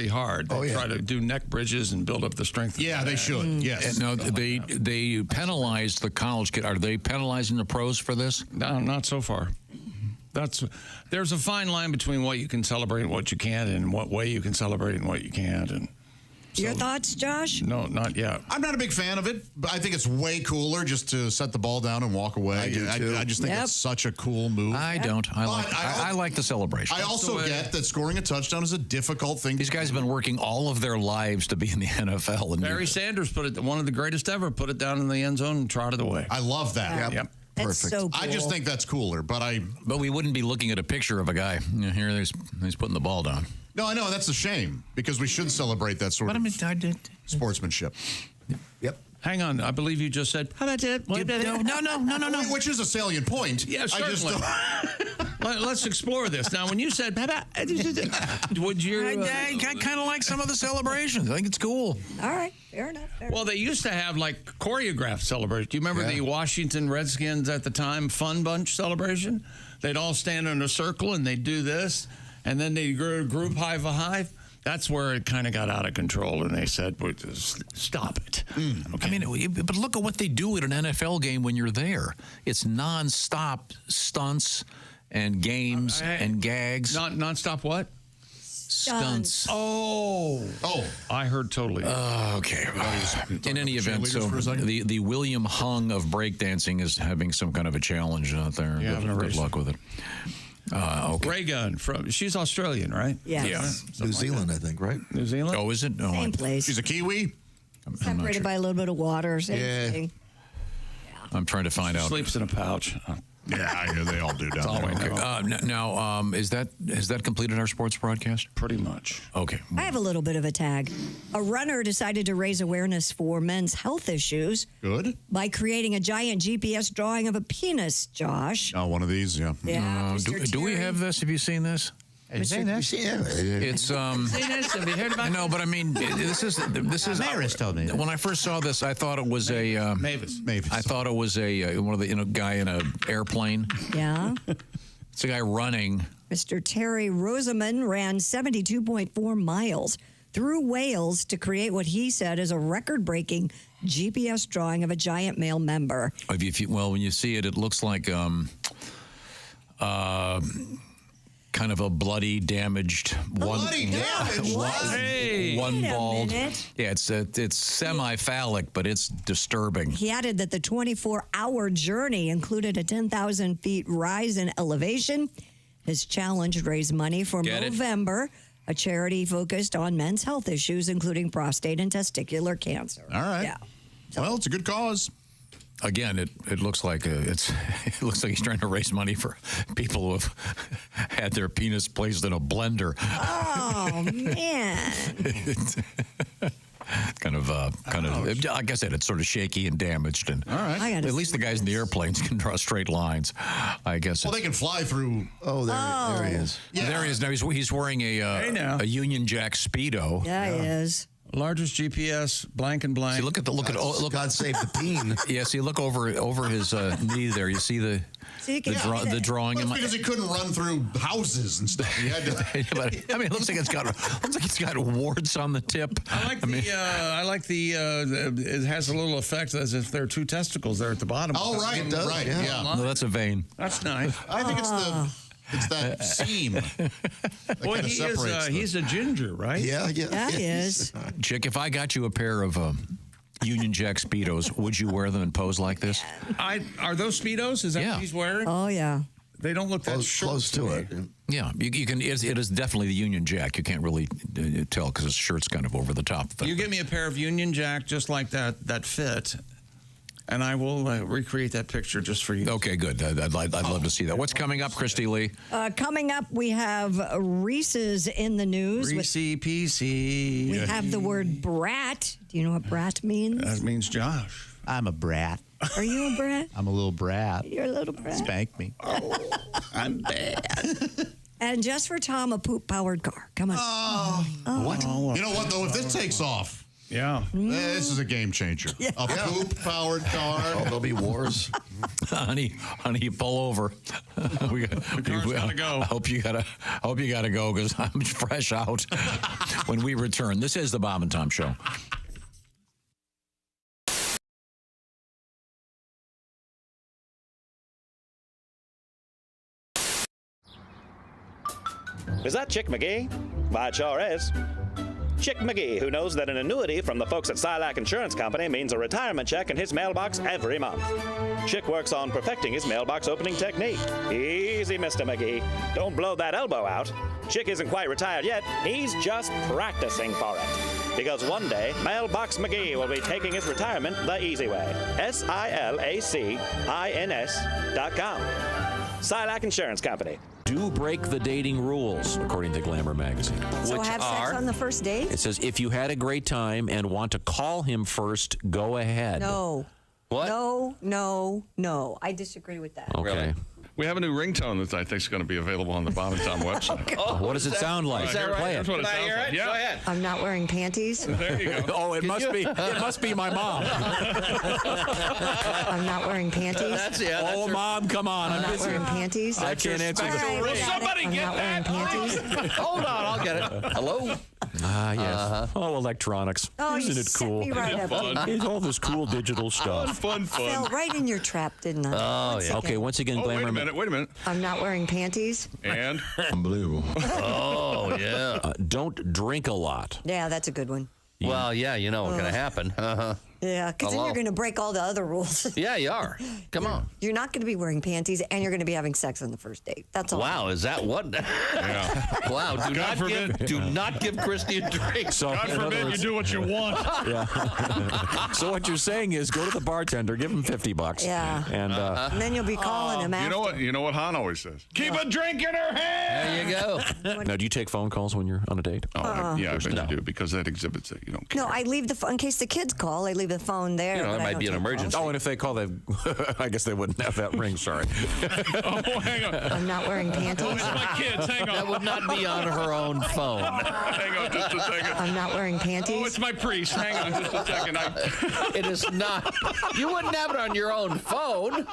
hard. They try to do neck bridges and build up the strength. Yeah, they should. Yes. No, they penalized the college kid. Are they penalizing the pros for this? No, not so far. There's a fine line between what you can celebrate and what you can't, and what way you can celebrate and what you can't. And your thoughts, Josh? No, not yet. I'm not a big fan of it, but I think it's way cooler just to set the ball down and walk away. I do too. I just think it's such a cool move. I don't. I like the celebration. I also get that scoring a touchdown is a difficult thing. These guys have been working all of their lives to be in the NFL. And Barry Sanders one of the greatest ever, put it down in the end zone and trotted away. I love that. Yep. That's Perfect. so cool. I just think that's cooler, but we wouldn't be looking at a picture of a guy. Here, he's putting the ball down. No, I know that's a shame because we should celebrate that sort of sportsmanship. Yep. Hang on, I believe you just said, how about that? No. Which is a salient point. Yeah, certainly. Let's explore this. Now, when you said, would you... I kind of like some of the celebrations. I think it's cool. All right, fair enough. Well, they used to have, like, choreographed celebrations. Do you remember the Washington Redskins at the time Fun Bunch celebration? They'd all stand in a circle, and they'd do this, and then they'd group high five. That's where it kind of got out of control, and they said, stop it. Okay. I mean, but look at what they do at an NFL game when you're there. It's nonstop stunts and games and gags. Nonstop what? Stunts. Oh, I heard totally. Okay. In any event, so the William Hung of breakdancing is having some kind of a challenge out there. Yeah, good luck with it. Okay. Ray Gunn she's Australian, right? Yes. Yeah. New Zealand, I think, right? New Zealand? Oh, is it? No, Same place. She's a Kiwi? Separated by a little bit of water. Same thing. I'm trying to find out. Sleeps in a pouch. Yeah, I know they all do down there. Okay. Now, has that completed our sports broadcast? Pretty much. Okay. I have a little bit of a tag. A runner decided to raise awareness for men's health issues. Good. By creating a giant GPS drawing of a penis, Josh. Oh, one of these, yeah. Yeah. Do we have this? Have you seen this? It's Have you heard about No, but I mean, this is. Maris told me. When I first saw this, I thought it was a Mavis. I thought it was a one of the guy in an airplane. Yeah. It's a guy running. Mr. Terry Rosamond ran 72.4 miles through Wales to create what he said is a record-breaking GPS drawing of a giant male member. When you see it, it looks like kind of a bloody, damaged one bald. Yeah, it's semi-phallic, but it's disturbing. He added that the 24-hour journey included a 10,000 feet rise in elevation. His challenge raised money for Movember, a charity focused on men's health issues, including prostate and testicular cancer. All right. Yeah. Well, it's a good cause. Again, it looks like it looks like he's trying to raise money for people who have had their penis placed in a blender. Oh man! kind of. Like I said, it's sort of shaky and damaged, and all right. At least the guys in the airplanes can draw straight lines. I guess. Well, they can fly through. There he is. Yeah. There he is. Now he's wearing a Union Jack Speedo. Yeah, he is. Largest GPS, blank and blank. See, look. God save the peen. Yeah, see, look over his knee there. You see the drawing. Well, because he couldn't run through houses and stuff. He had to. I mean, it looks like it's got warts on the tip. I like the. It has a little effect as if there are two testicles there at the bottom. Oh, right, right, yeah. No, that's a vein. That's nice. I think it's that seam. That Boy, he's a ginger, right? Yeah. That is. Chick, if I got you a pair of Union Jack Speedos, would you wear them and pose like this? Are those Speedos? Is that what he's wearing? Oh, yeah. They don't look that short. Close to it. Yeah, you can. It is definitely the Union Jack. You can't really tell because his shirt's kind of over the top. You give me a pair of Union Jack just like that fit, and I will recreate that picture just for you. Okay, good. I'd love to see that. What's coming up, Christy Lee? Coming up, we have Reese's in the news. Reese PC. We have the word brat. Do you know what brat means? That means Josh. I'm a brat. Are you a brat? I'm a little brat. You're a little brat. Spank me. Oh, I'm bad. And just for Tom, a poop-powered car. Come on. What? You know what, though? If this takes off, this is a game changer. Yeah. A poop-powered car. Oh, there'll be wars. honey, you pull over. The car's gotta go. I hope you gotta go because I'm fresh out. When we return, this is the Bob and Tom Show. Is that Chick McGee? Why, it sure is. Chick McGee, who knows that an annuity from the folks at Scythes Insurance Company means a retirement check in his mailbox every month. Chick works on perfecting his mailbox opening technique. Easy, Mr. McGee. Don't blow that elbow out. Chick isn't quite retired yet. He's just practicing for it. Because one day, Mailbox McGee will be taking his retirement the easy way. SILACINS.com. Scythes Insurance Company. Do break the dating rules, according to Glamour magazine. So have sex on the first date? It says, if you had a great time and want to call him first, go ahead. No. What? No. I disagree with that. Okay. We have a new ringtone that I think is going to be available on the Bob and Tom website. What does it sound like? Is that right? Play it. That's what it Can I sounds hear like. it? Yeah. Go ahead. I'm not wearing panties. There you go. Oh, it must be my mom. I'm not wearing panties. That's it. Oh, Mom, come on. I'm not wearing panties. I can't answer the All right, Will got it. somebody I'm get not wearing that? panties. Hold on, I'll get it. Hello? Yes. Oh, electronics. Oh, Isn't you it set cool? me right up. It's all this cool digital stuff. Fun. Fell right in your trap, didn't I? Oh, Once yeah. Okay, again. once again, Oh, Glamour. wait a minute. I'm not wearing panties. And? Unbelievable. Oh, yeah. Don't drink a lot. Yeah, that's a good one. Well, yeah, you know what's going to happen. Yeah, because then Hello? you're going to break all the other rules. Yeah, you are. Come on. You're not going to be wearing panties, and you're going to be having sex on the first date. That's all. Wow, is that what? Yeah. Wow, do not give Christy a drink. So, God in other forbid you words- do what you want. Yeah. So what you're saying is go to the bartender, give him $50. Yeah. And And then you'll be calling him after. You know what Han always says? Keep a drink in her hand. There you go. now, do you take phone calls when you're on a date? Oh, I bet you do, because that exhibits that you don't care. No, I leave the phone in case the kids call. I leave the phone there. You know, but it I might don't be an take emergency. calls. Oh, and if they call, they I guess they wouldn't have that ring. Sorry. Oh, hang on. I'm not wearing panties. It's my kids. Hang on. That would not be on her own phone. Hang on just a second. I'm not wearing panties. Oh, it's my priest. Hang on just a second. It is not. You wouldn't have it on your own phone.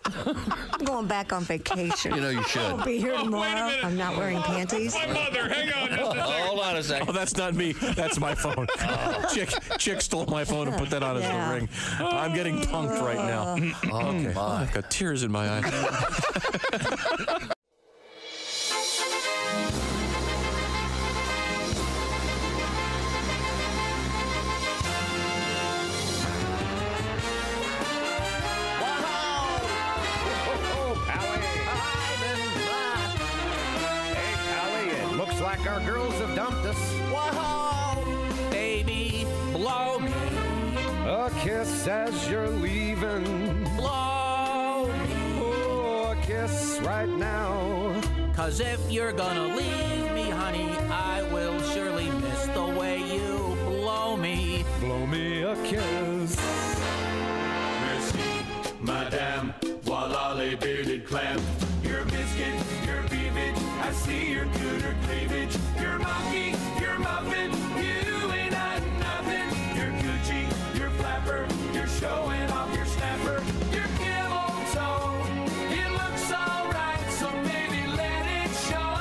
I'm going back on vacation. You know you should. I'll be here Oh, wait a tomorrow. minute. I'm not wearing panties. My mother. Hang on just a second. Hold on a second. Oh, that's not me. That's my phone. Chick stole my phone and put that on as Yeah. the ring. I'm getting punked right now. Okay. Oh, I've got tears in my eyes. Looks like our girls have dumped us. Wow, baby, blow me, A kiss as you're leaving. blow me. Oh, a kiss right now. 'Cause if you're gonna leave me, honey, I will surely miss the way you blow me. Blow me a kiss. Merci, madame, voila les bearded clam. Your biscuit, your beavage, I see your cooter cleavage. Your monkey, your muffin, you ain't had nothing. Your Gucci, your flapper, you're showing off your snapper. Your camel toe, it looks alright, so maybe let it show.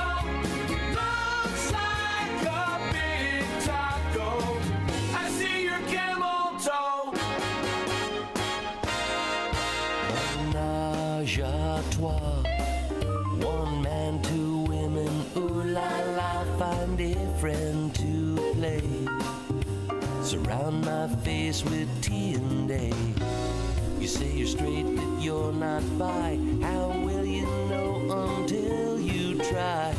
Looks like a big taco. I see your camel toe. Menage à trois. One man, two women, ooh la la, find a friend to play. Surround my face with tea and day. You say you're straight, but you're not bi. How will you know until you try?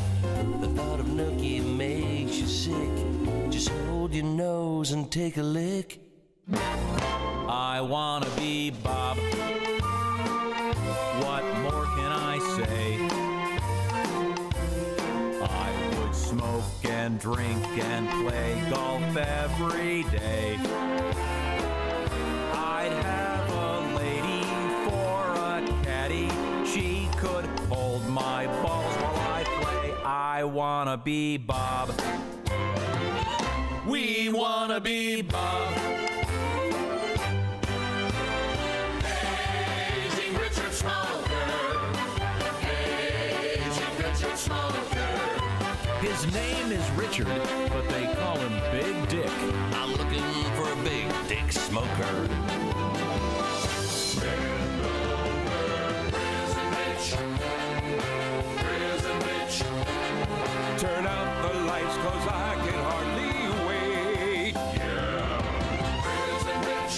The thought of nookie makes you sick. Just hold your nose and take a lick. I wanna be Bob. What more can I say? I would smoke and drink and play golf every day. I'd have a lady for a caddy. She could hold my balls while I play. I wanna be Bob. We wanna be Bob. Aging Richard Smoker. Aging Richard Smoker. His name is Richard, but they call him Big Dick. I'm looking for a big dick smoker. Turn out the lights, 'cause I can hardly wait. Yeah. Prison bitch.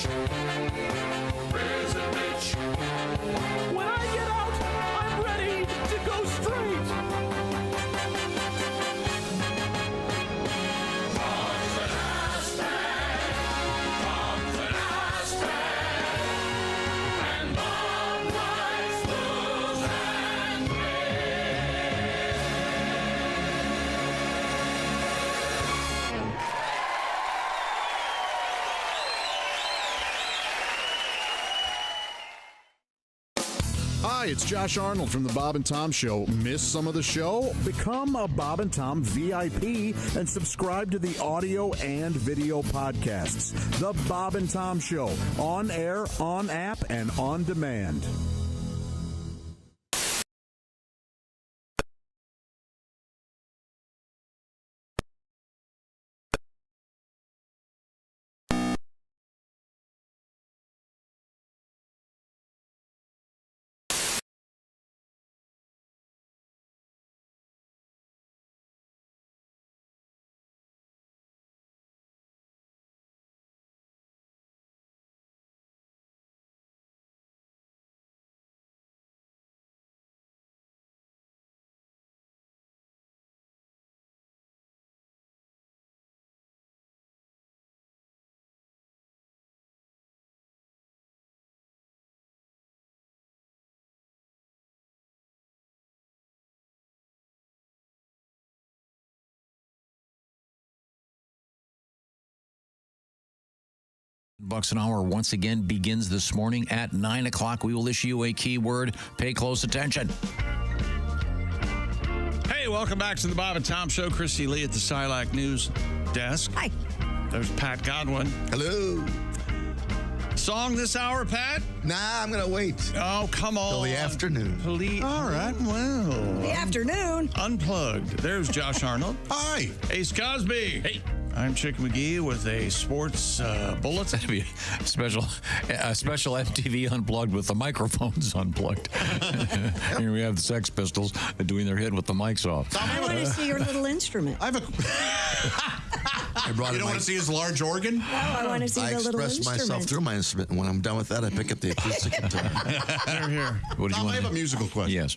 When I get out, I'm ready to go straight. And Hi, it's Josh Arnold from the Bob and Tom Show. Miss some of the show? Become a Bob and Tom VIP and subscribe to the audio and video podcasts. The Bob and Tom Show, on air, on app, and on demand. Bucks an hour once again begins this morning at 9 o'clock. We will issue you a keyword. Pay close attention. Hey, welcome back to the Bob and Tom Show. Christy Lee at the Silac News Desk. Hi. There's Pat Godwin. Hello. Song this hour, Pat? Nah, I'm going to wait. Oh, come on. Till the afternoon. Please. All right, well. The afternoon. Unplugged. There's Josh Arnold. Hi. Ace Cosby. Hey. I'm Chick McGee with a sports bulletin. That'd be a special MTV Unplugged with the microphones unplugged. Here we have the Sex Pistols doing their hit with the mics off. I want to see your little instrument. I have a. I brought You don't want to see his large organ? No, I want to see the little express instrument. myself through my instrument, and when I'm done with that, I pick up the acoustic guitar. Here. What did you want I have a musical question. Yes.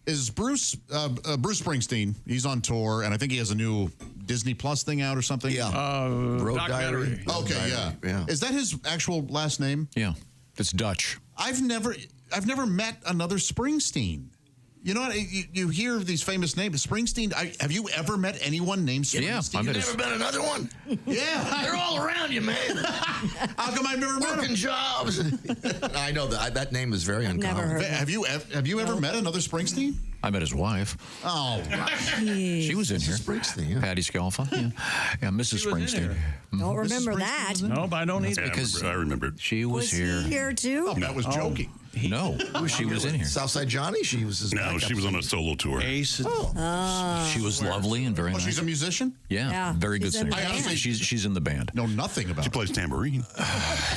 Is Bruce Springsteen? He's on tour, and I think he has a new Disney Plus thing out or something. Yeah. Road Diary. Okay, yeah. Is that his actual last name? Yeah. It's Dutch. I've never met another Springsteen. You know what? You hear these famous names. Springsteen. Have you ever met anyone named Springsteen? Yeah, I've Never been another one? Yeah. They're all around you, man. How come I've never met Working him? jobs. I know that name is very uncommon. Never heard. Have you ever met another Springsteen? I met his wife. Oh, She was in here. Springsteen, yeah. Patty Scalfa. Yeah, Mrs. Springsteen. Don't remember that. No, but I don't need because I remembered. she was here. He here too? Oh, that was joking. No, she was in here. Southside Johnny, she was his No, backup she was on a solo tour. Ace. She was lovely and very Oh, nice. she's a musician? Yeah, very good she's in singer. the band. She's in the band. Know nothing about She it. plays tambourine.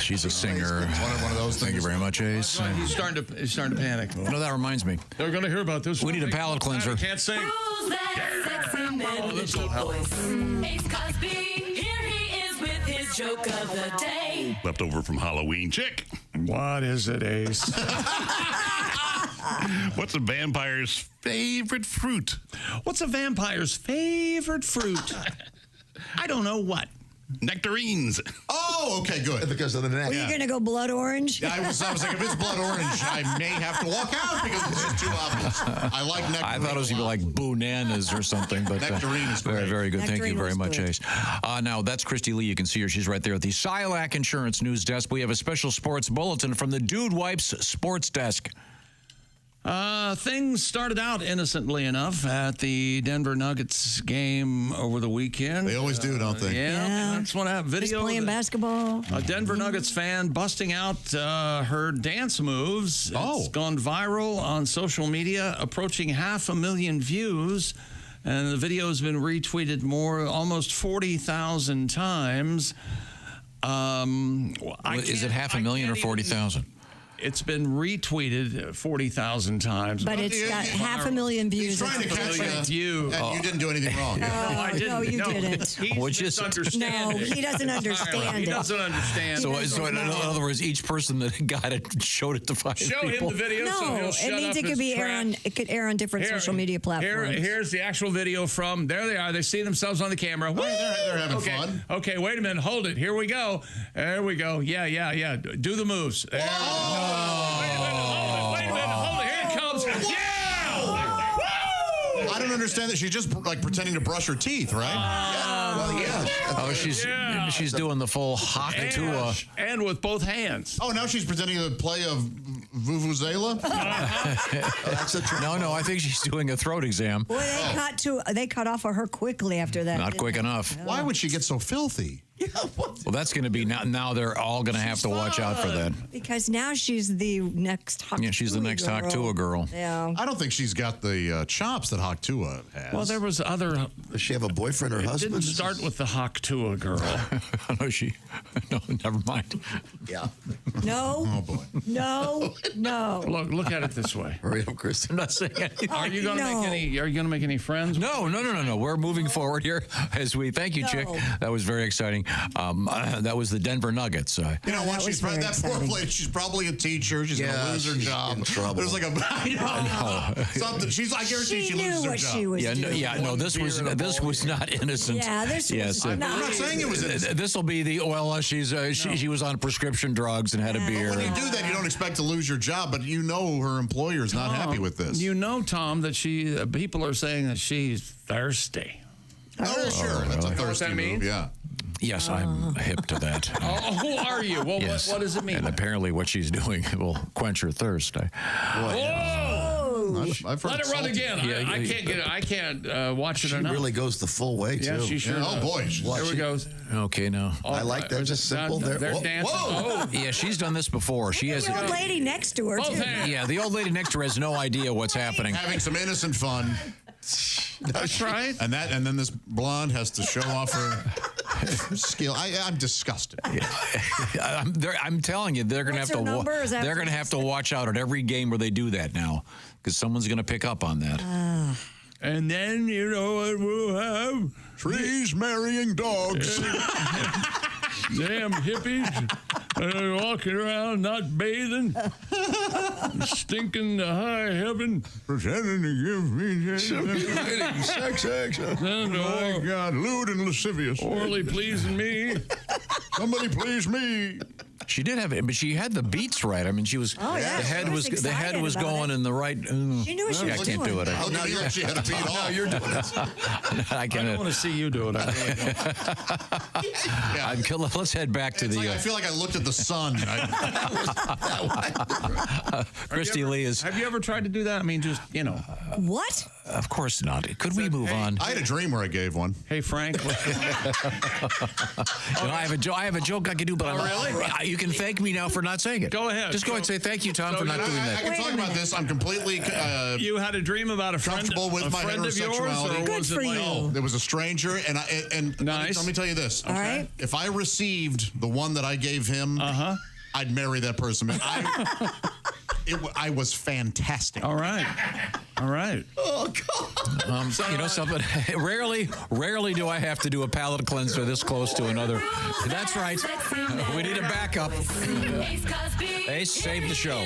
She's a singer. One of those Thank you things. very much, Ace. He's starting to panic. No, that reminds me. They're going to hear about this. We need a palate cleanser. I can't sing. Who's that sexy man with a deep voice? Ace Cosby, here he is with his joke of the day. Leftover from Halloween. Chick. What is it, Ace? What's a vampire's favorite fruit? What's a vampire's favorite fruit? I don't know what. Nectarines. Oh, okay, good. Because of the neck. Were you going to go blood orange? Yeah, I was like, if it's blood orange, I may have to walk out because it's just too obvious. I like nectarine. I thought it was going to be like bananas or something, but Nectarine is very, great. very good. Thank you Nectarine very was much, good. Ace. Now, that's Christy Lee. You can see her. She's right there at the Silac Insurance News Desk. We have a special sports bulletin from the Dude Wipes Sports Desk. Things started out innocently enough at the Denver Nuggets game over the weekend. They always do, don't they? Yeah, that's what happened. Just Video playing of basketball. a Denver Nuggets fan busting out her dance moves. It's gone viral on social media, approaching 500,000 views. And the video has been retweeted almost 40,000 times. Is it 500,000 or 40,000? It's been retweeted 40,000 times. But it's got 500,000 views. He's trying to catch you, and you didn't do anything wrong. I didn't. No, you didn't. He's misunderstanding. No, he doesn't understand He it. doesn't understand. So in other words, each person that got it showed it to 5 Show people. him the video so No, he'll it shut means up it could his trap. it could air on different social media platforms. Here's the actual video from, there they are. They see themselves on the camera. They're having fun. Okay, wait a minute. Hold it. Here we go. There we go. Yeah. Do the moves. There we go. Wait a minute. Hold it. Here it comes. Yeah! Woo! I don't understand that. She's just like pretending to brush her teeth, right? Oh, she's doing the full hock to And with both hands. Oh, now she's pretending to play a vuvuzela? No, I think she's doing a throat exam. Boy, they cut off of her quickly after that. Not quick enough. Why would she get so filthy? Well, that's going to be now. They're all going to have to watch out for that. Because now she's the next Haktua. Yeah, she's the next Haktua girl. Yeah. I don't think she's got the chops that Haktua has. Well, there was other. Does she have a boyfriend or husband? Didn't start with the Haktua girl. No, never mind. Yeah. No. Oh boy. No. Look at it this way. Hurry up, Christy. I'm not saying anything. Are you going to make any? Are you going to make any friends? No. We're moving forward here as we. Thank you, Chick. That was very exciting. That was the Denver Nuggets. You know what? That poor lady. She's probably a teacher. She's going to lose her job. In trouble. There's like something. She's. I guarantee she loses her job. She was doing. This was not innocent. Yeah, this was not. I'm not saying it was innocent. This will be the she was on prescription drugs and had a beer. When you do that, you don't expect to lose your job, but you know her employer is not happy with this. You know, Tom, that people are saying that she's thirsty. Oh, sure. That's a thirsty move. Yeah. Yes, I'm hip to that. Who are you? Well, yes. what does it mean? And apparently what she's doing will quench her thirst. I've heard Let it run again. I can't watch it enough. She really goes the full way, too. Yeah, she sure does. Oh, boy. There we go. Okay, now. I like that. Just simple. They're dancing. Whoa. Yeah, she's done this before. She has The old lady next to her, too. Yeah, the old lady next to her has no idea what's happening. Having some innocent fun. That's right. And then this blonde has to show off her skill. I'm disgusted. I'm telling you, they're going to have to. They're going to have to watch out at every game where they do that now, because someone's going to pick up on that. And then you know what we'll have? Trees marrying dogs. Damn hippies walking around not bathing, stinking to high heaven, pretending to give me sex action. My God, lewd and lascivious. Orally pleasing me. Somebody please me. She did have it, but she had the beats right. I mean, she was. Oh, yeah, the head was going in the right. She knew what she was I can't doing. do it. Oh, now you actually had a beat off. You're doing it. I don't want to see you do it. I really don't. Let's head back to I feel like I looked at the sun. Christy Lee is. Have you ever tried to do that? I mean, just What? Of course not. Could we move on? I had a dream where I gave one. Hey, Frank. I have a joke I can do, but you can thank me now for not saying it. Go ahead. Just go ahead and say thank you, Tom, for not doing that. I can talk about this. I'm completely. You had a dream about a friend, comfortable with my friend of yours, heterosexuality. or Good was for it like, you. There was a stranger, and Nice. let me tell you this. All right. If I received the one that I gave him, I'd marry that person. I was fantastic. All right. Oh, God. You know something? Rarely do I have to do a palate cleanser this close to another. That's right. We need a backup. Ace, save the show.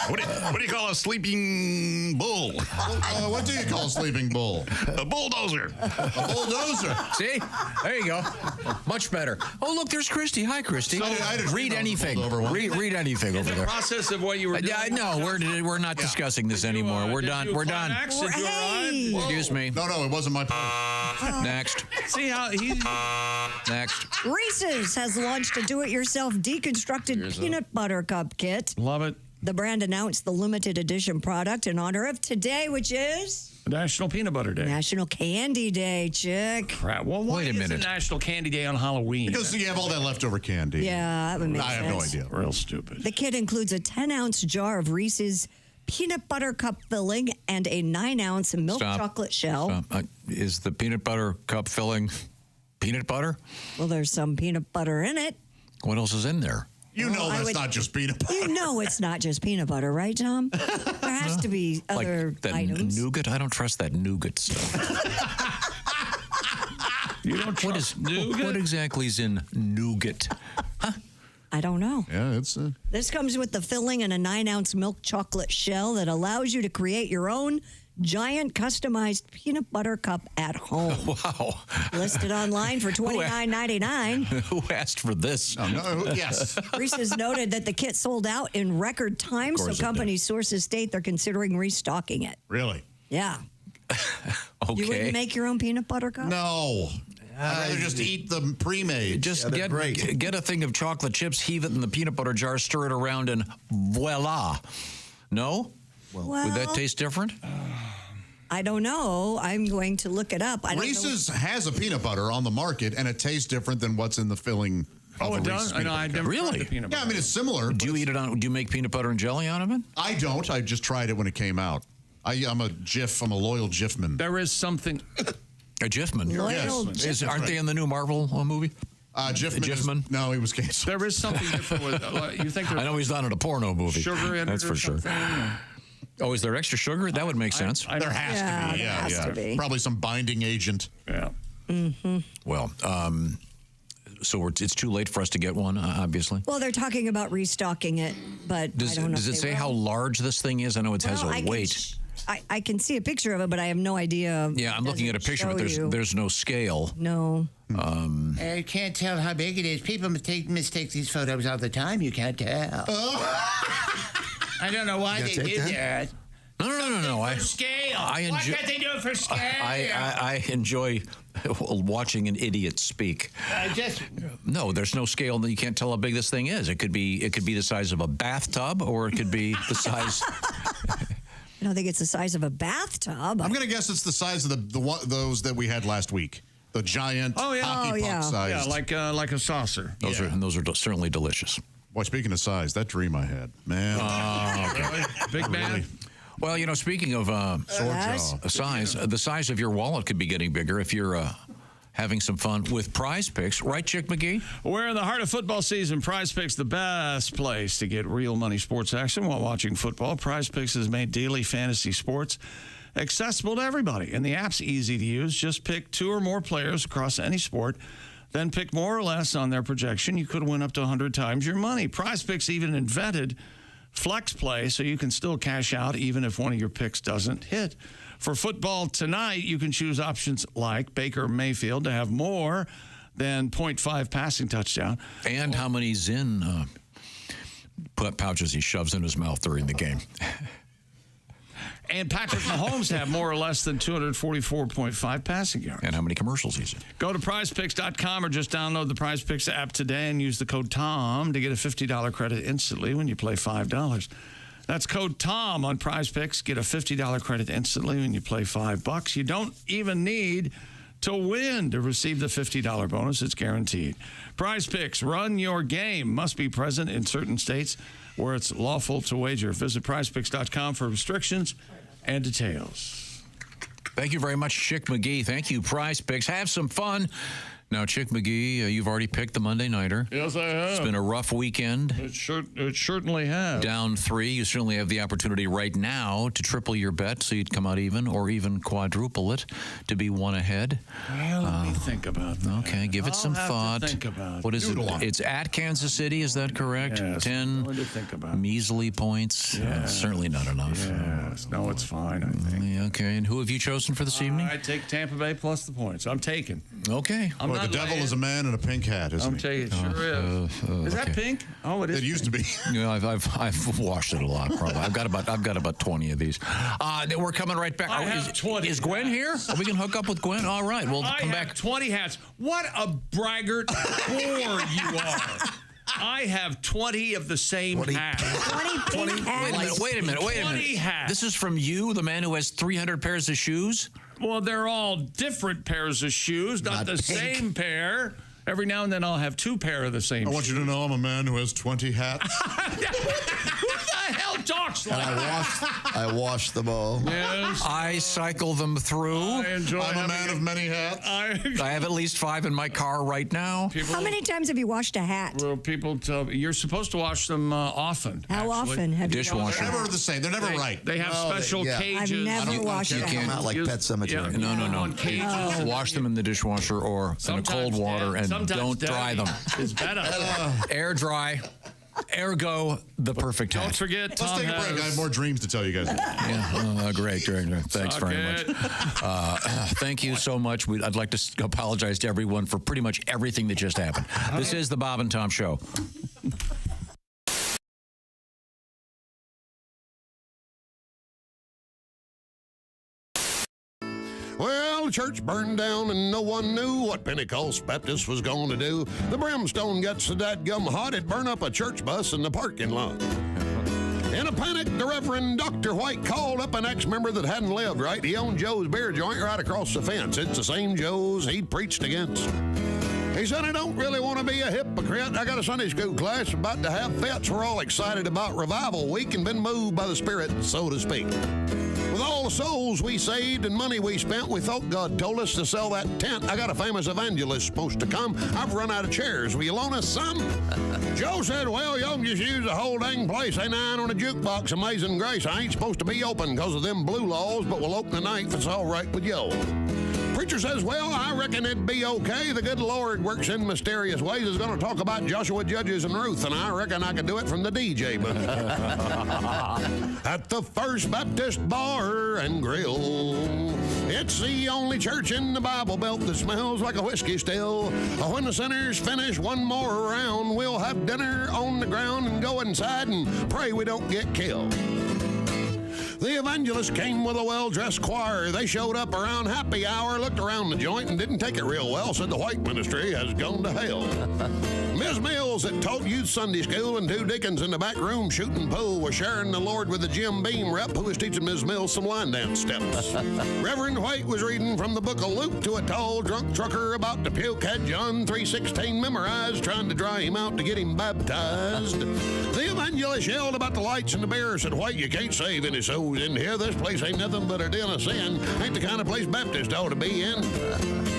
What do you call a sleeping bull? What do you call a sleeping bull? A bulldozer. A bulldozer. See? There you go. Much better. Oh, look, there's Christy. Hi, Christy. Read anything. Read anything over The there. process of what you were doing. Yeah, no, we're not discussing this anymore. We're done. We're done. Hey. Excuse me. No, it wasn't my part. Next. See how he. Next. Reese's has launched a do-it-yourself deconstructed peanut butter cup kit. Love it. The brand announced the limited edition product in honor of today, which is National Peanut Butter Day. National Candy Day, Chick. Crap. Well, why Wait a is minute. it National Candy Day on Halloween? Because you have all that leftover candy. Yeah, that would make I sense. have no idea. Real stupid. The kit includes a 10-ounce jar of Reese's peanut butter cup filling and a 9-ounce milk chocolate shell. Stop. Is the peanut butter cup filling peanut butter? Well, there's some peanut butter in it. What else is in there? You know that's not just peanut butter. You know it's not just peanut butter, right, Tom? There has to be other like that items. nougat? I don't trust that nougat stuff. You don't trust nougat? What exactly is in nougat? Huh? I don't know. Yeah, it's. This comes with the filling and a 9-ounce milk chocolate shell that allows you to create your own giant customized peanut butter cup at home. Wow. Listed online for $29.99. Who asked for this? Yes. Reese's noted that the kit sold out in record time, so company sources state they're considering restocking it. Really? Yeah. Okay. You wouldn't make your own peanut butter cup? No. I'd rather just eat the pre-made. Just get a thing of chocolate chips, heave it in the peanut butter jar, stir it around, and voila. No? Would that taste different? I don't know. I'm going to look it up. Reese's has a peanut butter on the market, and it tastes different than what's in the filling. Oh, it does? I know, I never tried the peanut butter. Yeah, I mean, it's similar. Do you eat it on? Do you make peanut butter and jelly out of it? I don't. I just tried it when it came out. I'm a Jif. I'm a loyal Jifman. There is something. A Jifman? Yes. Aren't they in the new Marvel movie? Jifman. No, he was canceled. There is something different with you think I know he's not in a porno movie. Sugar in it That's for sure. Oh, is there extra sugar? That would make sense. There has to be. Yeah, has to be. Probably some binding agent. Yeah. Mm-hmm. Well, so it's too late for us to get one, obviously. Well, they're talking about restocking it, but I don't know. Does it say how large this thing is? I know it has a weight. I can see a picture of it, but I have no idea. Yeah, I'm looking at a picture, but there's no scale. No. I can't tell how big it is. People mistake these photos all the time. You can't tell. I don't know why they do that. No. For scale. Why can't they do it for scale? I enjoy watching an idiot speak. No, there's no scale that you can't tell how big this thing is. It could be the size of a bathtub, or it could be the size. I don't think it's the size of a bathtub. I'm going to guess it's the size of those that we had last week. The giant hockey puck size. Yeah, like a saucer. Those are certainly delicious. Boy, speaking of size, that dream I had, man. Really? Big man. Really. Well, speaking of size, the size of your wallet could be getting bigger if you're having some fun with Prize Picks, right, Chick McGee? We're in the heart of football season. Prize Picks, the best place to get real money sports action while watching football. Prize Picks has made daily fantasy sports accessible to everybody, and the app's easy to use. Just pick 2 or more players across any sport, then pick more or less on their projection. You could win up to 100 times your money. Prize Picks even invented Flex Play, so you can still cash out even if one of your picks doesn't hit. For football tonight, you can choose options like Baker Mayfield to have more than 0.5 passing touchdown. And how many Zyn pouches he shoves in his mouth during the game. And Patrick Mahomes to have more or less than 244.5 passing yards. And how many commercials he's in. Go to prizepicks.com or just download the Prize Picks app today and use the code TOM to get a $50 credit instantly when you play $5. That's code TOM on Prize Picks. Get a $50 credit instantly when you play $5. You don't even need to win to receive the $50 bonus. It's guaranteed. Prize Picks, run your game. Must be present in certain states where it's lawful to wager. Visit prizepicks.com for restrictions and details. Thank you very much, Chick McGee. Thank you, Prize Picks. Have some fun. Now, Chick McGee, you've already picked the Monday Nighter. Yes, I have. It's been a rough weekend. It certainly has. Down 3. You certainly have the opportunity right now to triple your bet so you'd come out even, or even quadruple it to be 1 ahead. Well, let me think about that. Okay, give it some thought. Think about what is it? It's at Kansas City, is that correct? Yes, 10 to think about. measly points. Yes. Certainly not enough. Yes. No, it's fine, I think. Okay, and who have you chosen for this evening? I take Tampa Bay plus the points. I'm taking. Okay. Boy, the devil is a man in a pink hat, isn't I'm he? telling you, it sure is. Is that pink? Oh, it is. It used to be. Yeah, I've washed it a lot. Probably. I've got about 20 of these. We're coming right back. I have 20. Is Gwen here? We can hook up with Gwen. All right, we'll come back. 20 hats. What a braggart bore you are. I have 20 of the same hat. 20 hats. Wait a minute. 20 hats. This is from you, the man who has 300 pairs of shoes? Well, they're all different pairs of shoes, not the same pair. Every now and then I'll have 2 pair of the same shoes. I want you to know I'm a man who has 20 hats. Who the hell talks like that? I wash them all. Yes. I cycle them through. I'm a man of many hats. I have at least 5 in my car right now. How many times have you washed a hat? Well, people tell me you're supposed to wash them often. How often have you Dishwasher. They're never the same. They're never right. They have special cages. I've never washed a hat. Come out like Pet Cemetery. Yeah, No. Cages. Wash them in the dishwasher or in a cold water and don't dry them. It's better. Air dry. Ergo, the perfect hat. Don't forget, Let's Tom take a break. I have more dreams to tell you guys. Yeah, great. Thanks very much. Thank you so much. I'd like to apologize to everyone for pretty much everything that just happened. This is the Bob and Tom Show. Well, church burned down and no one knew what Pentecost Baptist was going to do. The brimstone got so dadgum hot it burned up a church bus in the parking lot. In a panic, the Reverend Dr. White called up an ex-member that hadn't lived right. He owned Joe's beer joint right across the fence. It's the same Joe's he'd preached against. He said, I don't really want to be a hypocrite. I got a Sunday school class about to have fits. We're all excited about Revival Week and been moved by the Spirit, so to speak. With all the souls we saved and money we spent, we thought God told us to sell that tent. I got a famous evangelist supposed to come. I've run out of chairs. Will you loan us some? Joe said, well, y'all can just use the whole dang place. Ain't nine on a jukebox, Amazing Grace. I ain't supposed to be open because of them blue laws, but we'll open tonight if it's all right with you. Preacher says, well, I reckon it'd be okay. The good Lord works in mysterious ways. Is going to talk about Joshua, Judges, and Ruth, and I reckon I could do it from the DJ booth. At the First Baptist Bar and Grill, it's the only church in the Bible Belt that smells like a whiskey still. When the sinners finish one more round, we'll have dinner on the ground and go inside and pray we don't get killed. The Evangelist came with a well-dressed choir. They showed up around happy hour, looked around the joint, and didn't take it real well, said the white ministry has gone to hell. Ms. Mills that taught youth Sunday school and two deacons in the back room shooting pool were sharing the Lord with the Jim Beam rep who was teaching Ms. Mills some line dance steps. Reverend White was reading from the book of Luke to a tall drunk trucker about to puke, had John 3:16 memorized, trying to dry him out to get him baptized. The Evangelist yelled about the lights and the beer, said, White, you can't save any souls in here. This place ain't nothing but a den of sin. Ain't the kind of place Baptists ought to be in.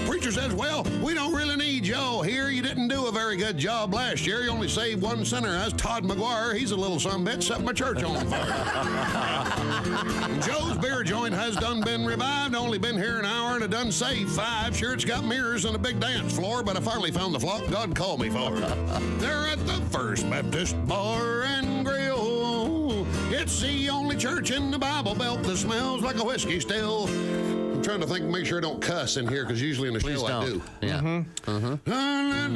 Preacher says, well, we don't really need Joe here. You didn't do a very good job last year. You only saved one sinner. That's Todd McGuire. He's a little sumbitch, set my church on fire. Joe's beer joint has done been revived. Only been here an hour and it done saved 5. Sure, it's got mirrors and a big dance floor, but I finally found the flock God called me for. They're at the First Baptist Bar and Grill. It's the only church in the Bible Belt that smells like a whiskey still. I'm trying to think, make sure I don't cuss in here, because usually in the show I do. Yeah. I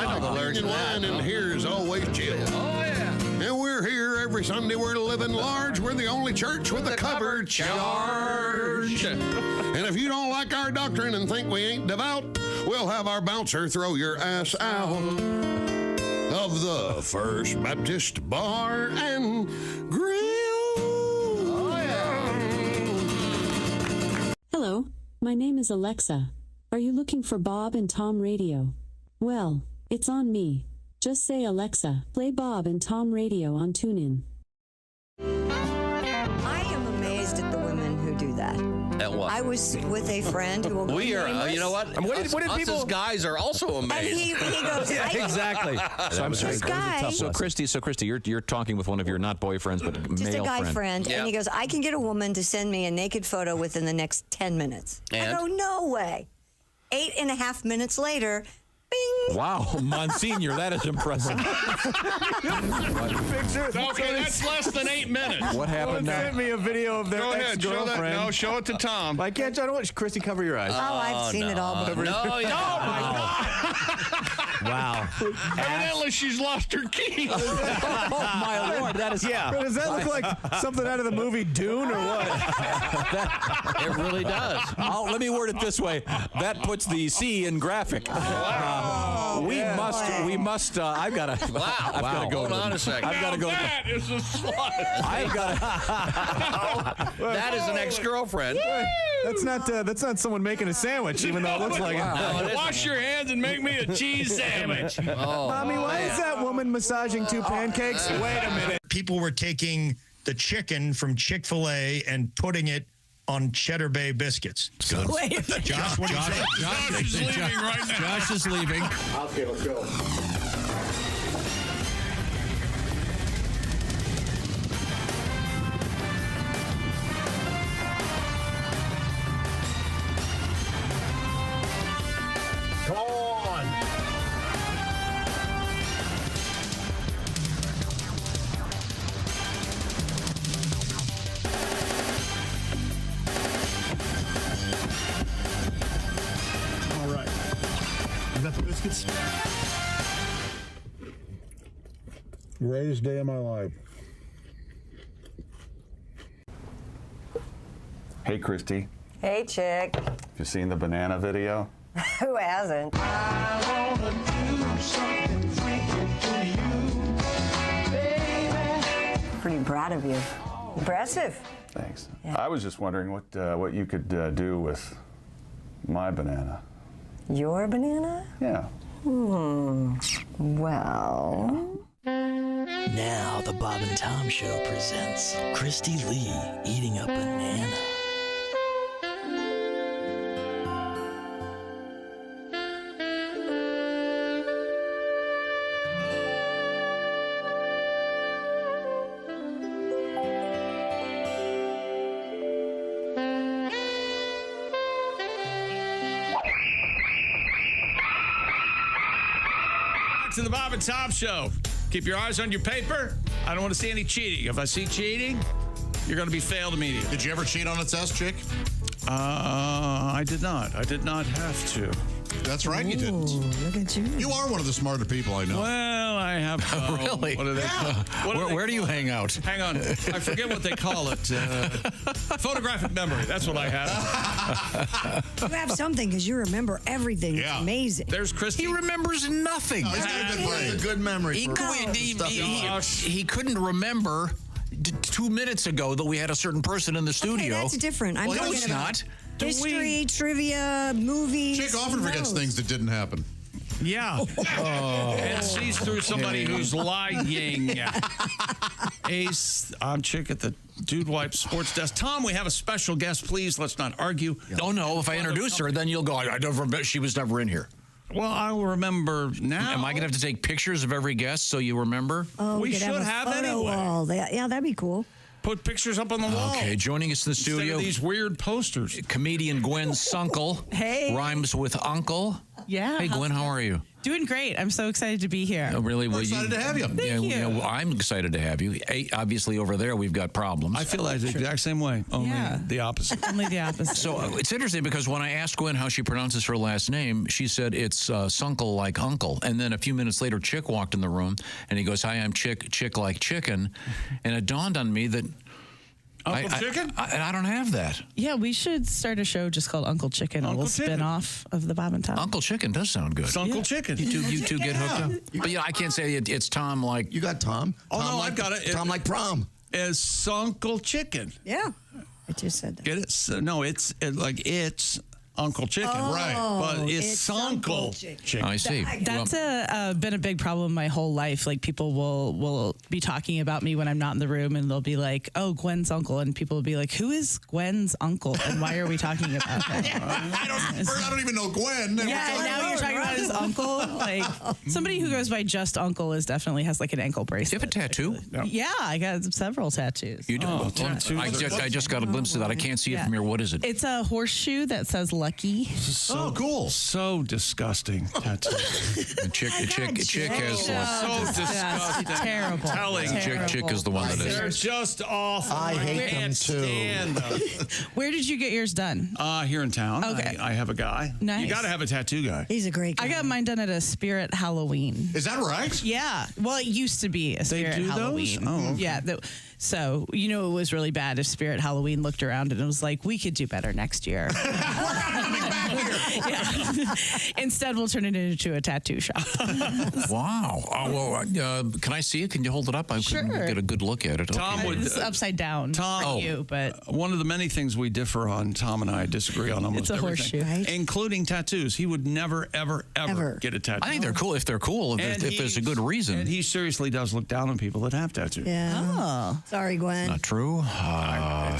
know the lyrics to that. And here's always chill. Oh, yeah. And we're here every Sunday. We're living large. We're the only church with a covered charge. And if you don't like our doctrine and think we ain't devout, we'll have our bouncer throw your ass out of the First Baptist Bar and Grill. Oh, yeah. Hello, my name is Alexa. Are you looking for Bob and Tom Radio? Well, it's on me. Just say, Alexa, play Bob and Tom Radio on TuneIn. I am amazed at the women who do that. At what? I was with a friend who will go We are, nameless. you know what? What did people? Us as guys are also amazed. And he goes, yeah, exactly. So I'm sorry. So Christy, you're talking with one of your not boyfriends, but just male a guy friend, Yeah. and he goes, I can get a woman to send me a naked photo within the next 10 minutes. And? I go, no way. 8.5 minutes later, bing. Wow, Monsignor, that is impressive. Okay, that's less than 8 minutes. What happened now? Sent me a video of their Go ahead, show that. ex-girlfriend. No, show it to Tom. I can't. I don't want Christy, cover your eyes. Oh, I've seen it all before. No, yeah. Oh, my God. Wow. Evidently, she's lost her keys. Oh, my Lord, that is... Yeah. But does that look like something out of the movie Dune or what? It really does. Let me word it this way. That puts the C in graphic. We must. I've got to. Wow. I've got to go. Hold on a second. I've got to go. That is a slut. I've got to. That is an ex-girlfriend. That's not someone making a sandwich, even though it looks like it. No, it Wash your hands and make me a cheese sandwich. Oh, Mommy, why is that woman massaging 2 pancakes? Wait a minute. People were taking the chicken from Chick-fil-A and putting it on Cheddar Bay biscuits. Wait. Josh, what do you say? Josh is leaving right now. Josh is leaving. Okay, let's go. Come on. All right. You got the biscuits? Greatest day of my life. Hey, Christy. Hey, Chick. You seen the banana video? Who hasn't? Pretty proud of you. Impressive. Thanks. I was just wondering what you could do with my banana. Your banana? Yeah. Well. Now the Bob and Tom Show presents Christy Lee eating a banana. To the Bob and Tom Show. Keep your eyes on your paper. I don't want to see any cheating. If I see cheating, you're going to be failed immediately. Did you ever cheat on a test, Chick? I did not. I did not have to. That's right, you didn't. Look at you. You are one of the smarter people I know. Well, I have. Really? What are they? Where do you hang out? Hang on. I forget what they call it. Photographic memory. That's what I have. You have something because you remember everything. It's amazing. There's Christy. He remembers nothing. He's got a good memory. He couldn't remember 2 minutes ago that we had a certain person in the studio. Okay, that's different. I'm no, talking it's about not. history, trivia, movies. Chick often forgets things that didn't happen. Yeah. And sees through somebody who's lying. Ace, I'm Chick at the Dude Wipe Sports Desk. Tom, we have a special guest. Please, let's not argue. Oh, no. If I introduce her, then you'll go, I don't remember. She was never in here. Well, I will remember now. Am I going to have to take pictures of every guest so you remember? Oh, we could should have a photo anyway. wall. Yeah, that'd be cool. Put pictures up on the wall. Okay, joining us in the studio. Instead of these weird posters. Comedian Gwen Sunkel. Hey. Rhymes with uncle. Yeah. Hey, Gwen, how are you? Doing great. I'm so excited to be here. Oh, really? We're excited to have you. Thank you. Well, I'm excited to have you. Obviously, over there, we've got problems. I feel like the exact same way, only the opposite. Only the opposite. So it's interesting because when I asked Gwen how she pronounces her last name, she said it's Sunkle like uncle. And then a few minutes later, Chick walked in the room, and he goes, "Hi, I'm Chick like chicken." And it dawned on me that Uncle Chicken? I don't have that. Yeah, we should start a show just called Uncle Chicken, a little spin-off of the Bob and Tom. Uncle Chicken does sound good. Uncle Chicken. You two get hooked up. But yeah, I can't say it's Tom like... You got Tom. Oh, Tom no, like, I've got it. Tom like prom. Is Sunkle Chicken. Yeah, I just said that. Get it? So, no, it's Uncle Chicken. Right. But it's Sunkle Chicken. I see. That's been a big problem my whole life. Like, people will be talking about me when I'm not in the room, and they'll be like, "Oh, Gwen's uncle," and people will be like, "Who is Gwen's uncle, and why are we talking about that?" I don't even know Gwen. Yeah, now you're talking about his uncle. Like, somebody who goes by just uncle definitely has like an ankle bracelet. Do you have a tattoo? Yeah, I got several tattoos. You do? I just got a glimpse of that. I can't see it from here. What is it? It's a horseshoe that says Lucky. So cool. So disgusting tattoo. Chick has so disgusting. Terrible. Chick is the one that is. They're just awful. I hate them stand them. Where did you get yours done? Here in town. Okay. I have a guy. Nice. You got to have a tattoo guy. He's a great guy. I got mine done at a Spirit Halloween. Is that right? Yeah. Well, it used to be a Spirit do Halloween. those? Oh, okay. Yeah. So, it was really bad if Spirit Halloween looked around and it was like, we could do better next year. Instead, we'll turn it into a tattoo shop. Wow. Can I see it? Can you hold it up? I couldn't get a good look at it. Tom would. It's upside down. Tom, but one of the many things we differ on, Tom and I disagree on almost it's a everything, horseshoe, right? Including tattoos. He would never, ever get a tattoo. I think they're cool if they're cool. If there's a good reason. And he seriously does look down on people that have tattoos. Yeah. Oh. Sorry, Gwen. Not true. I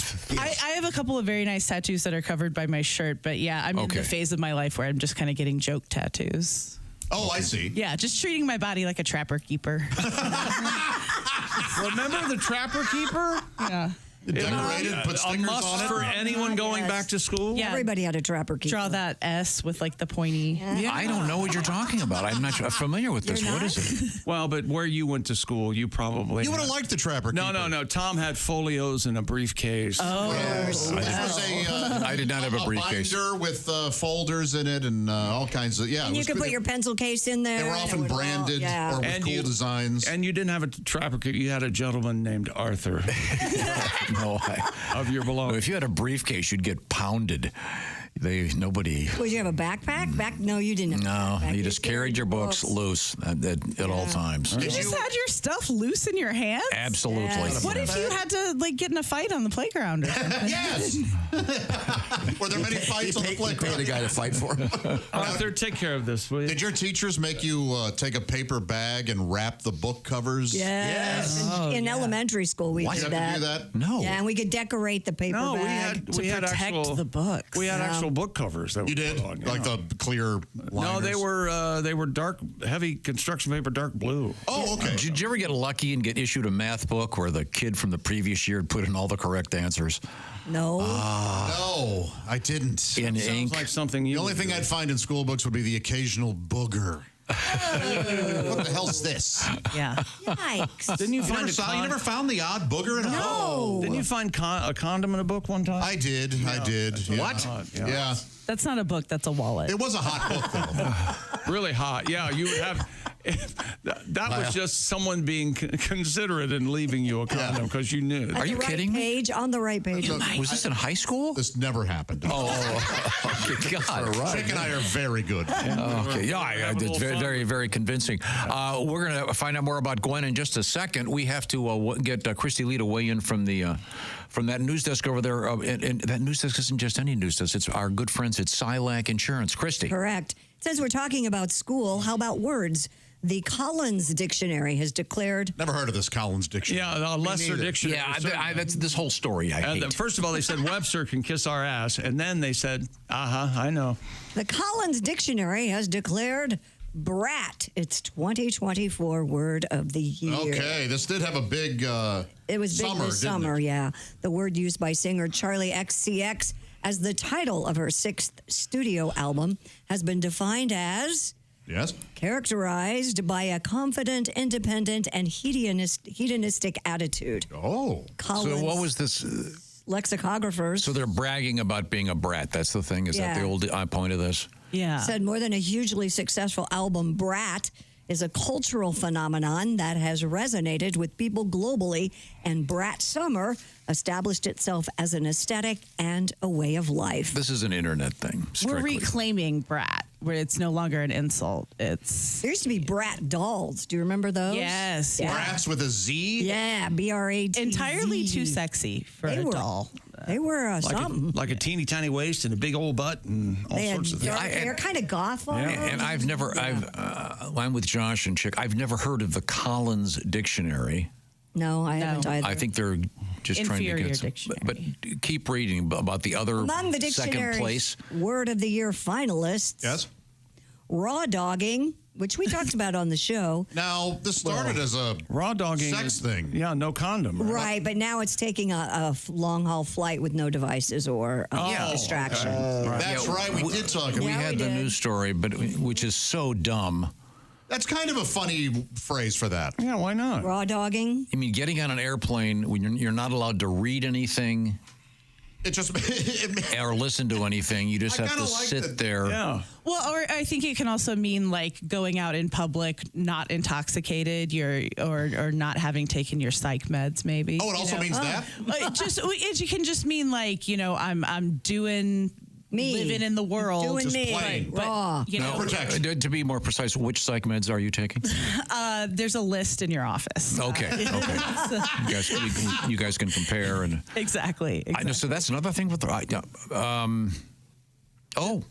have a couple of very nice tattoos that are covered by my shirt, but yeah, I'm in the phase of my life where I'm just kind of getting joke tattoos. Oh, I see. Yeah, just treating my body like a trapper keeper. Remember the trapper keeper? Yeah. Decorated, put stickers a must on it. for anyone going back to school? Yeah. Everybody had a trapper keeper. Draw that S with like the pointy. Yeah. I don't know what you're talking about. I'm not familiar with this. What is it? Well, but where you went to school, you probably... You would have liked the trapper keeper. No. Tom had folios in a briefcase. Oh. Yes. I did not have a briefcase. Binder with folders in it and all kinds of... Yeah. And you could put your pencil case in there. They were often branded or with cool designs. And you didn't have a trapper keeper. You had a gentleman named Arthur. No, of your belongings. If you had a briefcase, you'd get pounded. Nobody. Would you have a backpack? No, you didn't have a backpack. You just carried your books loose at all times. You just had your stuff loose in your hands? Absolutely. Yes. What if you had to get in a fight on the playground or something? Yes. Were there many fights on the playground? You paid a guy to fight for him. Arthur, take care of this, will you? Did your teachers make you take a paper bag and wrap the book covers? Yes. In elementary school, we did that. You do that? No. Yeah, and we could decorate the paper bag we had protect actual, the books. We had actual book covers. That You did? Like the clear liners? No, they were dark, heavy construction paper, dark blue. Oh, okay. Did you ever get lucky and get issued a math book where the kid from the previous year had put in all the correct answers? No. No, I didn't. In Sounds ink. like something you The only would thing do. I'd find in school books would be the occasional booger. What the hell's this? Yeah. Yikes. Didn't you find You never found the odd booger in a book? No. Didn't you find a condom in a book one time? I did. Yeah. What? Yeah. That's not a book, that's a wallet. It was a hot book, though. Really hot. Yeah, you would have. That was just someone being considerate and leaving you a condom because you knew. Are you kidding me? On the right page. Was this in high school? This never happened. Okay, God. Chick and I are very good. Okay, it's very, very, very convincing. We're going to find out more about Gwen in just a second. We have to get Christy Lee to weigh in from that news desk over there. And that news desk isn't just any news desk. It's our good friends at Silac Insurance. Christy. Correct. Since we're talking about school, how about words? The Collins Dictionary has declared... Never heard of this Collins Dictionary. Yeah, a lesser dictionary. Yeah, that's this whole story I hate. First of all, they said Webster can kiss our ass, and then they said, I know. The Collins Dictionary has declared brat its 2024 word of the year. Okay, this did have a big It was big summer, this didn't summer, it? yeah. The word used by singer Charlie XCX as the title of her 6th studio album has been defined as... Yes. Characterized by a confident, independent, and hedonistic attitude. Oh. Collins, so what was this? Lexicographers. So they're bragging about being a brat. That's the thing. Is that the old point of this? Yeah. Said more than a hugely successful album, Brat is a cultural phenomenon that has resonated with people globally, and Brat Summer established itself as an aesthetic and a way of life. This is an internet thing. Strictly. We're reclaiming brat, where it's no longer an insult. There used to be Brat dolls. Do you remember those? Yes. Yeah. Brats with a Z? Yeah, BRAT. Entirely too sexy for a doll. They were something. Like a teeny tiny waist and a big old butt and all sorts of things. They're kind of goth. And I'm with Josh and Chick. I've never heard of the Collins Dictionary. No, I haven't either. I think they're just Inferior trying to get dictionary. But keep reading about the other Among the second dictionary's place. Word of the Year finalists. Yes. Raw dogging, which we talked about on the show. Now, this started as a raw dogging sex thing. Yeah, no condom. Right, but now it's taking a long-haul flight with no devices or distraction. That's right. We did talk about We had the news story, which is so dumb. That's kind of a funny phrase for that. Yeah, why not? Raw dogging? I mean, getting on an airplane when you're not allowed to read anything. It just or listen to anything. You just have to sit there. Yeah. Well, or I think it can also mean like going out in public, not intoxicated, or not having taken your psych meds, maybe. Oh, it also means that? It can just mean like, I'm doing living in the world. Doing just me. plain. Raw. But, you know, To be more precise, which psych meds are you taking? there's a list in your office. Okay. You guys can compare and exactly. I know. So that's another thing with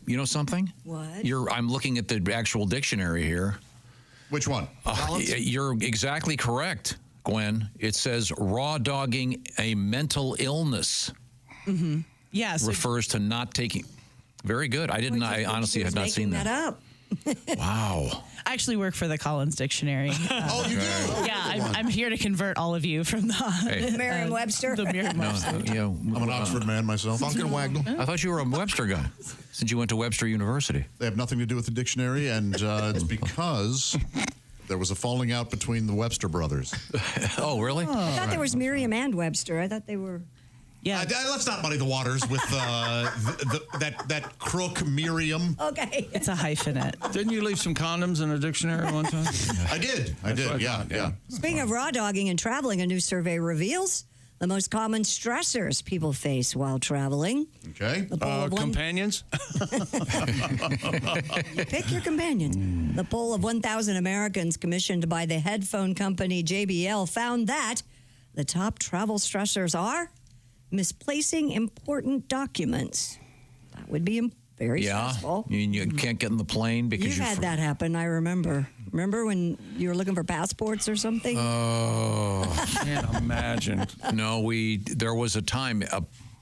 you know something? What? I'm looking at the actual dictionary here. Which one? You're exactly correct, Gwen. It says raw dogging a mental illness. Mm-hmm. Yes. Refers to not taking. Very good. I honestly had not seen that. Up. Wow. I actually work for the Collins Dictionary. Oh, you do? Yeah, I'm here to convert all of you from the Merriam-Webster. The Merriam-Webster. I'm an Oxford man myself. Funkin' Waggle. I thought you were a Webster guy, since you went to Webster University. They have nothing to do with the dictionary, and it's because there was a falling out between the Webster brothers. Oh, really? I thought there was Merriam and Webster. I thought they were... Yeah. Let's not muddy the waters with that crook Miriam. Okay. It's a hyphenate. Didn't you leave some condoms in a dictionary one time? I did. Yeah. Speaking of raw dogging and traveling, a new survey reveals The most common stressors people face while traveling. Okay. Companions? Pick your companion. The poll of 1,000 Americans commissioned by the headphone company JBL found that the top travel stressors are misplacing important documents. That would be very stressful. You can't get in the plane because You've had that happen, I remember. Remember when you were looking for passports or something? Oh, can't imagine. No, there was a time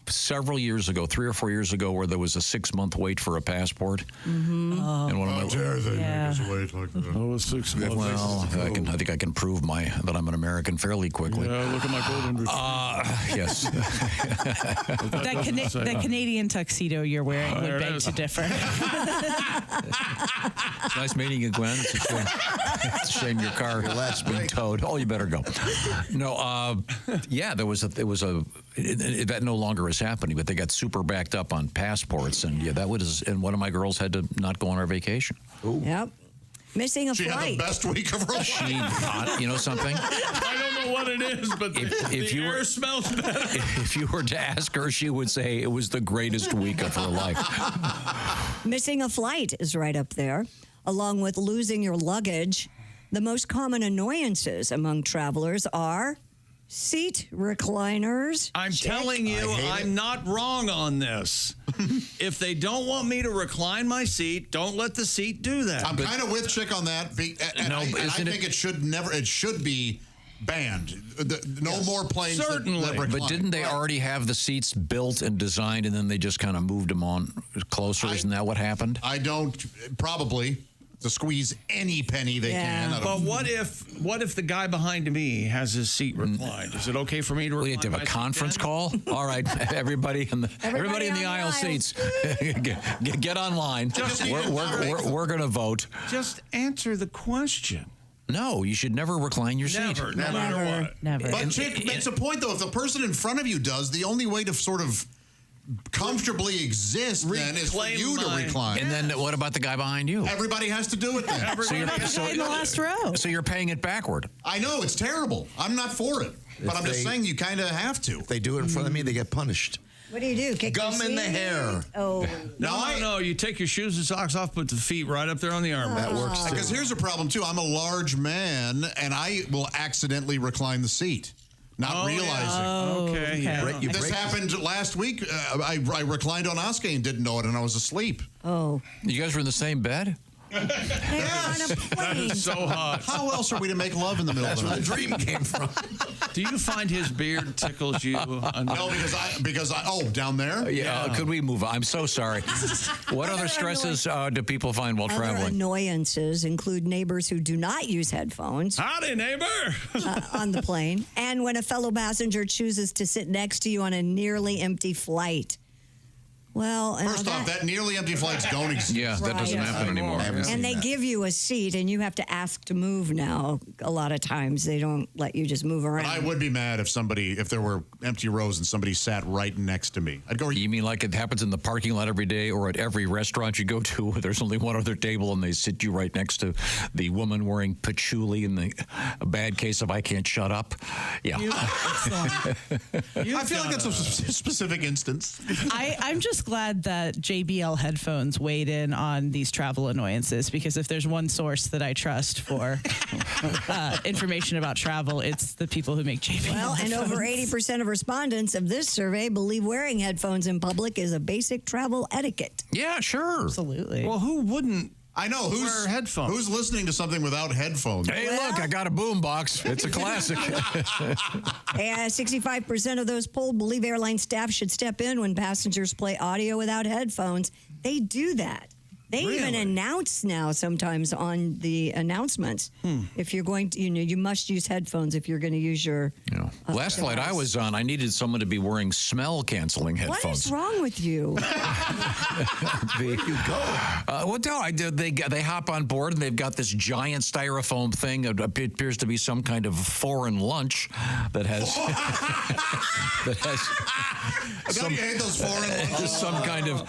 several years ago, 3 or 4 years ago, where there was a 6-month wait for a passport. Mm-hmm. And one of my wait like that. Oh, 6 months. Well, I think I can prove that I'm an American fairly quickly. Yeah, look at my golden retriever. Yes. That Canadian tuxedo you're wearing would beg to differ. It's nice meeting you, Gwen. It's a shame your car has been towed. Oh, you better go. No, there was that no longer is happening, but they got super backed up on passports, and and one of my girls had to not go on her vacation. Yep. Missing a She flight. had the best week of her life. You know something? I don't know what it is, but the air smells better. If you were to ask her, she would say it was the greatest week of her life. Missing a flight is right up there, along with losing your luggage. The most common annoyances among travelers are seat recliners. I'm telling you, I'm not wrong on this. If they don't want me to recline my seat, don't let the seat do that. I'm kind of with Chick on that. I think it should be banned. No more planes that recline. But didn't they already have the seats built and designed, and then they just kind of moved them on closer? Isn't that what happened? I don't, probably. To squeeze any penny they can. But what if the guy behind me has his seat reclined? Is it okay for me to recline? We have to have a conference call? All right, everybody in the aisle seats, get online. We're going to vote. Just answer the question. No, you should never recline your seat. Never, no matter what. Never. But Chick makes a point, though. If the person in front of you does, the only way to sort of comfortably exist then is for you to recline. And then what about the guy behind you? Everybody has to do it then. In the last row. So you're paying it backward. I know, it's terrible. I'm not for it. But I'm just saying you kind of have to. If they do it in front of me, they get punished. What do you do? Kick Gum in the hair. Oh. No. You take your shoes and socks off, put the feet right up there on the arm. That works too. Because here's a problem, too. I'm a large man, and I will accidentally recline the seat. Not realizing. Okay. This happened last week. I reclined on Oscar and didn't know it, and I was asleep. Oh. You guys were in the same bed? They're on a plane. That is so hot. How else are we to make love in the middle of the night? That's where the dream came from. Do you find his beard tickles you? No, because I down there? Yeah. Could we move on? I'm so sorry. What other stresses do people find while Other traveling? annoyances include neighbors who do not use headphones. Howdy, neighbor. On the plane. And when a fellow passenger chooses to sit next to you on a nearly empty flight. Well, first off, that nearly empty flights don't exist. Yeah, that doesn't happen anymore. And they give you a seat, and you have to ask to move now. A lot of times, they don't let you just move around. But I would be mad if there were empty rows and somebody sat right next to me. I'd go. You mean like it happens in the parking lot every day, or at every restaurant you go to where there's only one other table and they sit you right next to the woman wearing patchouli in a bad case of I can't shut up? Yeah. I feel like that's a specific instance. I'm just glad that JBL headphones weighed in on these travel annoyances, because if there's one source that I trust for information about travel, it's the people who make JBL Well, and headphones. over 80% of respondents of this survey believe wearing headphones in public is a basic travel etiquette. Yeah, sure. Absolutely. Well, who wouldn't? I know wear headphones. Who's listening to something without headphones? Hey, look, I got a boom box. It's a classic. 65% of those polled believe airline staff should step in when passengers play audio without headphones. They do that. They even announce now sometimes on the announcements if you're going to, you must use headphones if you're going to use your. Last flight I was on, I needed someone to be wearing smell canceling headphones. What is wrong with you? Where'd you go? Well, no, they hop on board and they've got this giant styrofoam thing. It appears to be some kind of foreign lunch that has Don't you hate those foreign lunches? some kind of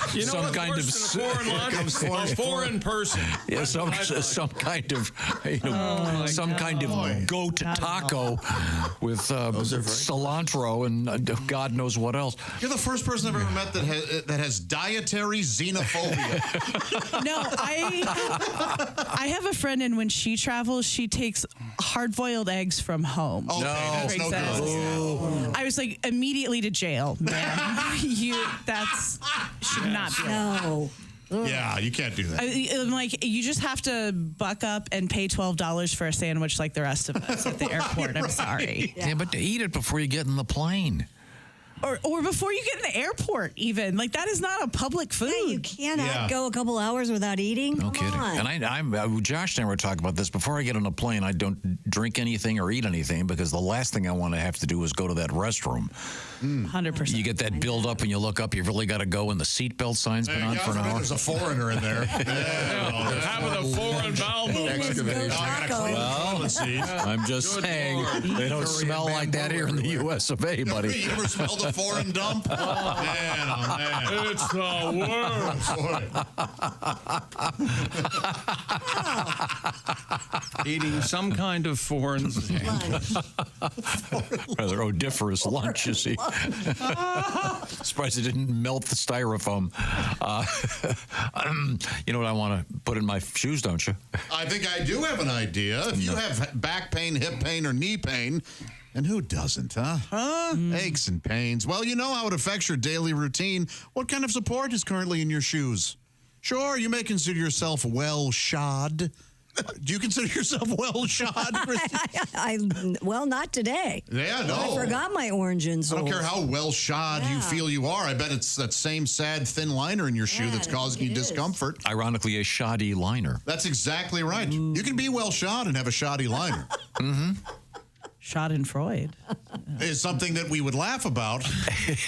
A foreign person. Yeah, some kind of, some kind of goat taco with cilantro and God knows what else. You're the first person I've ever met that has dietary xenophobia. No, I have a friend, and when she travels, she takes hard-boiled eggs from home. Okay, that's no good. I was like, immediately to jail, man. That's should not be. No. Yeah, you can't do that. I'm like, you just have to buck up and pay $12 for a sandwich like the rest of us at the airport. I'm sorry. Yeah, but to eat it before you get in the plane. Or before you get in the airport, even. Like, that is not a public food. Yeah, you cannot go a couple hours without eating. No Come kidding. on. And Josh and I were talking about this. Before I get on a plane, I don't drink anything or eat anything because the last thing I want to have to do is go to that restroom. 100%. You get that build up and you look up, you've really got to go, and the seatbelt sign's been on for an hour. There's a foreigner in there. Having a foreign bowel movement. Well, I'm just saying, they don't smell like that here in the U.S. of A, buddy. You ever smelled a foreign dump? Man, oh man. It's the worst. Eating some kind of foreign Rather odoriferous lunch, you see. Surprised it didn't melt the styrofoam. You know what I want to put in my shoes, don't you? I think I do have an idea. If you have back pain, hip pain, or knee pain, and who doesn't, huh? Aches and pains. Well, you know how it affects your daily routine. What kind of support is currently in your shoes? Sure, you may consider yourself well shod. Do you consider yourself well shod, Christy? Well, not today. Yeah, no. I forgot my orange insoles. I don't care how well shod you feel you are. I bet it's that same sad thin liner in your shoe that's causing you discomfort. Ironically, a shoddy liner. That's exactly right. You can be well shod and have a shoddy liner. Schadenfreude is something that we would laugh about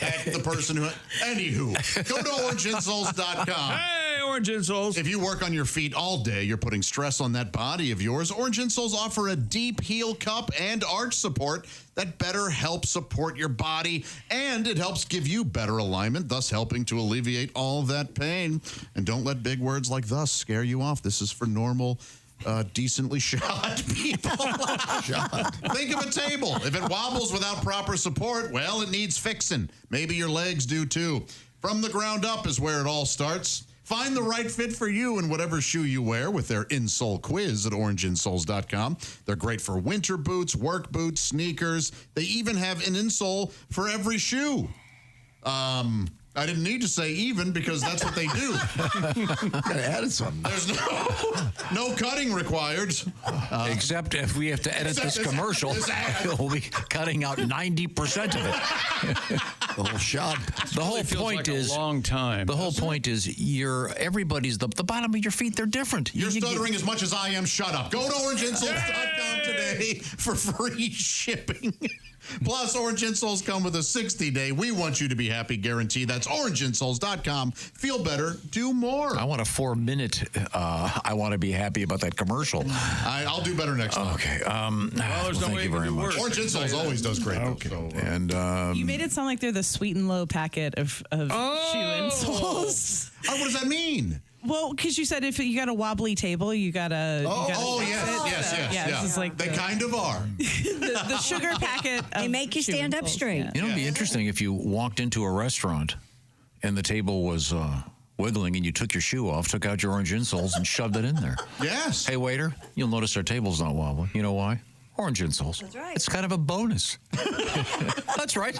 at the person who... Anywho, go to orangeinsoles.com. Hey, Orange Insoles. If you work on your feet all day, you're putting stress on that body of yours. Orange Insoles offer a deep heel cup and arch support that better helps support your body, and it helps give you better alignment, thus helping to alleviate all that pain. And don't let big words like thus scare you off. This is for normal... decently shod people. Think of a table. If it wobbles without proper support, well, it needs fixing. Maybe your legs do too. From the ground up is where it all starts. Find the right fit for you in whatever shoe you wear with their insole quiz at orangeinsoles.com. They're great for winter boots, work boots, sneakers. They even have an insole for every shoe. I didn't need to say even because that's what they do. Gotta add something. There's no cutting required. Except if we have to edit this commercial, we'll be cutting out 90% of it. The whole shot. The whole point is a long time. The whole point is everybody's the bottom of your feet. They're different. You're stuttering as much as I am. Shut up. Go to orangeinsoles.com today for free shipping. Plus, Orange Insoles come with a 60-day we want you to be happy guarantee. That's orangeinsoles.com. Feel better, do more. I want a 4-minute I want to be happy about that commercial. I'll do better next time. Okay. Thank you very much. Orange Insoles always does great. Okay. So, and you made it sound like they're the sweet and low packet of shoe insoles. What does that mean? Well, because you said if you got a wobbly table, you gotta. Yes. This is like they kind of are. the sugar packet. They make you stand up straight. You know, it'd be interesting if you walked into a restaurant and the table was wiggling and you took your shoe off, took out your orange insoles and shoved it in there. Yes. Hey, waiter, you'll notice our table's not wobbling. You know why? Orange insoles. That's right. It's kind of a bonus. That's right.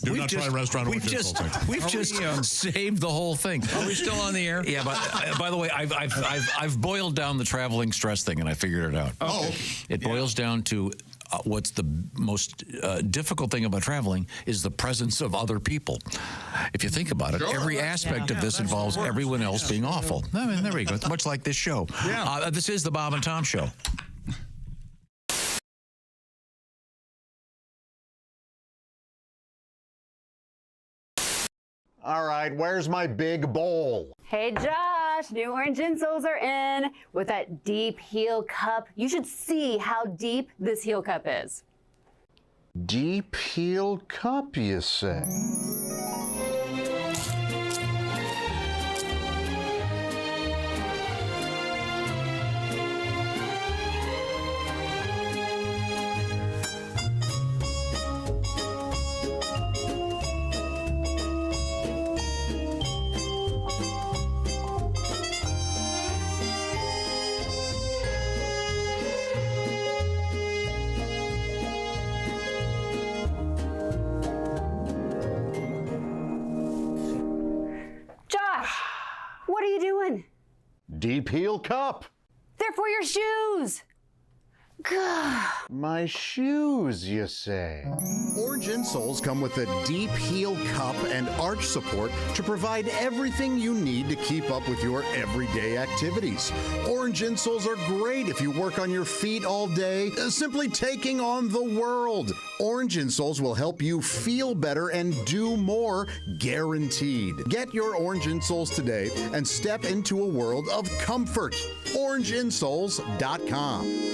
Do not try restaurant orange insoles. We've just saved the whole thing. Are we still on the air? Yeah, but by the way, I've boiled down the traveling stress thing and I figured it out. Oh, it boils down to what's the most difficult thing about traveling is the presence of other people. If you think about it, every aspect of this involves everyone else being awful. I mean, there we go. It's much like this show. Yeah. This is the Bob and Tom Show. All right, where's my big bowl? Hey Josh, new orange insoles are in with that deep heel cup. You should see how deep this heel cup is. Deep heel cup, you say? Deep heel cup. They're for your shoes. My shoes, you say? Orange insoles come with a deep heel cup and arch support to provide everything you need to keep up with your everyday activities. Orange insoles are great if you work on your feet all day, simply taking on the world. Orange insoles will help you feel better and do more, guaranteed. Get your orange insoles today and step into a world of comfort. OrangeInsoles.com.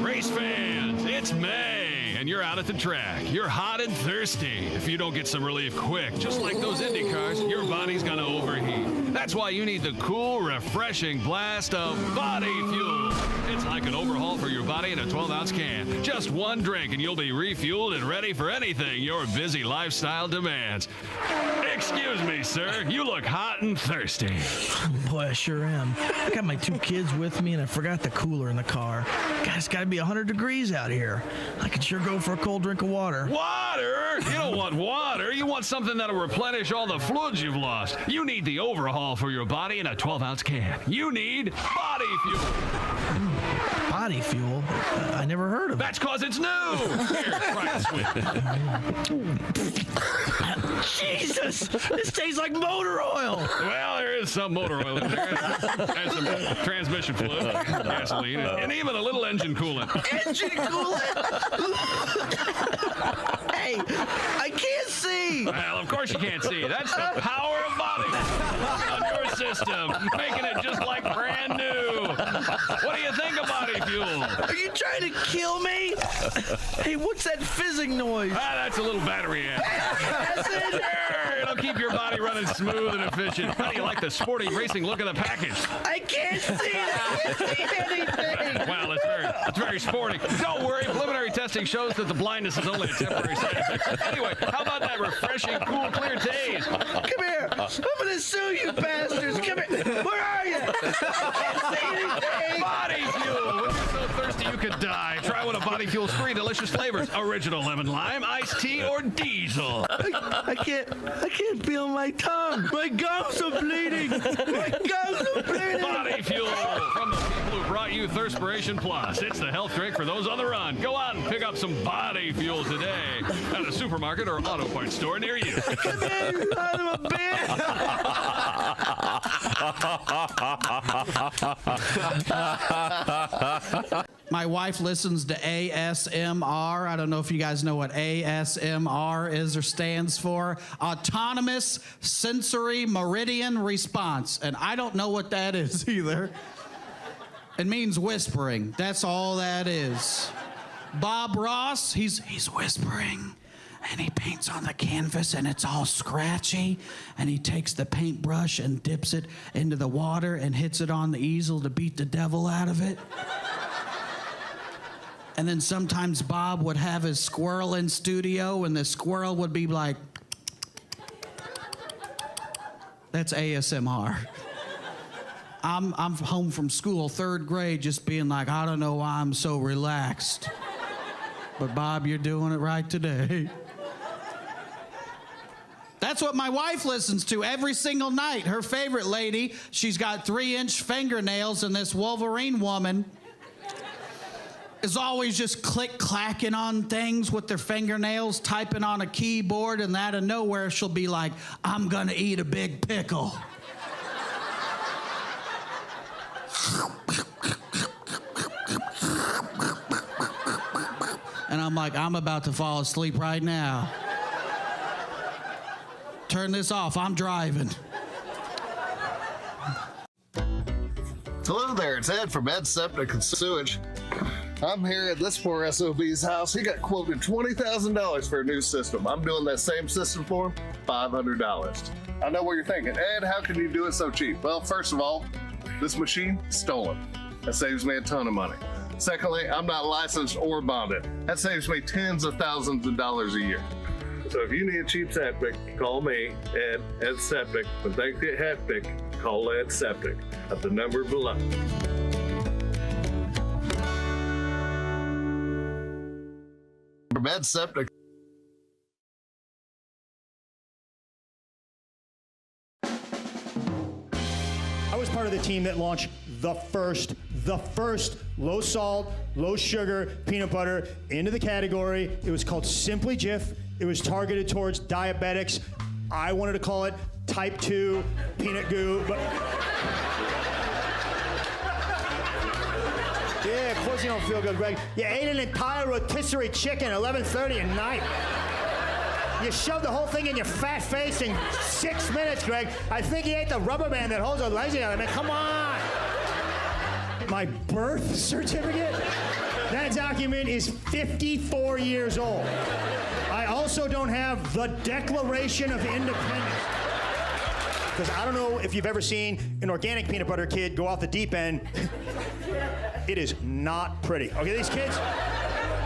Race fans, it's May, and you're out at the track. You're hot and thirsty. If you don't get some relief quick, just like those Indy cars, your body's gonna overheat. That's why you need the cool, refreshing blast of body fuel. It's like an overhaul for your body in a 12-ounce can. Just one drink, and you'll be refueled and ready for anything your busy lifestyle demands. Excuse me, sir. You look hot and thirsty. Boy, I sure am. I got my 2 kids with me, and I forgot the cooler in the car. God, it's got to be 100 degrees out here. I could sure go for a cold drink of water. Water? You don't want water. You want something that'll replenish all the fluids you've lost. You need the overhaul for your body in a 12-ounce can. You need body fuel. Body fuel? I never heard of it. That's because it's new. Here, try this one. Jesus! This tastes like motor oil. Well, there is some motor oil in there. And some transmission fluid, gasoline, and even a little engine coolant. Engine coolant? Hey, I can't see. Well, of course you can't see. That's the power of body on your system, making it just like brand new. What do you think of body fuel? Are you trying to kill me? Hey, what's that fizzing noise? That's a little battery amp. Sure, it'll keep your body running smooth and efficient. How do you like the sporty racing look of the package? I can't see it. I can't see anything. Well, it's very sporty. Don't worry, preliminary testing shows that the blindness is only a temporary side effect. Anyway, how about that refreshing, cool, clear taste? Come here. I'm going to sue you bastards. Come here. Where are you? I can't see anything. Body fuel. When you're so thirsty you could die, try one of Body Fuel's 3 delicious flavors: original lemon lime, iced tea, or diesel. I can't feel my tongue. My gums are bleeding. My gums are bleeding. Body Fuel from the people who brought you Thirspiration Plus. It's the health drink for those on the run. Go out and pick up some Body Fuel today at a supermarket or auto parts store near you. Come here, you son of a bitch. My wife listens to ASMR. I don't know if you guys know what ASMR is or stands for. Autonomous Sensory Meridian Response. And I don't know what that is either. It means whispering. That's all that is. Bob Ross, he's whispering. And he paints on the canvas and it's all scratchy. And he takes the paintbrush and dips it into the water and hits it on the easel to beat the devil out of it. And then sometimes Bob would have his squirrel in studio and the squirrel would be like, that's ASMR. I'm home from school, 3rd grade, just being like, I don't know why I'm so relaxed. But Bob, you're doing it right today. That's what my wife listens to every single night. Her favorite lady, she's got 3-inch fingernails, and this Wolverine woman is always just click-clacking on things with their fingernails, typing on a keyboard, and out of nowhere she'll be like, I'm gonna eat a big pickle. And I'm like, I'm about to fall asleep right now. Turn this off, I'm driving. Hello there, it's Ed from Ed Septic and Sewage. I'm here at this poor SOB's house. He got quoted $20,000 for a new system. I'm doing that same system for him, $500. I know what you're thinking, Ed, how can you do it so cheap? Well, first of all, this machine, stolen. That saves me a ton of money. Secondly, I'm not licensed or bonded. That saves me tens of thousands of dollars a year. So if you need a cheap septic, call me, Ed Septic. When things get hectic, call Ed Septic at the number below. From Ed Septic. was part of the team that launched the first low salt, low sugar peanut butter into the category. It was called Simply Jif. It was targeted towards diabetics. I wanted to call it Type 2 peanut goo, but yeah, of course you don't feel good, Greg. You ate an entire rotisserie chicken at 11:30 at night. You shoved the whole thing in your fat face in 6 minutes, Greg. I think he ate the rubber band that holds the legs together. I mean, come on. My birth certificate? That document is 54 years old. I also don't have the Declaration of Independence. Because I don't know if you've ever seen an organic peanut butter kid go off the deep end. It is not pretty. Okay, these kids,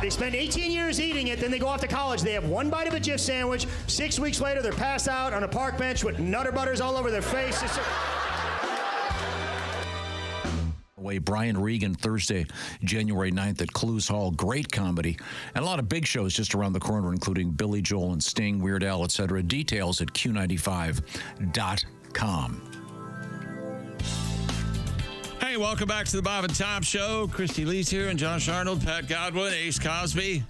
they spend 18 years eating it, then they go off to college. They have one bite of a Jif sandwich. 6 weeks later, they're passed out on a park bench with Nutter Butters all over their face. Brian Regan Thursday, January 9th at Clues Hall. Great comedy. And a lot of big shows just around the corner, including Billy Joel and Sting, Weird Al, etc. Details at Q95.com. Hey, welcome back to the Bob and Tom Show. Christy Lee's here and Josh Arnold, Pat Godwin, Ace Cosby.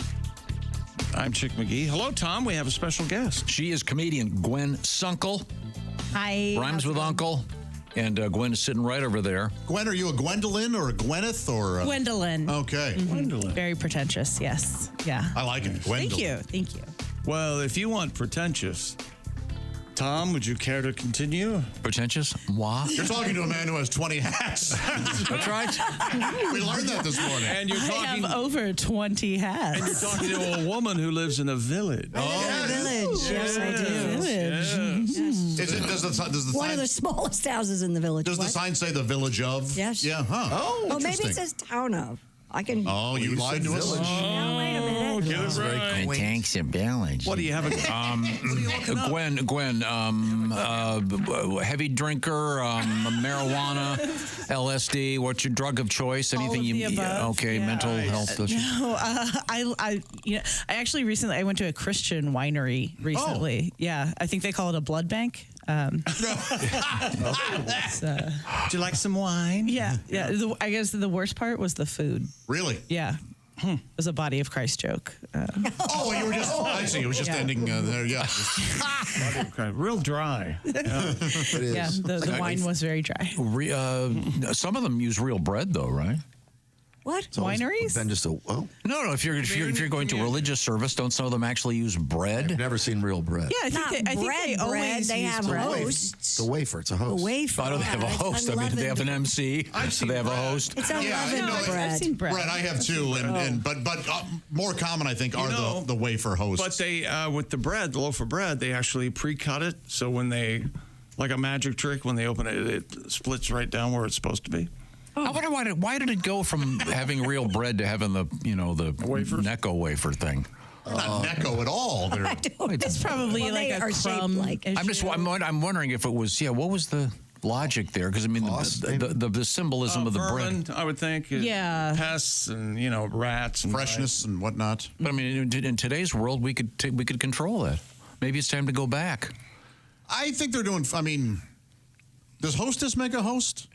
I'm Chick McGee. Hello, Tom. We have a special guest. She is comedian Gwen Sunkel. Hi. Rhymes with Uncle. And Gwen is sitting right over there. Gwen, are you a Gwendolyn or a Gwyneth or a... Gwendolyn. Okay. Mm-hmm. Gwendolyn. Very pretentious, yes. Yeah. I like it. Gwendolyn. Thank you. Well, if you want pretentious, Tom, would you care to continue? Pretentious? Moi? You're talking to a man who has 20 hats. That's right. We learned that this morning. And you're talking... I have over 20 hats. And you're talking to a woman who lives in a village. Oh, village. Yes, I do. Yes. Does the One sign, of the smallest houses in the village. does the sign say the village of? Yes. Yeah, huh. Oh, maybe interesting. it says town of. I can. Oh, you lied to us. Now, wait a minute. Get it right. Tanks and village. What do you have? Gwen, heavy drinker, marijuana, LSD. What's your drug of choice? Anything All of you? the above. Okay, Yeah. mental health. No, I actually recently I went to a Christian winery recently. Oh. Yeah, I think they call it a blood bank. Would you like some wine? Yeah. I guess the worst part was the food. Really? Yeah. It was a body of Christ joke. Oh, you were just, I see. It was just ending there. Yeah. Real dry. Yeah, the wine was very dry. Some of them use real bread, though, right? What? Wineries? Then just No. If you're going to religious service, don't some of them actually use bread? I've never seen real bread. Yeah, I think they always They use have bread. hosts. The wafer. It's a host. A wafer. I don't have a host. I mean, do they have an MC? Do they have a host? It's unleavened bread. I've seen bread. Bread, I have too, but more common, I think, are the wafer hosts. But they, with the bread, the loaf of bread, they actually pre-cut it. So when they, like a magic trick, when they open it, it splits right down where it's supposed to be. I wonder why did it go from having real bread to having the wafers? Necco wafer thing? Not Necco at all. It's probably like a crumb. I'm wondering if it was. Yeah, what was the logic there? Because I mean, the symbolism of the vermin, bread. I would think. Yeah. Pests and rats and freshness and whatnot. But I mean, in today's world, we could control that. Maybe it's time to go back. I think they're doing. I mean. Does Hostess make a host?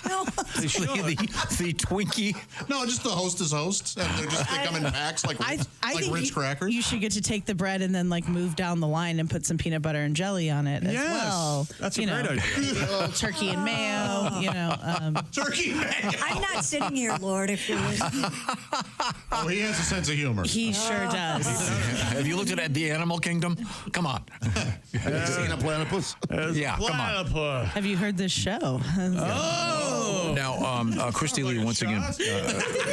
No. the Twinkie? No, just the Hostess host. And they come in packs like Ritz crackers. You should get to take the bread and then move down the line and put some peanut butter and jelly on it as well. That's a great idea. Maybe a little turkey and mayo, Turkey and mayo. I'm not sitting here, Lord, if you're listening. Oh, he has a sense of humor. He sure does. Have you looked at the Animal Kingdom? Come on. Seen a platypus? Yeah, come on. Have you heard this show? Oh! Now, Christy Lee, once again.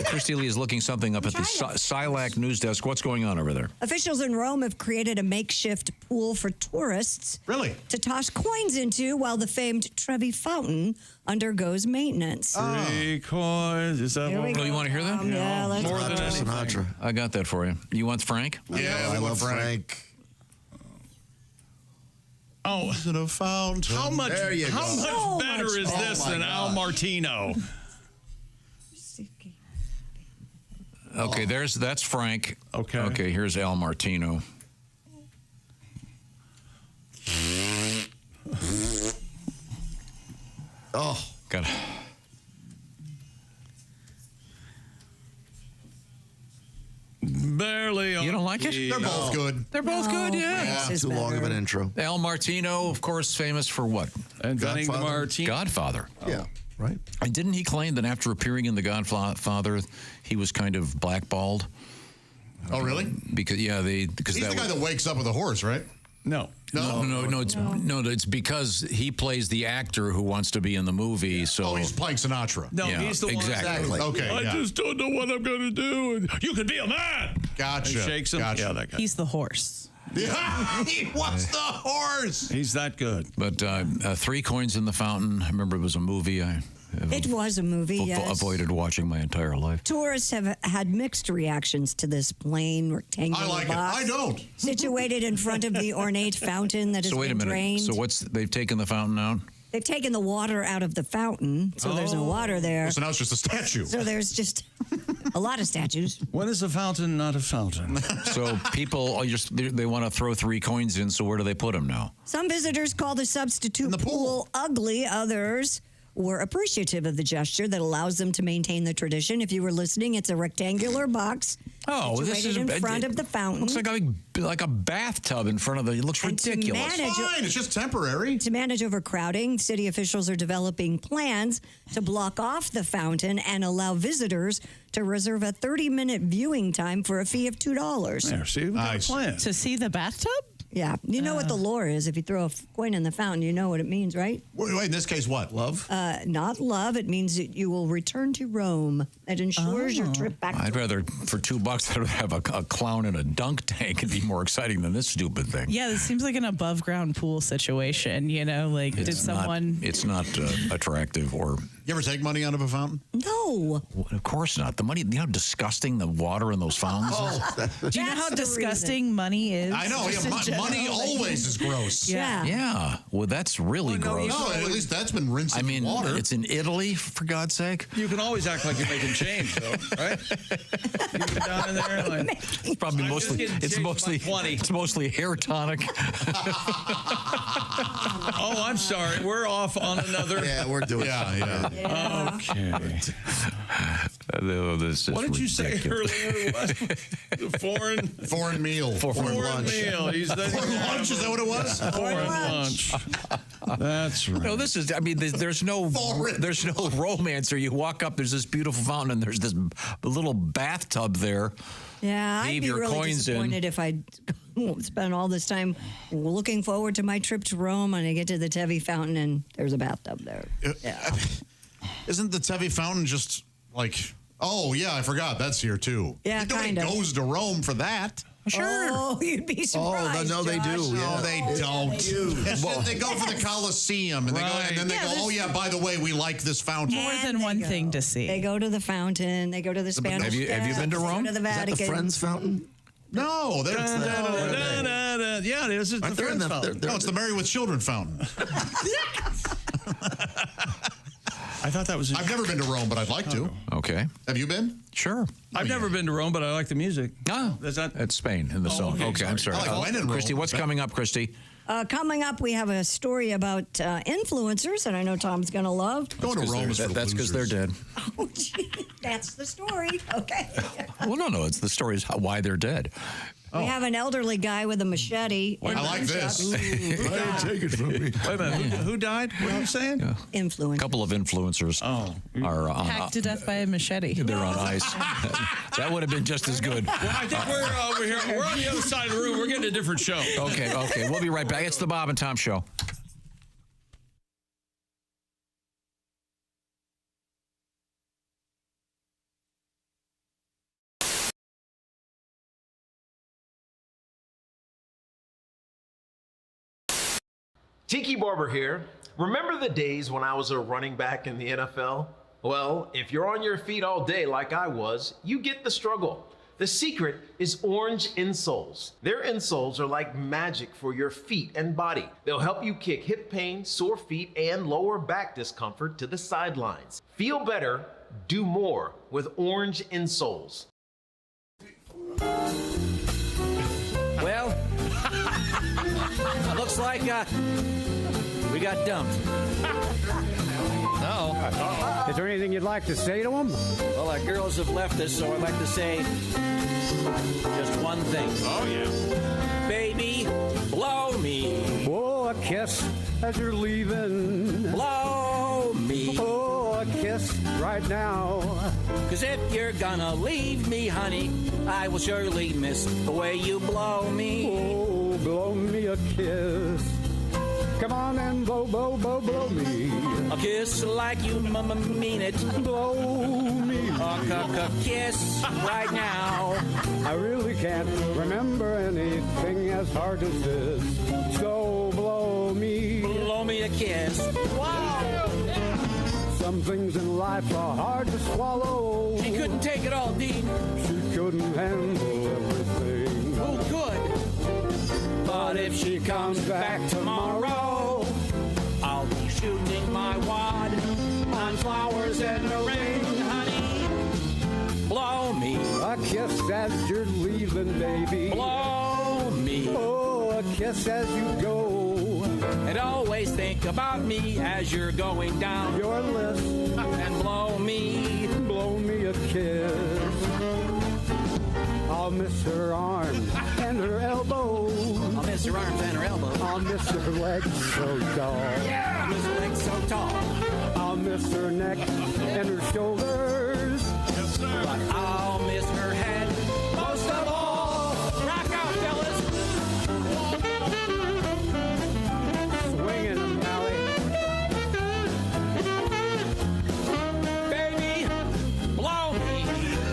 Christy Lee is looking something up at the SILAC news desk. What's going on over there? Officials in Rome have created a makeshift pool for tourists. Really? To toss coins into while the famed Trevi Fountain undergoes maintenance. 3 coins. Is that what you want to hear that? Yeah, let's more than anything. Sinatra. I got that for you. You want Frank? Yeah, I love Frank. Oh, is it a fountain? How much better is this than Al Martino? Okay, that's Frank. Okay. Okay, here's Al Martino. Oh, God. Barely. You don't like it? They're both good. They're both good, yeah. Too long of an intro. Al Martino, of course, famous for what? Inventing the martini. Godfather. Yeah, right. And didn't he claim that after appearing in The Godfather, he was kind of blackballed? Oh, really? Because He's the guy that wakes up with a horse, right? No. It's because he plays the actor who wants to be in the movie. So he's playing Sinatra. No, he's the one. Exactly. Okay. I just don't know what I'm going to do. You can be a man. Gotcha. And shakes him. Gotcha. Yeah, that guy. He's the horse. Yeah, he was the horse. He's that good. But 3 Coins in the Fountain. I remember it was a movie. It was a movie, yes. Avoided watching my entire life. Tourists have had mixed reactions to this plain rectangular I like box. it. I don't. Situated in front of the ornate fountain that has So wait a been minute. drained. So they've taken the fountain out? They've taken the water out of the fountain, so there's no water there. So now it's just a statue. So there's just a lot of statues. When is a fountain not a fountain? So people they want to throw 3 coins in, so where do they put them now? Some visitors call the substitute pool ugly. Others were appreciative of the gesture that allows them to maintain the tradition. If you were listening, it's a rectangular box situated in front of the fountain. Looks like a bathtub in front of it looks ridiculous. Fine, it's just temporary. To manage overcrowding, city officials are developing plans to block off the fountain and allow visitors to reserve a 30-minute viewing time for a fee of $2. There, see, we got a plan. To see the bathtub? Yeah. You know what the lore is. If you throw a coin in the fountain, you know what it means, right? Wait, in this case, what? Love? Not love. It means that you will return to Rome. It ensures your trip back I'd rather, for $2, I'd rather have a clown in a dunk tank. It'd be more exciting than this stupid thing. Yeah, this seems like an above ground pool situation, you know? Like, did someone. It's not attractive or. You ever take money out of a fountain? No. Well, of course not. The money, you know how disgusting the water in those fountains is? Do you know how disgusting money is? I know. Yeah, money always is gross. Yeah. Yeah. Well, that's really gross. No, at least that's been rinsed in water. It's in Italy, for God's sake. You can always act like you're making change, though, right? You get down in there like... It's probably it's mostly hair tonic. Oh, I'm sorry. We're off on another... Yeah, we're doing Yeah. Okay. This is What did you say ridiculous. earlier? The foreign meal. Foreign lunch. Meal. Foreign lunch, is that what it was? Foreign lunch. That's right. No, this is. I mean, there's no romance. Or you walk up, there's this beautiful fountain, and there's this little bathtub there. Yeah, I'd Leave be your really coins in. disappointed if I spent all this time looking forward to my trip to Rome and I get to the Trevi Fountain and there's a bathtub there. Yeah. Isn't the Trevi Fountain just like, oh, yeah, I forgot, that's here too? Yeah, Nobody kind of. goes to Rome for that. Sure. Oh, you'd be surprised. No, they do. Josh. Yeah. No, they don't. They go for the Colosseum, and then they go, oh, yeah, by the way, we like this fountain. More than one thing to see. They go to the fountain. They go to the Spanish Have you been to Steps, Rome? Go to the Is that Vatican. the Friends Fountain? No, Yeah, this is the Aren't they in Friends the- fountain. No, it's the Married with Children fountain. I thought that was... I've never been to Rome, but I'd like to. Okay. Have you been? Sure. I've never been to Rome, but I like the music. No, that's Spain in the song. Okay, I'm sorry. I like when in Rome. Christy, what's coming up, Christy? Coming up, we have a story about influencers that I know Tom's going to love. Going to Rome is for That's because they're dead. Oh, gee, that's the story. Okay. Well, no. It's the story is why they're dead. We have an elderly guy with a machete. I like this. Take it from me. Wait a minute. Who died? What are you saying? Influencer. A couple of influencers are on. Hacked to death by a machete. They're on ice. That would have been just as good. Well, I think we're over here. We're on the other side of the room. We're getting a different show. Okay. We'll be right back. It's the Bob and Tom Show. Tiki Barber here. Remember the days when I was a running back in the NFL? Well, if you're on your feet all day like I was, you get the struggle. The secret is orange insoles. Their insoles are like magic for your feet and body. They'll help you kick hip pain, sore feet, and lower back discomfort to the sidelines. Feel better, do more with orange insoles. Well, looks like we got dumped. Is there anything you'd like to say to them? Well, our girls have left us, so I'd like to say just one thing. Oh, yeah. Baby, blow me. Oh, a kiss as you're leaving. Blow me. Oh, a kiss right now. 'Cause if you're gonna leave me, honey, I will surely miss the way you blow me. Oh, blow me a kiss. Come on and blow me. A kiss like you mean it. Blow me. A kiss right now. I really can't remember anything as hard as this. So blow me. Blow me a kiss. Wow. Some things in life are hard to swallow. She couldn't take it all, Dean. She couldn't handle everything. Oh, good. But if she comes back tomorrow, I'll be shooting my wad on flowers and a ring, honey. Blow me. A kiss as you're leaving, baby. Blow me. Oh, a kiss as you go. And always think about me as you're going down your list. And blow me. Blow me a kiss. I'll miss her arms and her elbows. I'll miss her arms and her elbows. I'll miss her legs so tall. Yeah, I'll miss her legs so tall. I'll miss her neck and her shoulders. Yes, sir. But I'll miss her head most of all. Rock out, fellas. Swinging them, Allie. Baby, blow me.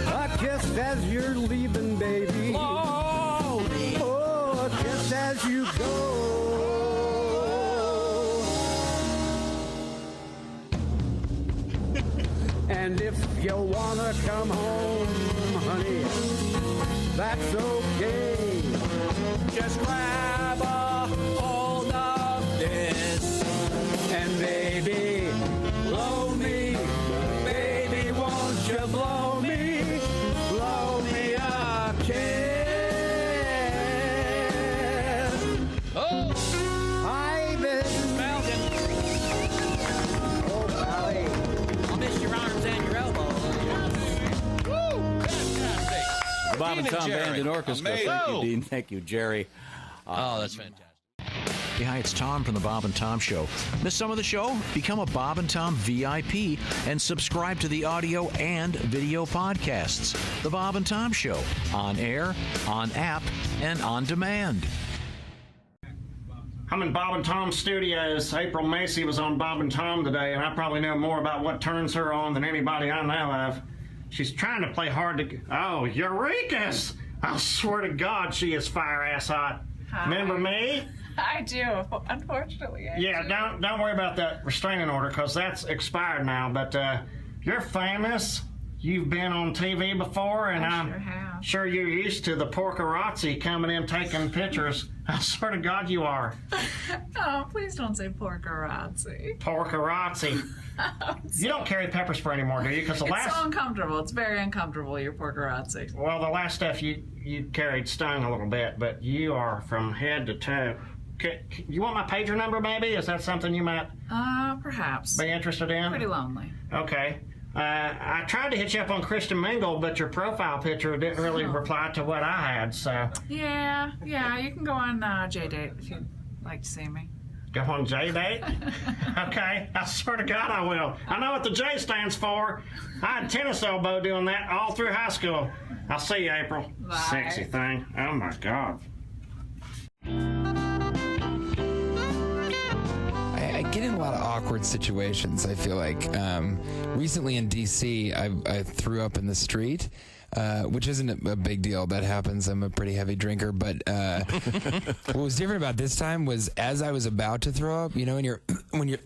A kiss as you're leaving, baby. Blow me. Oh, a kiss as you go. And if you wanna come home, honey, that's okay. Just grab a hold of this. And baby, blow me. Baby, won't you blow me? Blow me a kiss. Oh, I've been Malcolm. Oh, Pally. I'll miss your arms and your elbows. Woo! Fantastic. Bob and Dean Tom Jerry. Band and Orchestra. Amazing. Thank you, Dean. Thank you, Jerry. Oh, that's fantastic. Hey, hi, it's Tom from the Bob and Tom Show. Miss some of the show? Become a Bob and Tom VIP and subscribe to the audio and video podcasts. The Bob and Tom Show, on air, on app, and on demand. I'm in Bob and Tom Studios. April Macy was on Bob and Tom today, and I probably know more about what turns her on than anybody I know of. She's trying to play hard to... Oh, Eureka's! I swear to God, she is fire-ass hot. Hi. Remember me? I do, unfortunately. Yeah, don't worry about that restraining order, because that's expired now. But you're famous. You've been on TV before, and I'm sure you're used to the porkerazzi coming in taking pictures. I swear to God you are. Oh, please don't say porkerazzi. Porkerazzi. You don't carry pepper spray anymore, do you? Because the It's last... so uncomfortable. It's very uncomfortable, your porkerazzi. Well, the last stuff you carried stung a little bit, but you are from head to toe. You want my pager number, maybe? Is that something you might Perhaps. be interested in? Pretty lonely. Okay. I tried to hit you up on Christian Mingle, but your profile picture didn't really reply to what I had, so... Yeah, you can go on J-Date if you'd like to see me. Go on J-Date? Okay, I swear to God I will. I know what the J stands for. I had tennis elbow doing that all through high school. I'll see you, April. Bye. Sexy thing. Oh, my God. I get in a lot of awkward situations, I feel like. Recently in D.C., I threw up in the street, which isn't a big deal. That happens. I'm a pretty heavy drinker. But what was different about this time was as I was about to throw up, you know, when you're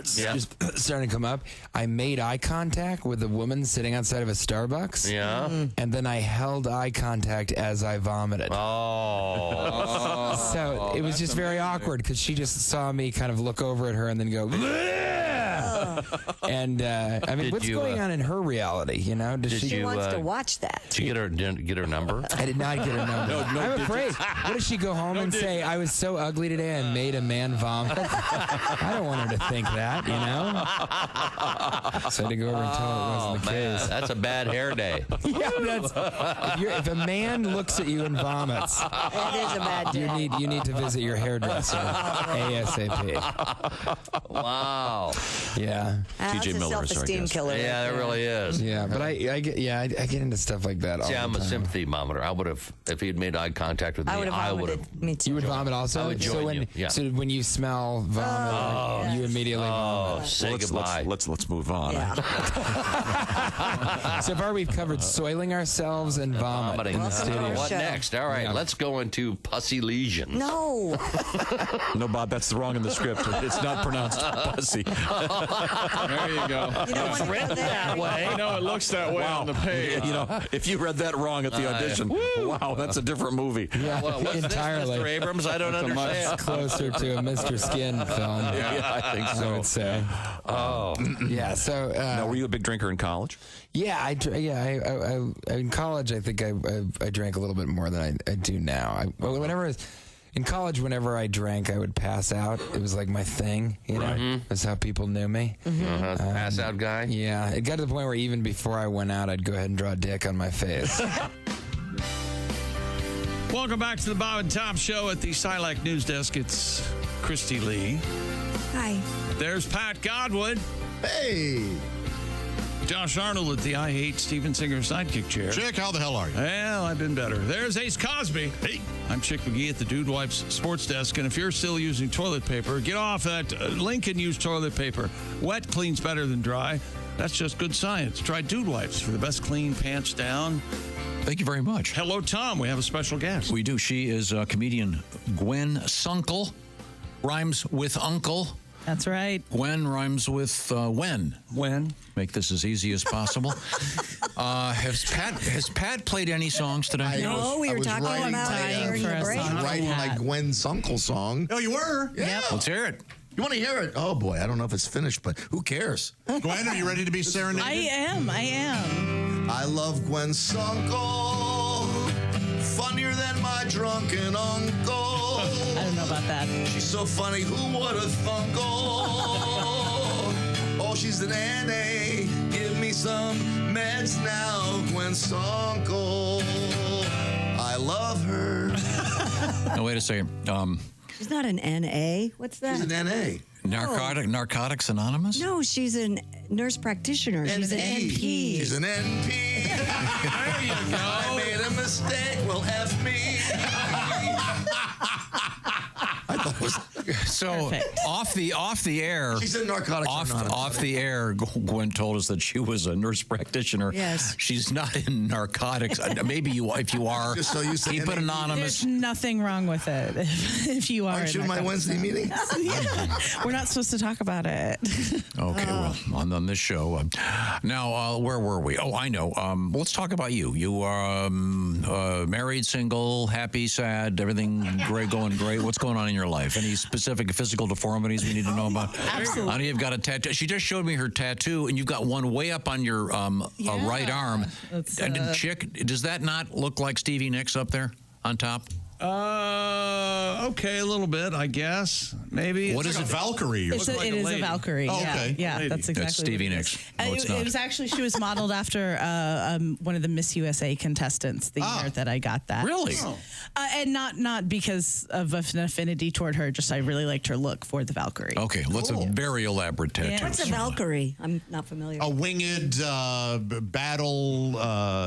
just starting to come up, I made eye contact with a woman sitting outside of a Starbucks. Yeah. And then I held eye contact as I vomited. Oh. So it was just very awkward because she just saw me kind of look over at her and then go, "Bleh!" And I mean, what's going on in her reality? You know, does She wants to watch that. Did you get her number? I did not get her number. I'm afraid. What if she go home and say, "I was so ugly today, I made a man vomit"? I don't want her to think that, you know. So I had to go over and tell her it wasn't the case. That's a bad hair day. Yeah, if a man looks at you and vomits, That is a bad day. you need to visit your hairdresser ASAP. Wow. Yeah. That's a self-esteem killer. Yeah, it really is. Yeah, but I get into stuff like that all See, the I'm time. a sympathy monitor. I would have, if he had made eye contact with me, I would have. Me too. You would vomit also? I would join you. Yeah. So when you smell vomit, you immediately vomit. Say goodbye. Let's move on. So far, we've covered soiling ourselves and vomiting in the studio. What next? All right, let's go into pussy lesions. No. No, Bob, that's wrong in the script. It's not pronounced pussy. There you go. It's written that way. I know it looks that way on the page. You know, if you read that wrong at the audition, wow, that's a different movie. Yeah, Well, what's entirely. this, Mr. Abrams? I don't understand. Much closer to a Mr. Skin film. Yeah, I think so. I would say. Oh. Yeah. So. Now, were you a big drinker in college? Yeah, I in college, I think I drank a little bit more than I do now. In college, whenever I drank, I would pass out. It was like my thing, you know. That's how people knew me. Pass out guy? Yeah, it got to the point where even before I went out, I'd go ahead and draw a dick on my face. Welcome back to the Bob and Tom Show at the Silac News Desk. It's Christy Lee. Hi. There's Pat Godwin. Hey. Josh Arnold at the I Hate Steven Singer sidekick chair. Chick, how the hell are you? Well, I've been better. There's Ace Cosby. Hey. I'm Chick McGee at the Dude Wipes Sports Desk. And if you're still using toilet paper, get off that Lincoln used toilet paper. Wet cleans better than dry. That's just good science. Try Dude Wipes for the best clean pants down. Thank you very much. Hello, Tom. We have a special guest. We do. She is comedian Gwen Sunkel. Rhymes with uncle. That's right. Gwen rhymes with when. When. Make this as easy as possible. Has Pat played any songs today? No, we were talking about it during the break. Writing my Gwen Sunkel song. Oh, you were? Yeah. Let's hear it. You want to hear it? Oh, boy. I don't know if it's finished, but who cares? Gwen, are you ready to be serenaded? I am. I love Gwen Sunkel. Funnier than my drunken uncle. I don't know about that. She's so funny, who would have thunkle? Oh, she's an NA. Give me some meds now, Gwen Sunkel. I love her. Now, wait a second. She's not an NA. What's that? She's an NA. Narcotics Anonymous? No, she's a nurse practitioner. She's an NP. She's an NP. There you go. I made a mistake. Well, F me. I thought it was so off the air. She's in Narcotics Anonymous. Off the air, Gwen told us that she was a nurse practitioner. Yes. She's not in narcotics. Maybe if you are, Just so you say keep it anonymous. There's nothing wrong with it if you are. Aren't you in my Wednesday meeting? Yeah. We're not supposed to talk about it. Okay, well, on this show. Now, where were we? Oh, I know. Let's talk about you. You are married, single, happy, sad, everything great, going great. What's going on in your life? Any specific physical deformities we need to know about? Absolutely. I know you've got a tattoo. She just showed me her tattoo, and you've got one way up on your right arm. And Chick, does that not look like Stevie Nicks up there on top? Okay, a little bit, I guess. Maybe. What is like it? a Valkyrie. It is a Valkyrie. Oh, okay. Yeah, that's exactly That's Stevie what it Nicks. is. No, it's not. It was actually, she was modeled after one of the Miss USA contestants the year that I got that. Really? And not because of an affinity toward her, just I really liked her look for the Valkyrie. Okay, that's a very elaborate tattoo. What's a Valkyrie? I'm not familiar. A winged battle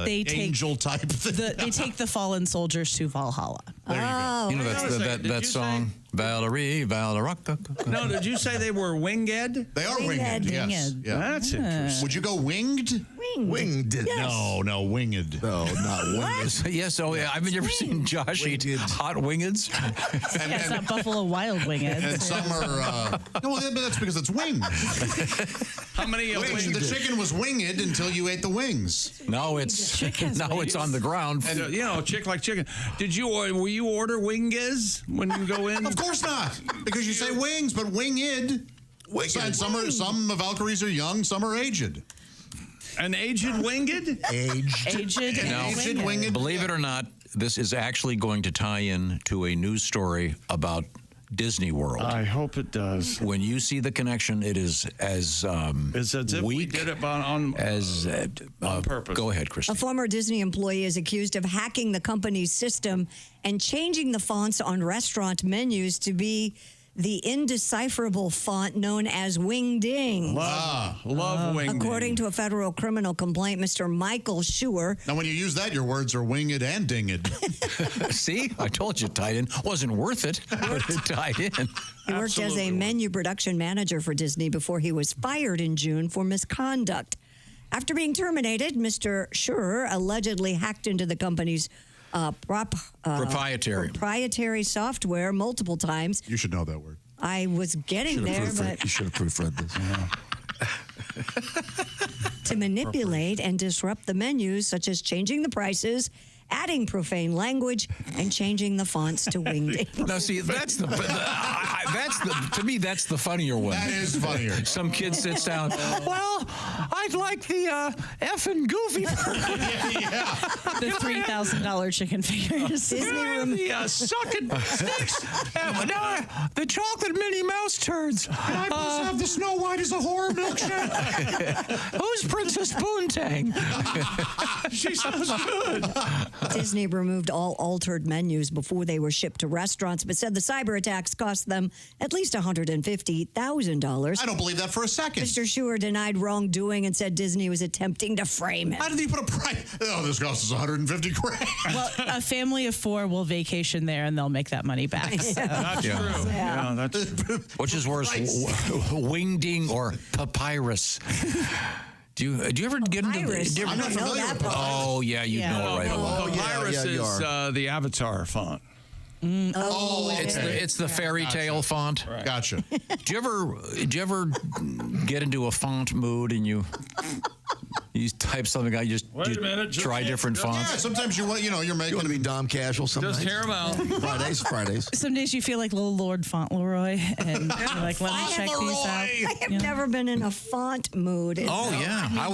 angel type thing. They take the fallen soldiers to Valhalla. There you go. You know that song, Valerie, No, did you say they were winged? They are winged. Yes. Yeah. That's interesting. Would you go winged? Winged. Yes. No, winged. No, not winged. Yes, oh yeah. I've never seen Josh eat hot wingeds. It's not Buffalo Wild Winged. And some are. No, well, that's because it's wings. How many The chicken was winged until you ate the wings. No, it's on the ground. And chick like chicken. Will you order winges when you go in? Of course not, because you say wings, but winged. Besides, some Valkyries are young, some are aged. An aged winged? Aged winged. Believe it or not, this is actually going to tie in to a news story about Disney World. I hope it does. When you see the connection, it is as it's as if we did it on purpose. Go ahead, Christy. A former Disney employee is accused of hacking the company's system and changing the fonts on restaurant menus to be the indecipherable font known as Wing Ding. Love Wing Ding. According to a federal criminal complaint, Mr. Michael Schuer. Now, when you use that, your words are winged and dinged. See? I told you it tied in. Wasn't worth it, but it tied in. He worked as a menu production manager for Disney before he was fired in June for misconduct. After being terminated, Mr. Schuer allegedly hacked into the company's proprietary software multiple times. You should know that word. I was getting there, but You should have proofread this. to manipulate and disrupt the menus, such as changing the prices, adding profane language, and changing the fonts to Wing Ding. Now, see, that's the to me, that's the funnier one. That is funnier. Some kid sits down. Well, I'd like the effing goofy. The $3,000 chicken fingers. The sucking sticks. The chocolate Minnie Mouse turds. I must have the Snow White as a horror milkshake. Who's Princess Poontang? She sounds good. Disney removed all altered menus before they were shipped to restaurants, but said the cyber attacks cost them at least $150,000. I don't believe that for a second. Mr. Schuer denied wrongdoing and said Disney was attempting to frame him. How did he put a price? Oh, this costs us $150,000. Well, a family of 4 will vacation there and they'll make that money back. So. That's true. Yeah, that's Which is worse, Wing Ding or papyrus? Do you ever get into the? I'm not familiar with papyrus. Oh yeah, you know it right away. Papyrus is the Avatar font. It's the fairy tale font. Right. Gotcha. Do you ever get into a font mood and you type something out? You just try different fonts. Yeah, sometimes you're making. You want to be Dom casual sometimes. Just hear them out. Fridays. Some days you feel like little Lord Fauntleroy, and you're like, let me check these out. I have never been in a font mood. Oh yeah, I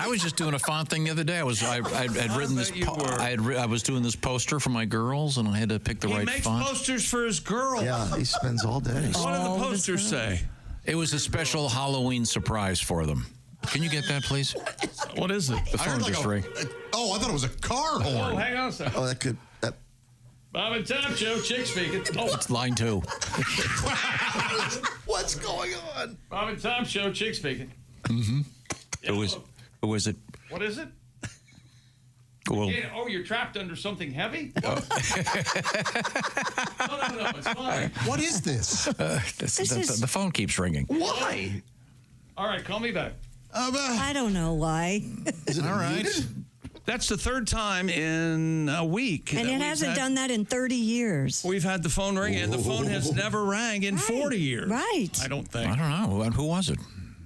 was just doing a font thing the other day. I had written this. I was doing this poster for my girls, and I had to pick the right font. He makes posters for his girls. Yeah, he spends all day. What do the posters say? It was a special Halloween surprise for them. Can you get that, please? What is it? The phone just rang. Oh, I thought it was a car horn. Oh, hang on a second. Oh, that could. Bob and Tom Show, chick speaking. Oh, it's line 2. What's going on? Bob and Tom Show, chick speaking. Mm-hmm. Who is it? What is it? Well, you're trapped under something heavy? No, it's fine. What is this? The phone keeps ringing. Why? All right, call me back. I don't know why. Is it all right? That's the third time in a week. And it hasn't done that in 30 years. We've had the phone ring, and the phone has never rang in 40 years. Right. I don't think. I don't know. Who was it?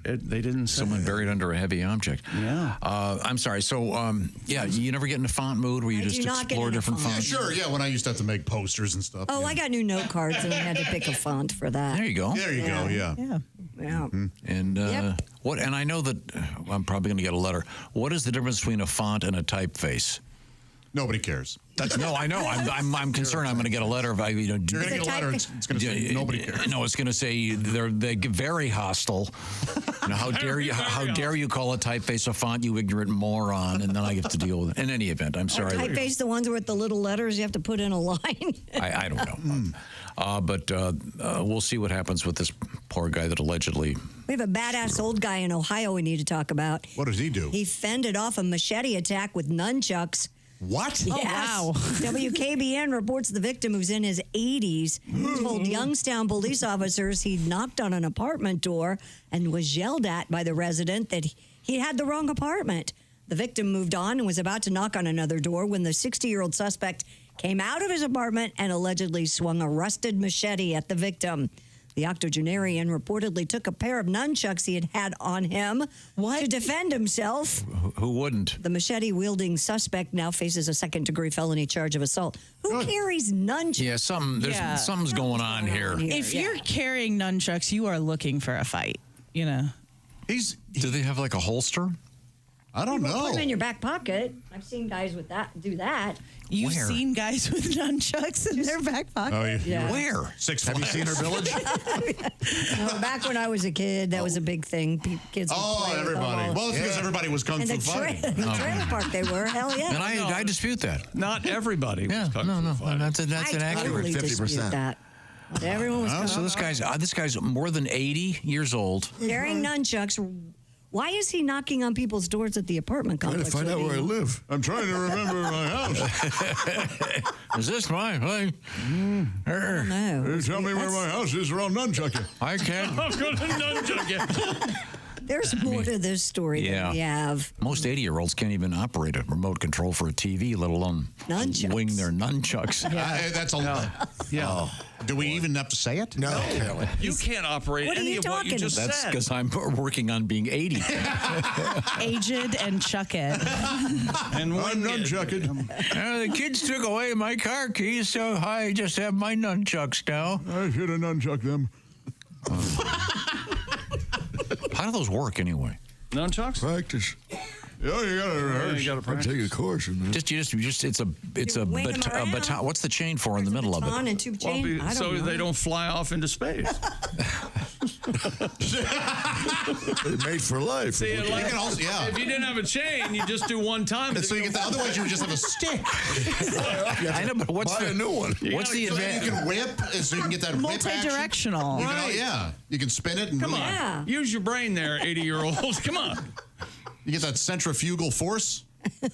They didn't say. Someone buried under a heavy object. Yeah. I'm sorry. So, you never get in a font mood where you just explore different fonts? Sure, yeah, when I used to have to make posters and stuff. Oh, I got new note cards, and I had to pick a font for that. There you go. There you go, yeah. Yeah. And what? And I know that I'm probably going to get a letter. What is the difference between a font and a typeface? Nobody cares. No, I know. I'm concerned. I'm going to get a letter. You're going to get a letter. It's going to say nobody cares. No, it's going to say they get very hostile. How dare you? How dare you call a typeface a font, you ignorant moron? And then I have to deal with it. In any event, I'm sorry. Typeface, the ones with the little letters you have to put in a line. I don't know. But we'll see what happens with this poor guy that allegedly. We have a badass old guy in Ohio we need to talk about. What does he do? He fended off a machete attack with nunchucks. What? Yes. Oh, wow. WKBN reports the victim, who's in his 80s, told Youngstown police officers he'd knocked on an apartment door and was yelled at by the resident that he had the wrong apartment. The victim moved on and was about to knock on another door when the 60-year-old suspect came out of his apartment and allegedly swung a rusted machete at the victim. The octogenarian reportedly took a pair of nunchucks he had on him to defend himself. Who wouldn't? The machete-wielding suspect now faces a second-degree felony charge of assault. Who carries nunchucks? Yeah, something's going on here. If you're carrying nunchucks, you are looking for a fight. You know. Do they have like a holster? I don't know. Put them in your back pocket. I've seen guys with that do that. You've seen guys with nunchucks in their back pocket? Oh, Yeah. Where? Six Have you seen our village? Back when I was a kid, that was a big thing. Kids would play with everybody. them all. Well, it's because everybody was kung And fu the fighting. the trailer park they were. Hell yeah. And I dispute that. Not everybody. Yeah, no, that's inaccurate. Totally dispute that. Everyone was So this guy's more than 80 years old. carrying nunchucks. Why is he knocking on people's doors at the apartment complex? Trying to find out where I live. I'm trying to remember my house. Is this my place? No. Tell me where my house is, or I'll nunchuck you. I can't. I'm going to nunchuck you. There's more to this story than we have. Most 80-year-olds can't even operate a remote control for a TV, let alone wing their nunchucks. That's a lot. Yeah. Do we even have to say it? No. You can't operate What are any you of what you talking just That's said. because I'm working on being 80. Aged and chuck it. And I'm nunchucking. The kids took away my car keys, so I just have my nunchucks now. I should have nunchucked them. How do those work anyway? Nunchucks? Practice. Yeah, you gotta rehearse. You gotta practice. Take a course in that. It's a wing 'em around. baton. What's the chain for in the middle of On it? and tube chain. I don't So know. they don't fly off into space. They're made for life. See, You like, can also- yeah. if you didn't have a chain, you just do one time. And so you get the, otherwise you would just have a stick. I know, but what's Buy a new one. What's the So then advantage? you can whip, so you can get that whip action. Multi-directional. You can, yeah, you can spin it and Come really, on. Yeah. Use your brain there, 80-year-olds. Come on. you get that centrifugal force.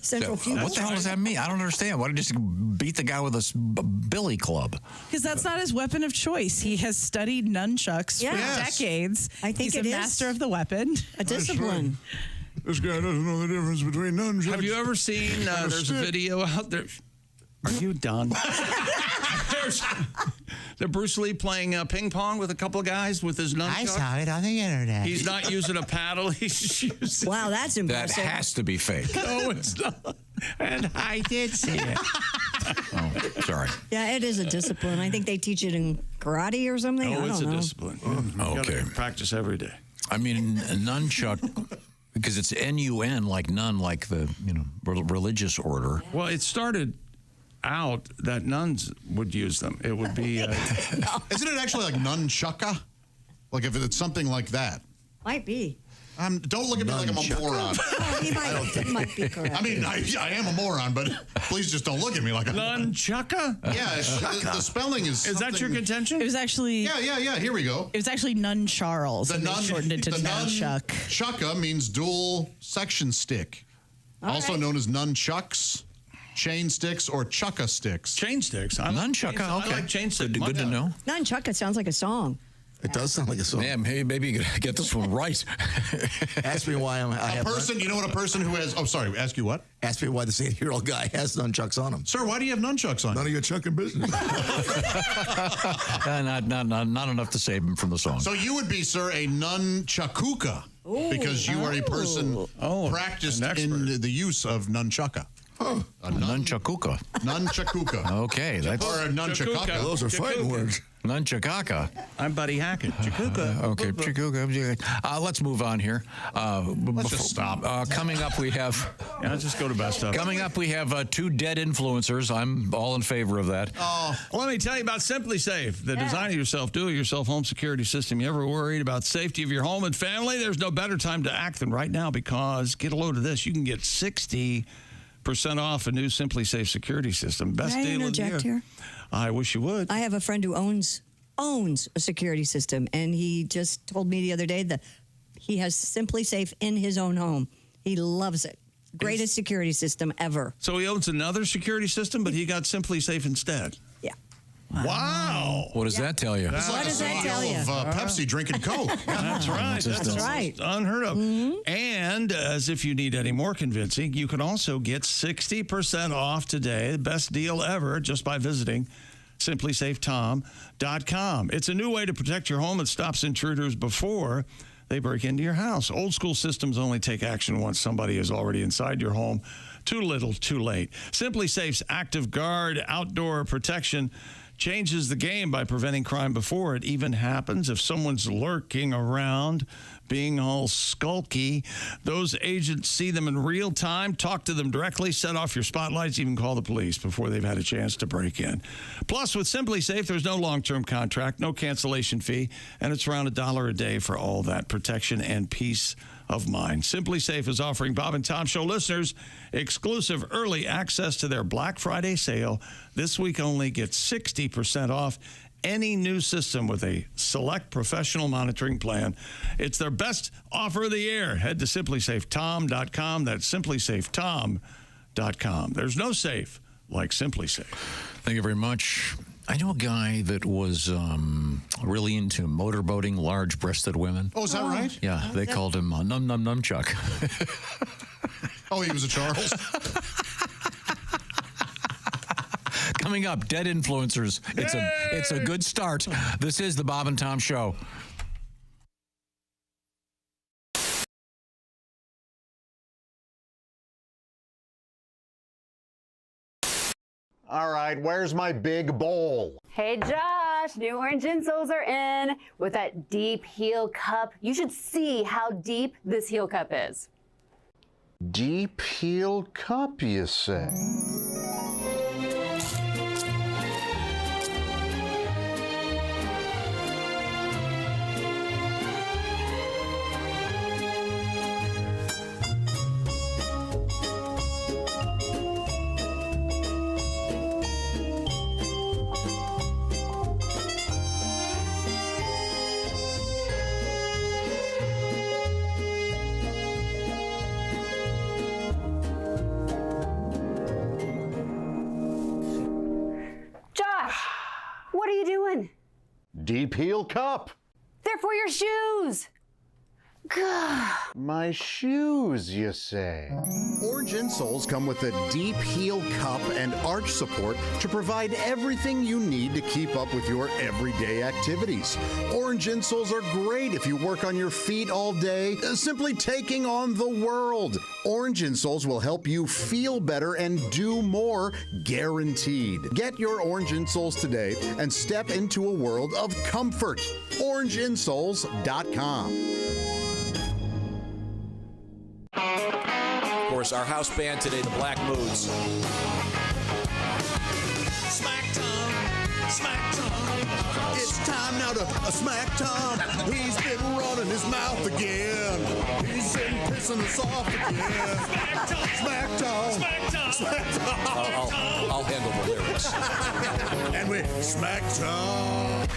Central fuel. What the hell does that mean? I don't understand. Why don't you just beat the guy with a billy club? Because that's not his weapon of choice. He has studied nunchucks for decades. I think He's it a is master of the weapon. a discipline. This guy doesn't know the difference between nunchucks. Have you ever seen, there's a video out there. Are you done? There's the Bruce Lee playing ping pong with a couple of guys with his nunchuck. I saw it on the internet. He's not using a paddle. He's using... Wow, that's That impressive. has to be fake. No, it's not. And I did see it. Oh, sorry. Yeah, it is a discipline. I think they teach it in karate or something. Oh, I it's don't a know. discipline. Okay. Practice every day. I mean, a nunchuck, because it's N-U-N, like nun, like the religious order. Well, it started out that nuns would use them. It would be... Isn't it actually like nunchucka? Like if it's something like that. Might be. Don't look at me like I'm a moron. He might be correct. I mean, I am a moron, but please just don't look at me like I'm Nunchucka? Yeah, the spelling is. Is that your contention? It was actually... Yeah. Here we go. It was actually Nun Charles. And they shortened it to Nunchuck. Nunchucka means dual section stick, also known as nunchucks, chain sticks, or chucka sticks. Chain sticks. Nunchucka, okay. I like chain sticks. Good to know. Nunchuck, it sounds like a song. It does sound like a song. Yeah, maybe you could get this one right. Ask me why I have person. You know what a person who has? Oh, sorry. Ask you what? Ask me why this 80-year-old guy has nunchucks on him. Sir, why do you have nunchucks on? None of your chucking business. Not enough to save him from the song. So you would be, sir, a nunchakuka because you are a person practiced in the use of nunchucka. A nunchakuka. Nunchakuka. Okay, that's or a nunchakaka. Those are fighting words. Nunchakaka. I'm Buddy Hackett. Chakuka. Okay, Chakuka. Let's move on here. Let's just stop. Coming up, we have. Yeah, let's just go to best of. Coming up, we have two dead influencers. I'm all in favor of that. Well, let me tell you about Simply Safe, the design yourself, do-it-yourself home security system. You ever worried about safety of your home and family? There's no better time to act than right now, because get a load of this. You can get 60% off a new Simply Safe security system. Best Can I deal of the year. interject here? I wish you would. I have a friend who owns a security system, and he just told me the other day that he has Simply Safe in his own home. He loves it. Greatest security system ever. So he owns another security system, but he got Simply Safe instead. Yeah. Wow. What does that tell you? It's like What does that tell you? of Pepsi drinking Coke. That's right. That's right. Unheard of. And as if you need any more convincing, you can also get 60% off today. The best deal ever just by visiting simplysafetom.com. It's a new way to protect your home and stops intruders before they break into your house. Old school systems only take action once somebody is already inside your home. Too little, too late. SimpliSafe's Active Guard outdoor protection changes the game by preventing crime before it even happens. If someone's lurking around, being all skulky, those agents see them in real time, talk to them directly, set off your spotlights, even call the police before they've had a chance to break in. Plus, with SimpliSafe, there's no long-term contract, no cancellation fee, and it's around $1 a day for all that protection and peace of mind. SimpliSafe is offering Bob and Tom Show listeners exclusive early access to their Black Friday sale. This week only, get 60% off any new system with a select professional monitoring plan. It's their best offer of the year. Head to simplysafetom.com. That's simplysafetom.com. There's no safe like SimpliSafe. Thank you very much. I know a guy that was really into motorboating large-breasted women. Oh, is that right? Yeah, they called him Num Num Num Chuck. Oh, he was a Charles? Coming up, dead influencers. It's a good start. This is the Bob and Tom Show. All right, where's my big bowl? Hey Josh, new orange Insoles are in with that deep heel cup. You should see how deep this heel cup is. Deep heel cup, you say? What are you doing? Deep heel cup. They're for your shoes. Gah. My shoes, you say? Orange Insoles come with a deep heel cup and arch support to provide everything you need to keep up with your everyday activities. Orange Insoles are great if you work on your feet all day, simply taking on the world. Orange Insoles will help you feel better and do more, guaranteed. Get your Orange Insoles today and step into a world of comfort. OrangeInsoles.com. Of course, our house band today, the Black Moods. Smack Tom, Smack Tom. It's time now to smack Tom. He's been running his mouth again. He's been pissing us off again. Smack Tom, Smack Tom, Smack Tom, Smack Tom. I'll handle the lyrics. And we smack Tom.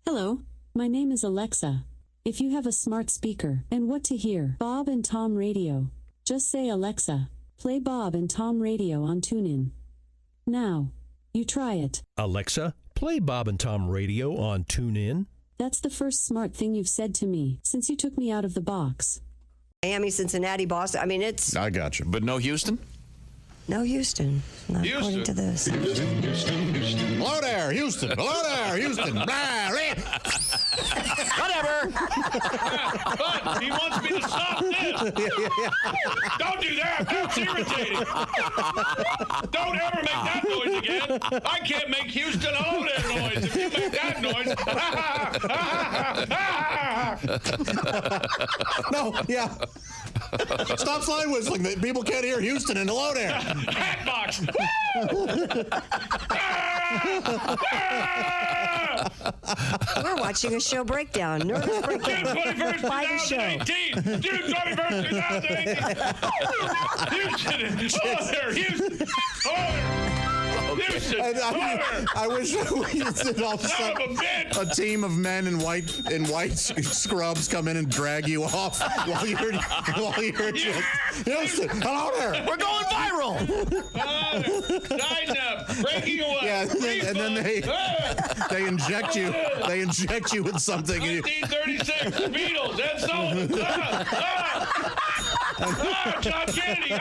Hello, my name is Alexa. If you have a smart speaker and what to hear, Bob and Tom Radio, just say Alexa, play Bob and Tom Radio on TuneIn. Now, you try it. Alexa, play Bob and Tom Radio on TuneIn. That's the first smart thing you've said to me since you took me out of the box. Miami, Cincinnati, Boston. I mean, it's... I got you. But no Houston? No Houston. Not according to this. Houston. Hello there, Houston. Hello there, Houston. Whatever. But he wants me to stop this. Don't do that. That's irritating. Don't ever make that noise again. I can't make Houston all their noise. If you make that noise. No, yeah. Stop slide whistling. People can't hear Houston and hello there. Hatbox. We're watching a show breakdown. Nervous breakdown. June 21st, By the show. 2018. June 21st, 2018. Houston. Oh, there. Houston. Oh, there. Houston. I wish we did all a team of men in white scrubs come in and drag you off while you're Houston. Hello there. We're going viral. Sign up. Breaking away. Yeah, and then they inject you. They inject you with something. 1936. Beatles. That's so. John Candy!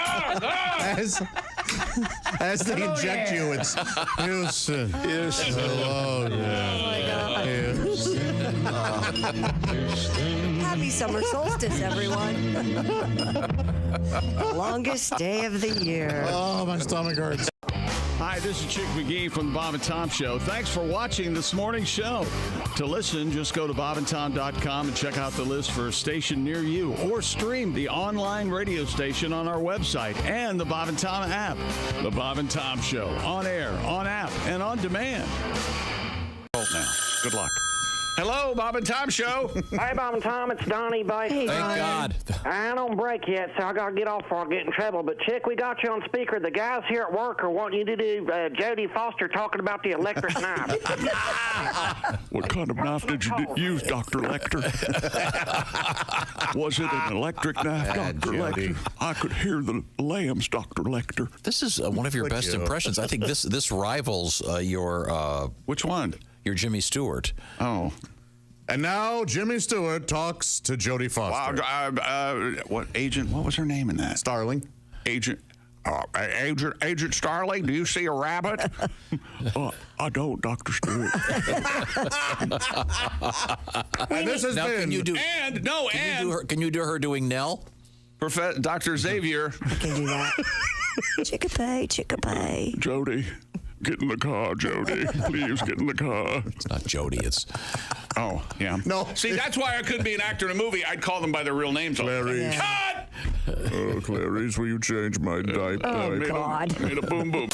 As they inject you, it's Houston. Hello there. Happy summer solstice, everyone. Longest day of the year. Oh, my stomach hurts. Hi, this is Chick McGee from the Bob and Tom Show. Thanks for watching this morning's show. To listen, just go to bobandtom.com and check out the list for a station near you, or stream the online radio station on our website and the Bob and Tom app. The Bob and Tom Show, on air, on app, and on demand. Now, good luck. Hello, Bob and Tom Show. Hey, Bob and Tom, it's Donnie Bates. Thank God. I ain't on break yet, so I got to get off before I get in trouble. But, Chick, we got you on speaker. The guys here at work are wanting you to do Jodie Foster talking about the electric knife. What kind of knife did you use, Dr. Lecter? Was it an electric knife, Dr. Lecter? I could hear the lambs, Dr. Lecter. This is one of your best impressions. I think this rivals your... Which one? Your Jimmy Stewart. Oh. And now Jimmy Stewart talks to Jodie Foster. What agent? What was her name in that? Starling. Agent Starling, do you see a rabbit? I don't, Dr. Stewart. And this has now, been... Can you do her doing Nell? Dr. Xavier. I can do that. Chickapay. Jody. Get in the car, Jody. Please get in the car. It's not Jody. It's... Oh, yeah. No. See, that's why I couldn't be an actor in a movie. I'd call them by their real names. Clarice. Yeah. Cut! Oh, Clarice, will you change my diaper? Oh, God. Made a boom boom.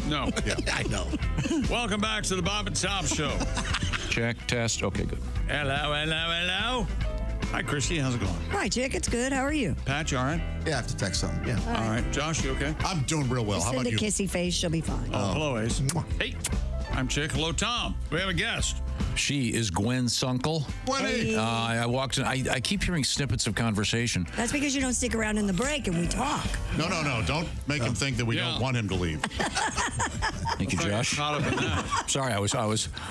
No. Yeah, I know. Welcome back to the Bob and Tom Show. Check, test. Okay, good. Hello. Hi, Christy. How's it going? Hi, Chick. It's good. How are you? Pat, you all right? Yeah, I have to text something. Yeah. All right. Josh, you okay? I'm doing real well. Just How send about a you? kissy face. She'll be fine. Oh, hello, Ace. Hey, I'm Chick. Hello, Tom. We have a guest. She is Gwen Sunkel. Hey. I walked in. I keep hearing snippets of conversation. That's because you don't stick around in the break and we talk. No. Don't make him think that we don't want him to leave. Thank you, Josh. Sorry, I was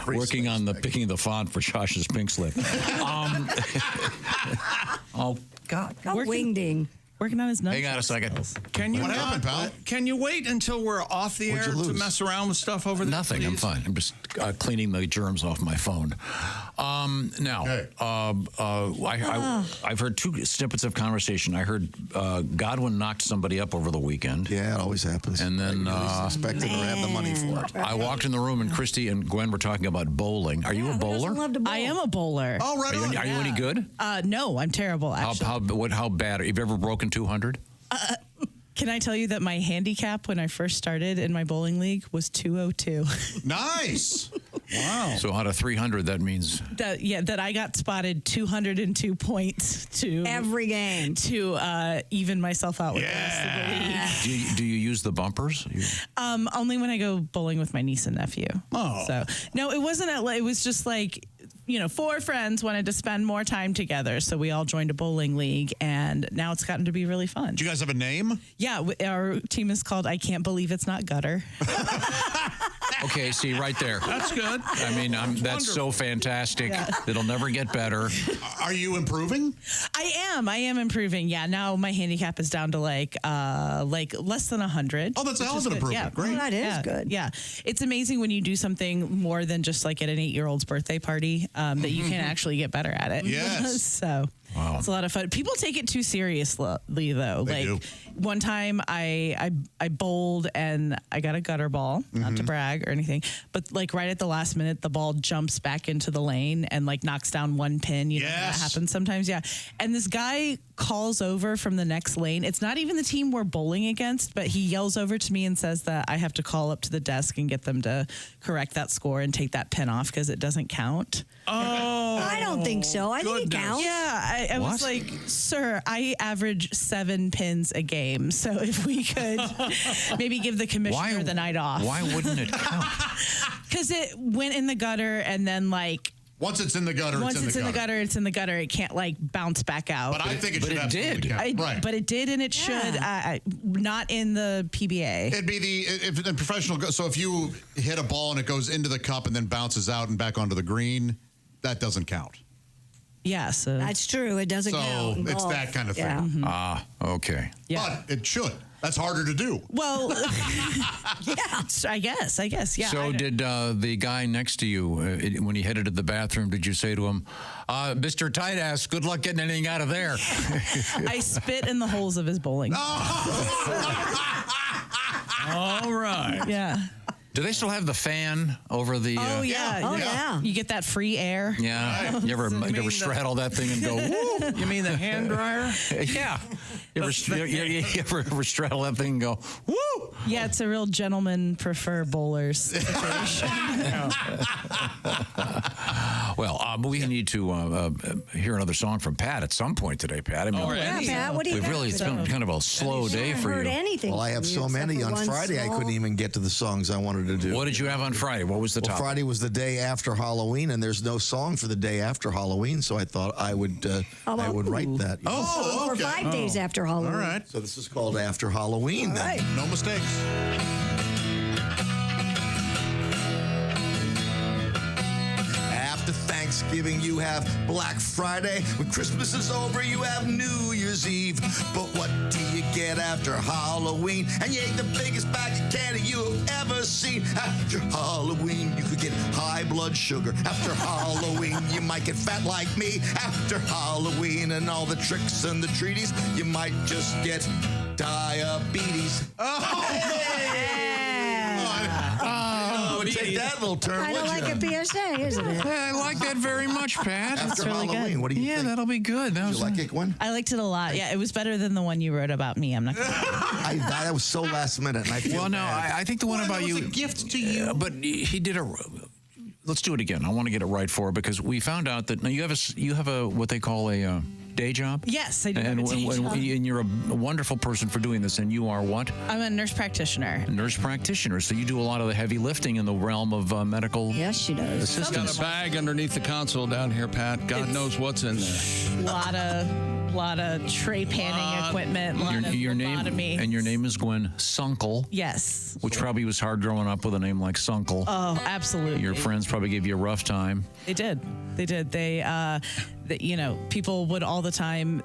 working on the picking the font for Josh's pink slip. Oh, God. Wingding. Working on his nuts. Hang on a second. What happened, pal? Can you wait until we're off the air to mess around with stuff over there? Nothing. Please? I'm fine. I'm just cleaning the germs off my phone. I've heard two snippets of conversation. I heard Godwin knocked somebody up over the weekend. Yeah, it always happens. And then expected to have the money for it. I walked in the room and Christy and Gwen were talking about bowling. Are you a bowler? I am a bowler. Oh, right. Are you any good? No, I'm terrible. Actually, How bad? Have you ever broken 200? Can I tell you that my handicap when I first started in my bowling league was 202? Nice. Wow. So out of 300, that means that I got spotted 202 points to every game to even myself out with the rest of the league. Do you use the bumpers? Only when I go bowling with my niece and nephew. Oh. So no, it wasn't. It was just like, four friends wanted to spend more time together, so we all joined a bowling league, and now it's gotten to be really fun. Do you guys have a name? Yeah, our team is called I Can't Believe It's Not Gutter. Okay, see, right there. That's good. I mean, that's so fantastic. Yeah. It'll never get better. Are you improving? I am improving. Yeah, now my handicap is down to like less than 100. Oh, that's a hell of an improvement. Yeah. Great. That is good. Yeah, it's amazing when you do something more than just like at an 8-year-old's birthday party that you can actually get better at it. Yes. So wow. It's a lot of fun. People take it too seriously though. They do. One time I bowled and I got a gutter ball, not to brag or anything, but like right at the last minute, the ball jumps back into the lane and like knocks down one pin. You know that happens sometimes. Yeah. And this guy calls over from the next lane. It's not even the team we're bowling against, but he yells over to me and says that I have to call up to the desk and get them to correct that score and take that pin off because it doesn't count. Oh. I don't think so. I think it counts. Yeah, I was like, sir, I average 7 pins a game. So if we could maybe give the commissioner the night off. Why wouldn't it count? Because it went in the gutter and then like. Once it's in the gutter, Once it's in the gutter, it's in the gutter. It can't like bounce back out. But I think it should absolutely count. Right. But it did, and it should. Not in the PBA. It'd be if in professional. So if you hit a ball and it goes into the cup and then bounces out and back onto the green, that doesn't count. Yeah, so that's true. It doesn't count. So it's that kind of thing. Ah, okay. But it should. That's harder to do. Well, yeah, I guess, yeah. So did the guy next to you, when he headed to the bathroom, did you say to him, Mr. Tight Ass, good luck getting anything out of there? I spit in the holes of his bowling. All right. Yeah. Do they still have the fan over the... Oh, yeah. You get that free air. Yeah. You ever straddle that thing and go, woo? You mean the hand dryer? Yeah. You ever straddle that thing and go, woo? Yeah, it's a real gentleman prefer bowlers situation. Well, we need to hear another song from Pat at some point today, Pat. I mean, Pat, what do you think? It's been kind of a slow day for you. Anything well, I have so many. On Friday, I couldn't even get to the songs I wanted to do. What did you have on Friday? What was the topic? Friday was the day after Halloween, and there's no song for the day after Halloween, so I thought I would write that. For 5 days after Halloween. All right. So this is called After Halloween, then. Right. No mistakes. After Thanksgiving, you have Black Friday. When Christmas is over, you have New Year's Eve. But what do you get after Halloween? And you ate the biggest bag of candy you've ever seen. After Halloween, you could get high blood sugar. After Halloween, you might get fat like me. After Halloween and all the tricks and the treaties, you might just get diabetes. Take that little turn. Kind of like a PSA, isn't it? I like that very much, Pat. After That's really Halloween, good. what do you think? Yeah, that'll be good. Did you like it, Gwen? I liked it a lot. Yeah, it was better than the one you wrote about me. I'm not gonna That was so last minute, and I feel Well, no, bad. I think the one about you... was a gift to you. But he did a... Let's do it again. I want to get it right for her because we found out that now you have a what they call a day job. Yes, I do. And, have a day job. and you're a wonderful person for doing this. And you are what? I'm a nurse practitioner. Nurse practitioner. So you do a lot of the heavy lifting in the realm of medical. Yes, she does. Assistance. Got a bag underneath the console down here, Pat. God knows what's in there. Lot of tray panning equipment. Your name and your name is Gwen Sunkel. Yes. Which probably was hard growing up with a name like Sunkle. Oh, absolutely. Your friends probably gave you a rough time. They did. People would all the time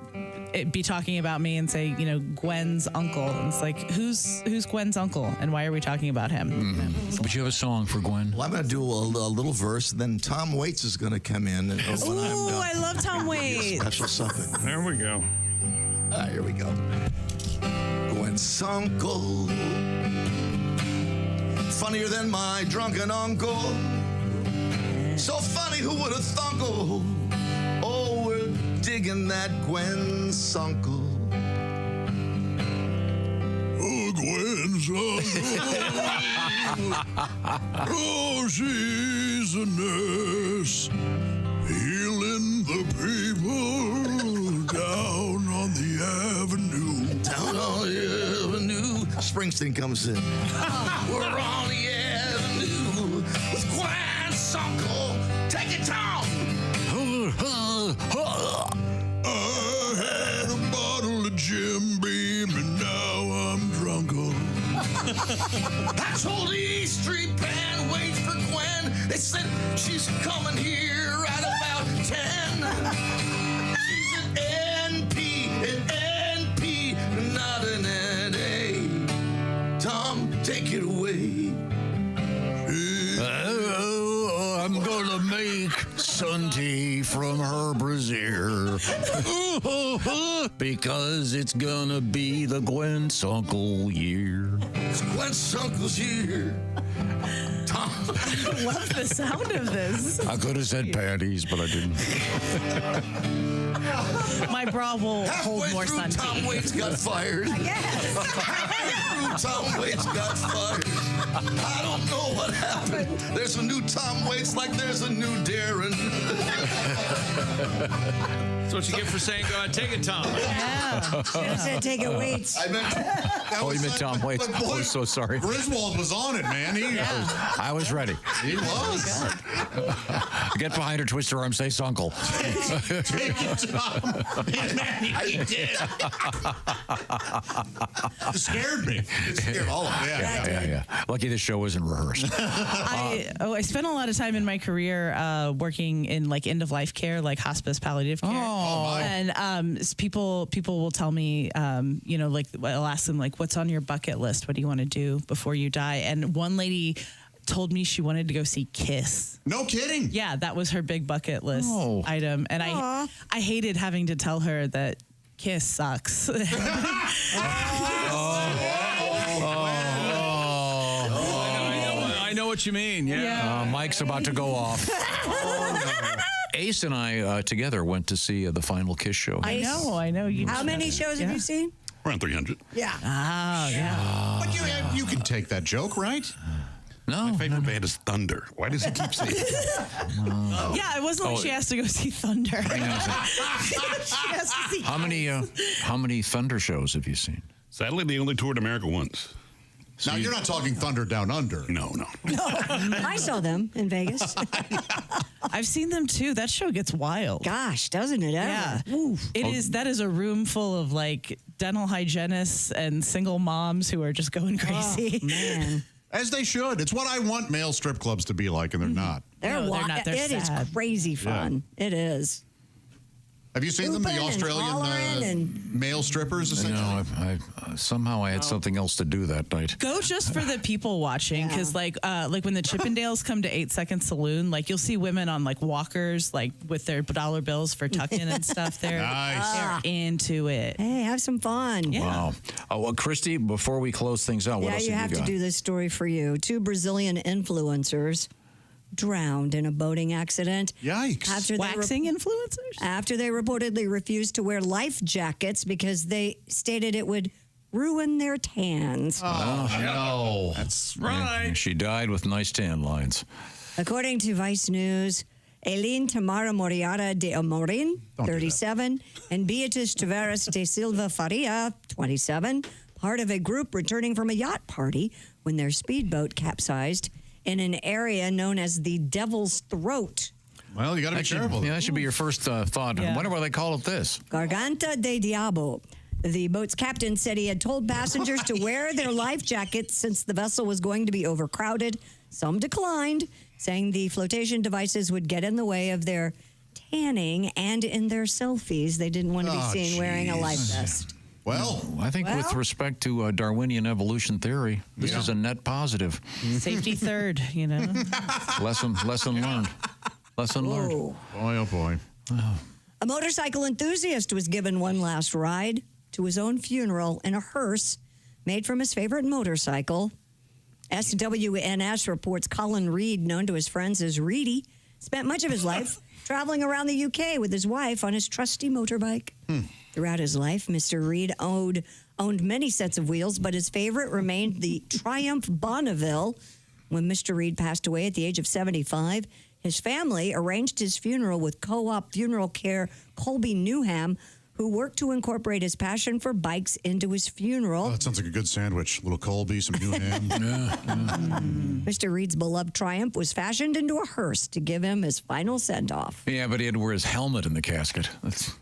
be talking about me and say, Gwen's uncle. And it's like, who's Gwen's uncle, and why are we talking about him? Mm-hmm. But you have a song for Gwen. Well, I'm going to do a little verse, then Tom Waits is going to come in. And when I'm done, I love Tom Waits. Special something. There we go. Here we go. Gwen Sunkel, funnier than my drunken uncle. So funny, who would have thunk? Oh, we're digging that Gwen Sunkel. Oh, Gwen Sunkel. Oh, she's a nurse, healing the people down on the avenue. Down on the avenue. Springsteen comes in. We're on the avenue with Gwen Sunkel. Take it, Tom. I had a bottle of Jim Beam and now I'm drunk. I told the East Street band, wait for Gwen. They said she's coming here at about 10. She's an NP, not an NA. Tom, take it away. I'm gonna make Sunday from her brassiere because it's gonna be the Gwen Sunkel year. It's Gwen Sunkel's year. Tom. I love the sound of this. I could have said panties, but I didn't. My bra will hold more Halfway through, Sunday. Tom Waits got fired. Yes. Tom Waits got fired. I don't know what happened. There's a new Tom Waits like there's a new Darren. That's what you get for saying, go ahead, take it, Tom. Yeah. I said take it, Waits. I meant, you meant Tom Waits. Boy, I'm so sorry. Griswold was on it, man. I was ready. He was. Get behind her, twist her arm, say Sunkle. Take it, Tom. Man, he did. It scared me. It scared all of me. Yeah. Lucky this show wasn't rehearsed. I spent a lot of time in my career working in like end of life care, like hospice palliative care. And people will tell me, like I'll ask them like, what's on your bucket list? What do you want to do before you die? And one lady told me she wanted to go see Kiss. No kidding. Yeah, that was her big bucket list item. And I hated having to tell her that Kiss sucks. I know what you mean. Yeah. Mike's about to go off. Ace and I together went to see the final Kiss show. I know. How many shows have you seen? Around 300. Yeah. Oh, yeah. But you can take that joke, right? No. My favorite band is Thunder. Why does he keep saying it? Yeah, it wasn't like she has to go see Thunder. She has to see How many Thunder shows have you seen? Sadly, they only toured America once. Now, you're not talking Thunder Down Under. No. I saw them in Vegas. I've seen them too. That show gets wild. Gosh, doesn't it ever? Yeah. That is a room full of like dental hygienists and single moms who are just going crazy. Oh, man. As they should. It's what I want male strip clubs to be like, and they're not. They're not. They're It is sad. crazy fun. Yeah. It is. Have you seen them, the Australian male strippers? Essentially? No, I somehow I had something else to do that night. Go just for the people watching, because like when the Chippendales come to 8 Second Saloon, like you'll see women on like walkers, like with their dollar bills for tuck-in and stuff. They're into it. Hey, have some fun. Yeah. Wow. Well, Christy, before we close things out, what else you have you to got? do this story for you. 2 Brazilian influencers drowned in a boating accident. Yikes. Waxing influencers? After they reportedly refused to wear life jackets because they stated it would ruin their tans. Oh, no. That's right. She died with nice tan lines. According to Vice News, Eileen Tamara Moriara de Amorim, 37, and Beatriz Tavares de Silva Faria, 27, part of a group returning from a yacht party when their speedboat capsized in an area known as the Devil's Throat. Well, you got to be careful. Yeah, that should be your first thought. Yeah. I wonder why they call it this. Garganta de Diabo. The boat's captain said he had told passengers to wear their life jackets since the vessel was going to be overcrowded. Some declined, saying the flotation devices would get in the way of their tanning and in their selfies. They didn't want to be seen wearing a life vest. Well, I think with respect to Darwinian evolution theory, this is a net positive. Safety third, you know. Lesson learned. Lesson learned. Boy, oh boy. A motorcycle enthusiast was given one last ride to his own funeral in a hearse made from his favorite motorcycle. SWNS reports Colin Reed, known to his friends as Reedy, spent much of his life traveling around the UK with his wife on his trusty motorbike. Throughout his life, Mr. Reed owned many sets of wheels, but his favorite remained the Triumph Bonneville. When Mr. Reed passed away at the age of 75, his family arranged his funeral with Co-op Funeral Care Colby Newham, who worked to incorporate his passion for bikes into his funeral. Oh, that sounds like a good sandwich. Little Colby, some new ham. Mr. Reed's beloved Triumph was fashioned into a hearse to give him his final send-off. Yeah, but he had to wear his helmet in the casket. That's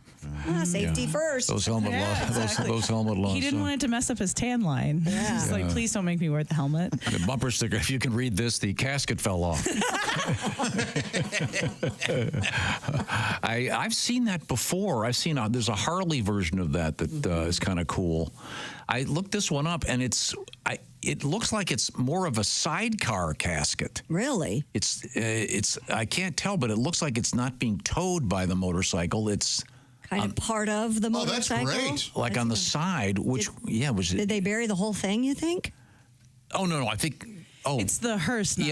safety first. Those helmet laws. Those helmet laws. He didn't want it to mess up his tan line. Yeah. He's like, please don't make me wear the helmet. The bumper sticker, if you can read this, the casket fell off. I've seen that before. I've seen there's a Harley version of that is kind of cool. I looked this one up, and it looks like it's more of a sidecar casket. Really? It's I can't tell, but it looks like it's not being towed by the motorcycle. It's kind of part of the motorcycle. That's great. Like on the side, which did they bury the whole thing, you think? Oh no, I think it's the hearse. Not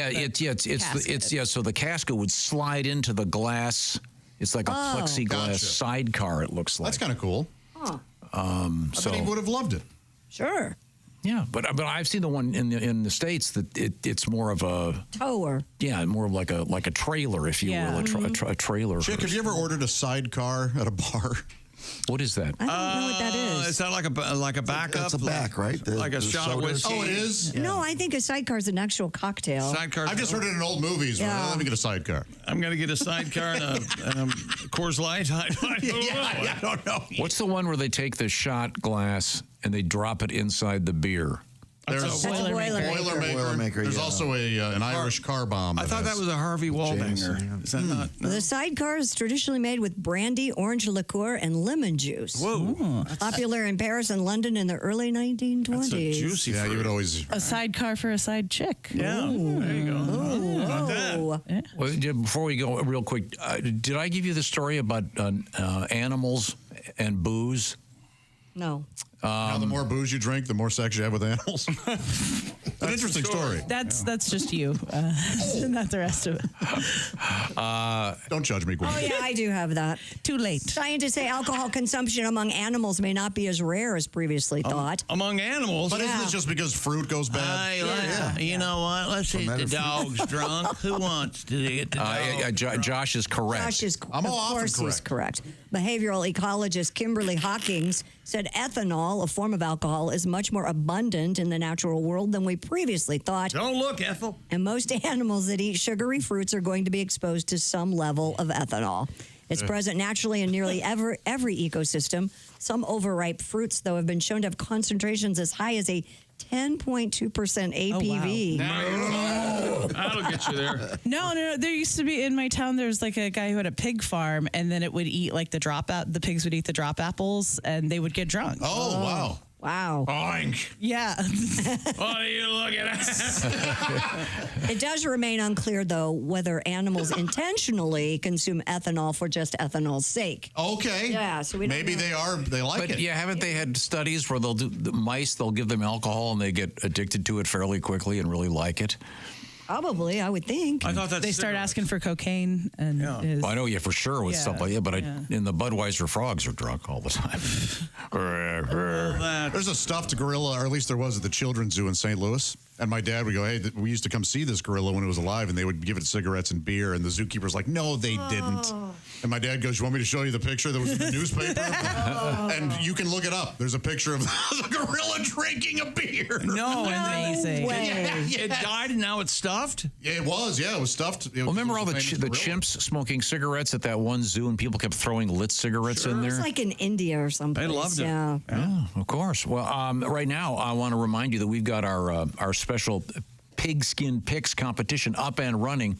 so the casket would slide into the glass. It's like a plexiglass sidecar. It looks like that's kind of cool. Huh. I bet he would have loved it. Sure. Yeah, but I've seen the one in the States that it's more of a tower. Yeah, more of like a trailer, if you will, a trailer. Chick, have you ever ordered a sidecar at a bar? What is that? I don't know what that is. Is that like a backup? That's a back, right? Like a shot of whiskey? Oh, it is? No, I think a sidecar is an actual cocktail. Sidecar. I've just heard it in old movies. Yeah. Let me get a sidecar. I'm going to get a sidecar and a Coors Light. I don't know. What's the one where they take the shot glass and they drop it inside the beer? There's a Boilermaker. There's also an Irish car bomb. I thought that was a Harvey Wallbanger. Is that not? No? The sidecar is traditionally made with brandy, orange liqueur, and lemon juice. Whoa. Popular in Paris and London in the early 1920s. That's a juicy Yeah, fruit. you would always... A sidecar for a side chick. Yeah, there you go. Well, before we go, real quick, did I give you the story about animals and booze? No. the more booze you drink, the more sex you have with animals. An interesting story. That's just you, not the rest of it. Don't judge me, Gwen. Oh, yeah, I do have that. Too late. Scientists say alcohol consumption among animals may not be as rare as previously thought. Among animals? But isn't it just because fruit goes bad? You know what? Let's see if the dog's drunk. Who wants to get the dog? Josh is correct. Josh is, of course he's correct. Behavioral ecologist Kimberly Hawkins said ethanol, a form of alcohol, is much more abundant in the natural world than we previously thought. Don't look, Ethel. And most animals that eat sugary fruits are going to be exposed to some level of ethanol. It's present naturally in nearly every ecosystem. Some overripe fruits, though, have been shown to have concentrations as high as a 10.2% ABV. That'll get you there. No. There used to be in my town. There's like a guy who had a pig farm, and then it would eat like the pigs would eat the drop apples, and they would get drunk. Oh, wow. Wow. Oink. Yeah. What are you looking at? It does remain unclear, though, whether animals intentionally consume ethanol for just ethanol's sake. Okay. Yeah, so we don't Maybe know. they like But it. yeah, haven't they had studies where they'll give them alcohol and they get addicted to it fairly quickly and really like it? Probably, I would think. I thought They start asking for cocaine, and Well, I know, yeah, for sure with stuff like that, but in the Budweiser frogs are drunk all the time. There's a stuffed gorilla, or at least there was at the Children's Zoo in St. Louis. And my dad would go, hey, we used to come see this gorilla when it was alive, and they would give it cigarettes and beer. And the zookeeper's like, no, they didn't. And my dad goes, you want me to show you the picture that was in the newspaper? And you can look it up. There's a picture of the gorilla drinking a beer. No, amazing. It died and now it's stuffed? Yeah, it was stuffed. Well, remember all the chimps smoking cigarettes at that one zoo, and people kept throwing lit cigarettes in there? It's like in India or something. They loved it. Yeah. Yeah, of course. Well, right now, I want to remind you that we've got our special Pigskin Picks competition up and running,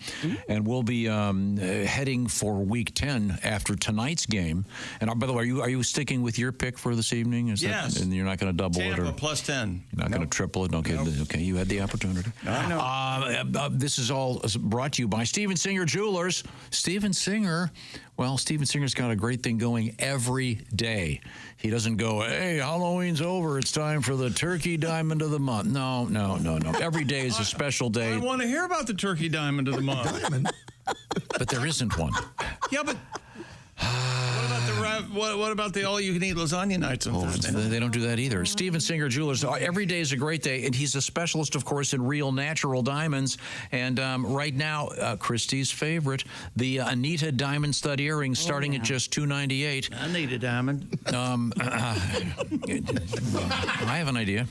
and we'll be heading for week 10 after tonight's game. And by the way, are you sticking with your pick for this evening? Yes. And you're not going to double Tampa it? Or plus 10. You're not going to triple it? Okay, okay, you had the opportunity. I know. This is all brought to you by Steven Singer Jewelers. Steven Singer's got a great thing going every day. He doesn't go, hey, Halloween's over. It's time for the turkey diamond of the month. No. Every day is a special day. I want to hear about the turkey diamond of the month. But there isn't one. Yeah, but what about the all-you-can-eat lasagna nights on Thursday? They don't do that either. Steven Singer Jewelers. Every day is a great day, and he's a specialist, of course, in real natural diamonds. And right now, Christy's favorite, the Anita diamond stud earrings, starting at just $298. I need a diamond. I have an idea.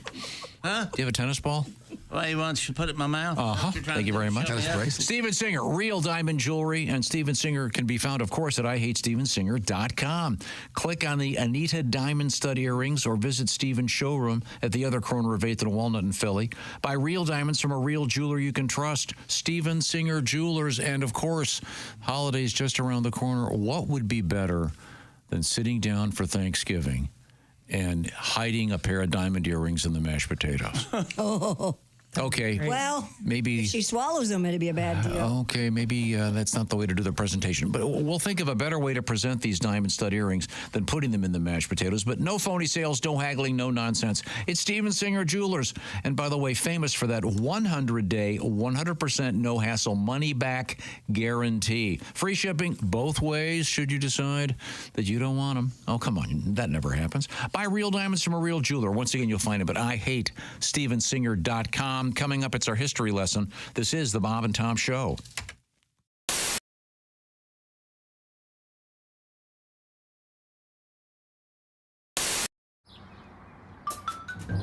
Huh? Do you have a tennis ball? Well, you want to put it in my mouth? Thank you very much. Steven Singer, real diamond jewelry, and Steven Singer can be found, of course, at IHateStevenSinger.com. Click on the Anita diamond stud earrings or visit Steven's showroom at the other corner of 8th and Walnut in Philly. Buy real diamonds from a real jeweler you can trust. Steven Singer Jewelers, and of course, holidays just around the corner. What would be better than sitting down for Thanksgiving and hiding a pair of diamond earrings in the mashed potatoes? Okay. Well, maybe if she swallows them, it'd be a bad deal. Okay, maybe that's not the way to do the presentation. But we'll think of a better way to present these diamond stud earrings than putting them in the mashed potatoes. But no phony sales, no haggling, no nonsense. It's Steven Singer Jewelers. And by the way, famous for that 100-day, 100% no-hassle money-back guarantee. Free shipping both ways should you decide that you don't want them. Oh, come on. That never happens. Buy real diamonds from a real jeweler. Once again, you'll find it. But I hate stevensinger.com. Coming up, it's our history lesson. This is the Bob and Tom Show.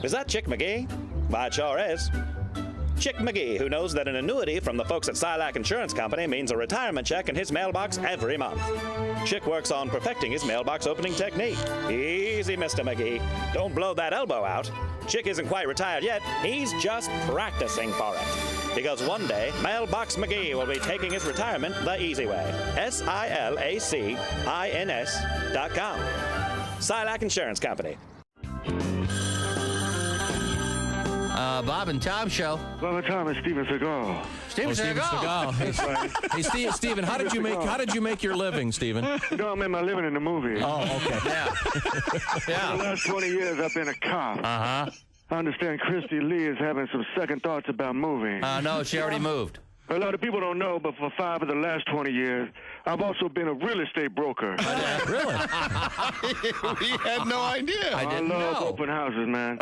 Is that Chick McGee? Why, it sure is. Chick McGee, who knows that an annuity from the folks at Silac Insurance Company means a retirement check in his mailbox every month. Chick works on perfecting his mailbox opening technique. Easy, Mr. McGee. Don't blow that elbow out. Chick isn't quite retired yet. He's just practicing for it. Because one day, Mailbox McGee will be taking his retirement the easy way. SILACINS.com. Silac Insurance Company. Bob and Tom Show. Bob and Tom is Steven Seagal. Steven Seagal. That's right. Hey, Steven, how did you make your living, Steven? You know, I made my living in the movie. Oh, okay. Yeah. For the last 20 years, I've been a cop. Uh-huh. I understand Christy Lee is having some second thoughts about moving. No, she already moved. A lot of people don't know, but for 5 of the last 20 years, I've also been a real estate broker. Really? We had no idea. I love open houses, man.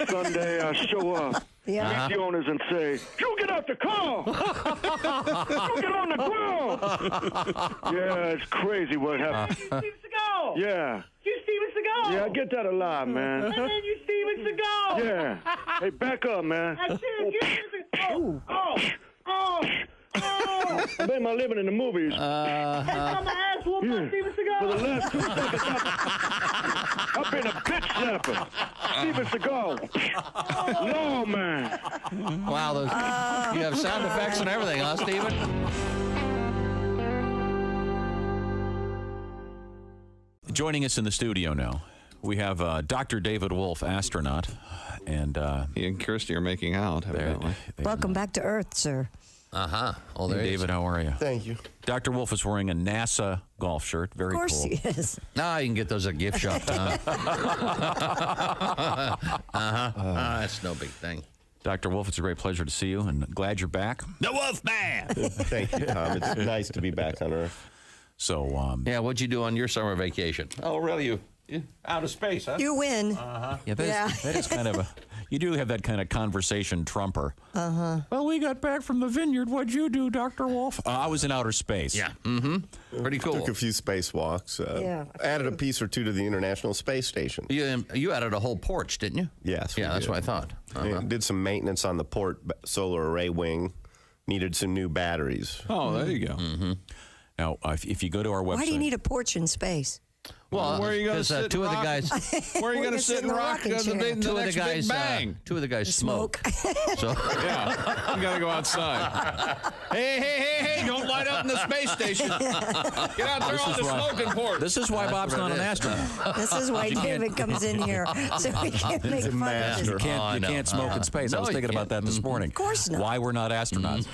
Sunday, I show up, meet the owners and say, you get out the car! You get on the ground! Yeah, it's crazy what happened. Steven Seagal! Yeah. You Steven Seagal! Yeah, I get that a lot, man. And then you Steven Seagal! Yeah. Hey, back up, man. That's it. You Steven Seagal! I made my living in the movies. Every time my ass whooped by Steven Seagal. For the last 2 seconds, I've been a bitch slapper. Steven Seagal. No, man. Wow, those, you have sound effects and everything, huh, Steven? Joining us in the studio now, we have Dr. David Wolf, astronaut, and he and Kirsty are making out, evidently. Welcome back to Earth, sir. Uh-huh. Oh, Hey, David, how are you? Thank you. Dr. Wolf is wearing a NASA golf shirt. Very cool. Of course he is. Now you can get those at gift shop, Tom. That's no big thing. Dr. Wolf, it's a great pleasure to see you, and glad you're back. The Wolf Man! Thank you, Tom. It's nice to be back on Earth. So, yeah, what'd you do on your summer vacation? Oh, really? You out of space, huh? You win. Yeah, that is kind of a... You do have that kind of conversation trumper. Well, we got back from the vineyard. What'd you do, Dr. Wolf? I was in outer space. Yeah. Pretty cool. Took a few spacewalks. Added a piece or two to the International Space Station. You added a whole porch, didn't you? Yes. Yeah, that's what I thought. Yeah, did some maintenance on the port solar array wing. Needed some new batteries. Oh, there you go. Now, if you go to our website... Why do you need a porch in space? Well, where are you going to sit? two of the guys. Where are you going to sit and rock the next Big Bang? Two of the guys smoke. So yeah, you got to go outside. Hey! Don't light up in the space station. Get out there on the smoking port. This is why Bob's not an astronaut. This is why David comes in here, so we can't make fun of You can't smoke in space. I was thinking about that this morning. Of course not. Why we're not astronauts.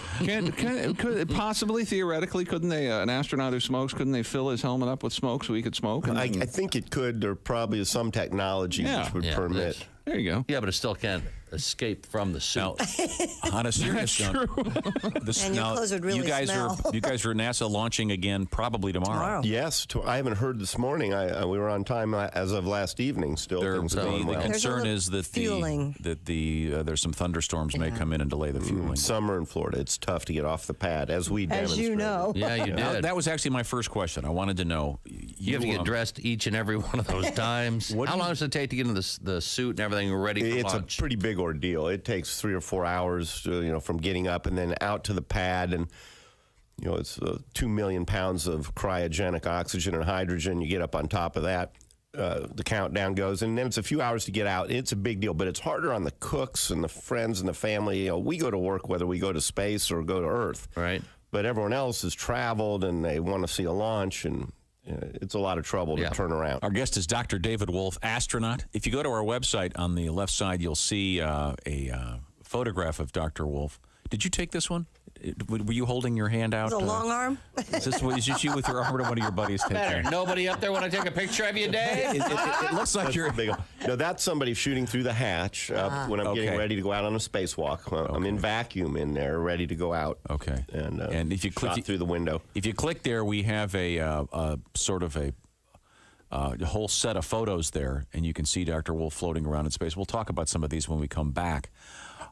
Could possibly, theoretically, couldn't they, an astronaut who smokes, couldn't they fill his helmet up with smoke so he could smoke? I think it could. There probably is some technology which would permit. There you go. Yeah, but it still can't escape from the suit. Now, on a serious note, and your clothes would really you guys smell. are NASA launching again probably tomorrow. Yes, I haven't heard this morning. We were on time as of last evening. Still, things are going well. The concern is that there's some thunderstorms may come in and delay the fueling. Summer in Florida, it's tough to get off the pad, as we demonstrated. you know. Yeah, you did. That was actually my first question. I wanted to know. You have to get dressed each and every one of those times. How long does it take to get into the suit and everything ready for launch? It's a pretty big ordeal. It takes 3 or 4 hours, from getting up and then out to the pad, and it's 2 million pounds of cryogenic oxygen and hydrogen. You get up on top of that. The countdown goes, and then it's a few hours to get out. It's a big deal, but it's harder on the cooks and the friends and the family. We go to work whether we go to space or go to Earth. Right. But everyone else has traveled, and they want to see a launch, and it's a lot of trouble to turn around. Our guest is Dr. David Wolf, astronaut. If you go to our website, on the left side, you'll see a photograph of Dr. Wolf. Did you take this one? Were you holding your hand out? Is it a long arm? Is this you with your arm, or one of your buddies taking it? Nobody up there want to take a picture of you, Dave? It looks like you're... No, that's somebody shooting through the hatch when I'm getting ready to go out on a spacewalk. I'm in vacuum in there, ready to go out. Okay. And if you click through the window. If you click there, we have a sort of a whole set of photos there, and you can see Dr. Wolf floating around in space. We'll talk about some of these when we come back.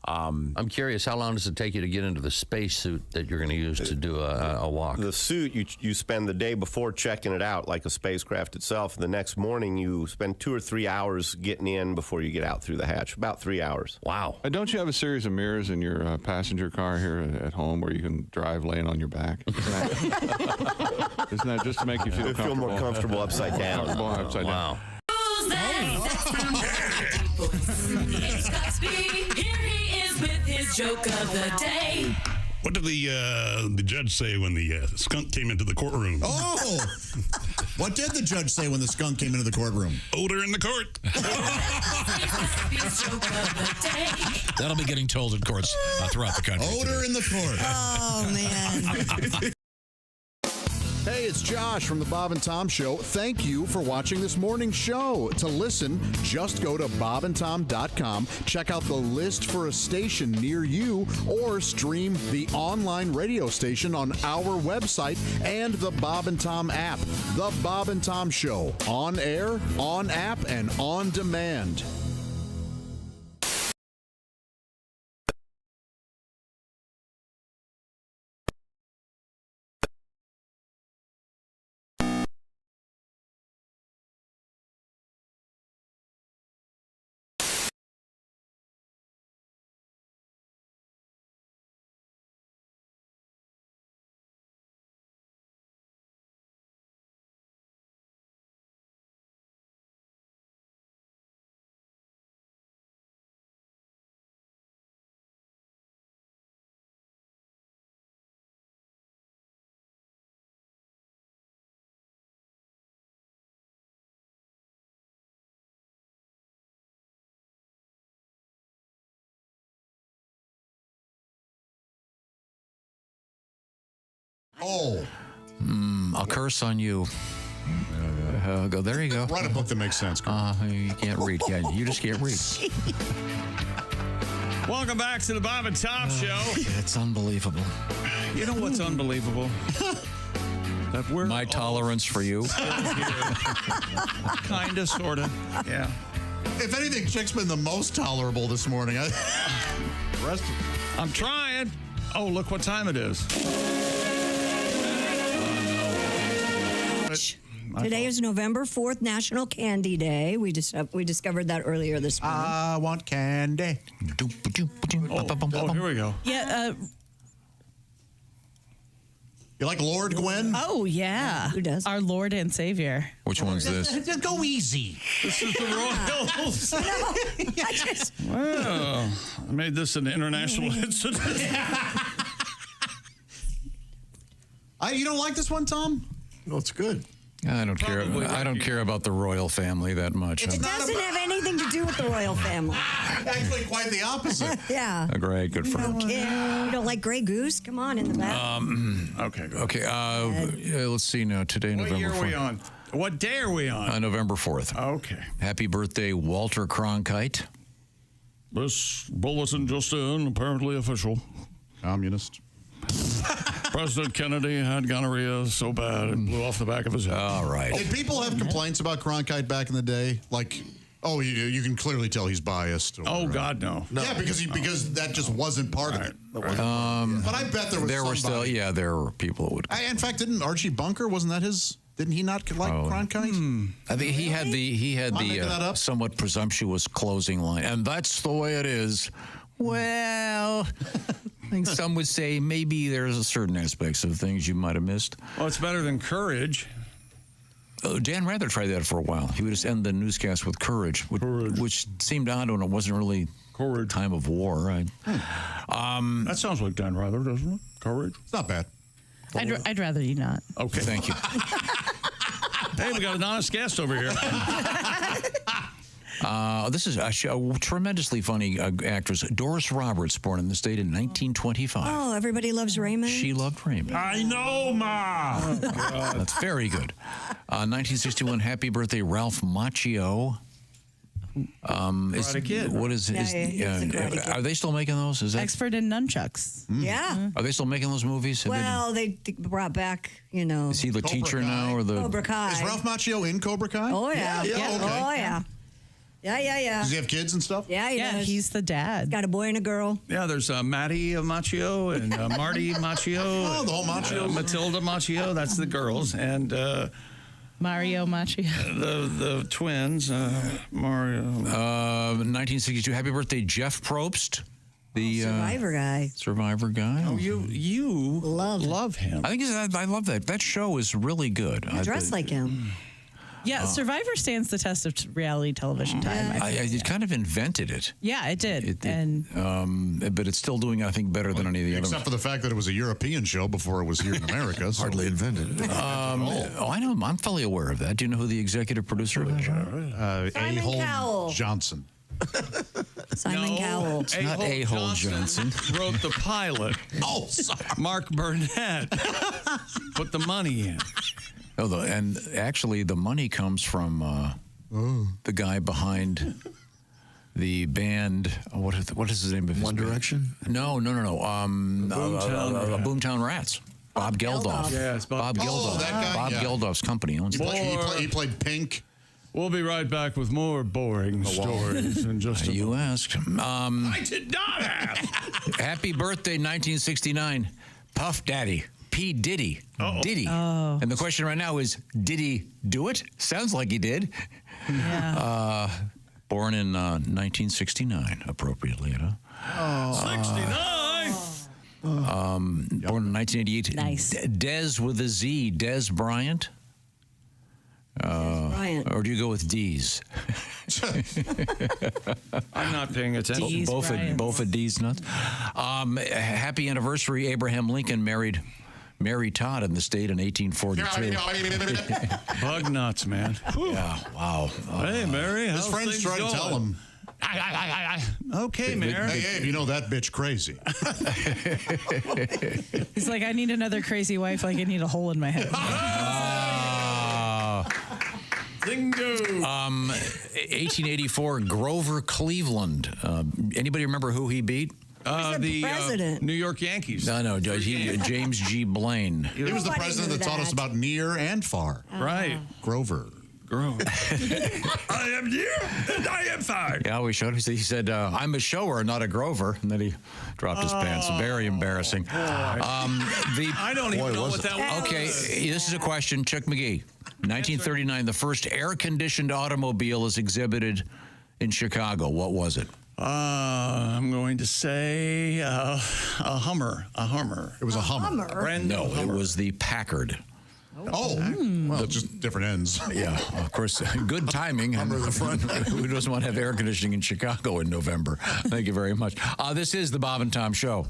I'm curious, how long does it take you to get into the spacesuit that you're going to use to do a walk? The suit, you spend the day before checking it out like a spacecraft itself. The next morning, you spend 2 or 3 hours getting in before you get out through the hatch. About 3 hours. Wow. Don't you have a series of mirrors in your passenger car here at home where you can drive laying on your back? Isn't that just to make you feel comfortable? Feel more comfortable upside down. Upside down. It's Cosby. Here he is with his joke of the day. What did the judge say when the skunk came into the courtroom? Oh! What did the judge say when the skunk came into the courtroom? Odor in the court. That'll be getting told in courts throughout the country. Odor in the court. Oh, man. Hey, it's Josh from the Bob and Tom Show. Thank you for watching this morning's show. To listen, just go to bobandtom.com, check out the list for a station near you, or stream the online radio station on our website and the Bob and Tom app. The Bob and Tom Show, on air, on app, and on demand. Oh. I'll curse on you. Go. There you go. Write a book that makes sense. You can't read, can you? You just can't read. Welcome back to the Bob and Tom Show. It's unbelievable. You know what's unbelievable? That we're my tolerance for you. Kind of, sort of. Yeah. If anything, Chick's been the most tolerable this morning. I'm trying. Oh, look what time it is. Today is November 4th, National Candy Day. We discovered that earlier this morning. I want candy. Oh, here we go. Yeah. You like Lord Gwen? Oh, yeah. Who does? Our Lord and Savior. Which one's this? Just go easy. This is the Royals. Well, I made this an international incident. You don't like this one, Tom? No, it's good. I don't care. I don't care about the royal family that much. It doesn't have anything to do with the royal family. Actually, quite the opposite. Yeah. Great, good for him. You don't like Grey Goose? Come on, in the back. Okay. Good. Okay. Let's see now. Today, What November 4th. year are we on? What day are we on? November 4th. Okay. Happy birthday, Walter Cronkite. This bulletin just in, apparently official. Communist. President Kennedy had gonorrhea so bad it blew off the back of his head. All right. Did people have complaints about Cronkite back in the day? Like, oh, you can clearly tell he's biased. Oh, God, no. Yeah, because that just wasn't part of it. But I bet there was somebody. There were people who would. In fact, didn't Archie Bunker, wasn't that his? Didn't he not like Cronkite? I think he had the somewhat presumptuous closing line, and that's the way it is. Well, I think some would say maybe there's certain aspects of things you might have missed. Well, it's better than courage. Dan Rather tried that for a while. He would just end the newscast with courage, which seemed odd when it wasn't really time of war. Right? That sounds like Dan Rather, doesn't it? Courage. It's not bad. I'd rather you not. Okay. Thank you. Hey, we got an honest guest over here. This is a tremendously funny actress, Doris Roberts, born in the state in 1925. Oh, everybody loves Raymond. She loved Raymond. I know, Ma. That's very good. 1961, happy birthday, Ralph Macchio. Karate Kid. What is? Yeah, he's a Karate Kid. Are they still making those? Is that? Expert in nunchucks. Yeah. Are they still making those movies? Well, they brought back, Is he the Cobra teacher Kai. now or the? Cobra Kai. Is Ralph Macchio in Cobra Kai? Oh, yeah. Yeah. Yeah. Okay. Oh, yeah. Yeah. Does he have kids and stuff? Yeah, he does. He's the dad. Got a boy and a girl. Yeah, there's Matty Macchio and Marty Macchio. Oh, the whole Macchios. Matilda Macchio, that's the girls. And Mario Macchio. the twins, Mario. 1962, happy birthday, Jeff Probst. The Survivor guy. Survivor guy. Oh, you love him. I think I love that. That show is really good. You dress like him. Yeah, Survivor stands the test of reality television time. It kind of invented it. Yeah, it did. But it's still doing, I think, better than any of the others. Except for the fact that it was a European show before it was here in America. Hardly invented. I know. I'm fully aware of that. Do you know who the executive producer of that show? Simon Cowell. Johnson. Simon Cowell. It's not A-hole Johnson. Wrote the pilot. Oh, sorry. Mark Burnett put the money in. Oh, and actually, the money comes from the guy behind the band. What is the name of his One band? Direction? No. Boomtown Rats. Bob Geldof. Yeah, it's Bob Geldof. that guy, Bob yeah. Geldof's company owns it. He played Pink. We'll be right back with more boring stories in just a You moment. asked. I did not ask. Happy birthday, 1969, Puff Daddy. P. Diddy. Diddy. Oh. And the question right now is, did he do it? Sounds like he did. Yeah. Born in 1969, appropriately, huh? 69. Born in 1988. Nice. Des with a Z. Des Bryant. Bryant. Or do you go with D's? I'm not paying attention. Both of D's nuts. Happy anniversary, Abraham Lincoln married Mary Todd in the state in 1842. Bug nuts, man. Yeah, wow. Hey, Mary, His friends try to tell him. Okay, Mary. Hey, Abe, you know that bitch crazy. He's like, I need another crazy wife like I need a hole in my head. Bingo. 1884, Grover Cleveland. Anybody remember who he beat? The president. New York Yankees. No, James G. Blaine. He was the president that taught us about near and far. Right. Grover. I am near and I am far. Yeah, we showed him. He said, I'm a shower, not a Grover. And then he dropped his pants. Very embarrassing. I don't even know what that was. Okay, this is a question. Chuck McGee. 1939, the first air-conditioned automobile is exhibited in Chicago. What was it? I'm going to say a Hummer. A Hummer. It was a Hummer. Brand new No, it Hummer. was the Packard. Well, just different ends. Yeah, of course. Good timing. Who doesn't want to have air conditioning in Chicago in November? Thank you very much. This is the Bob and Tom Show.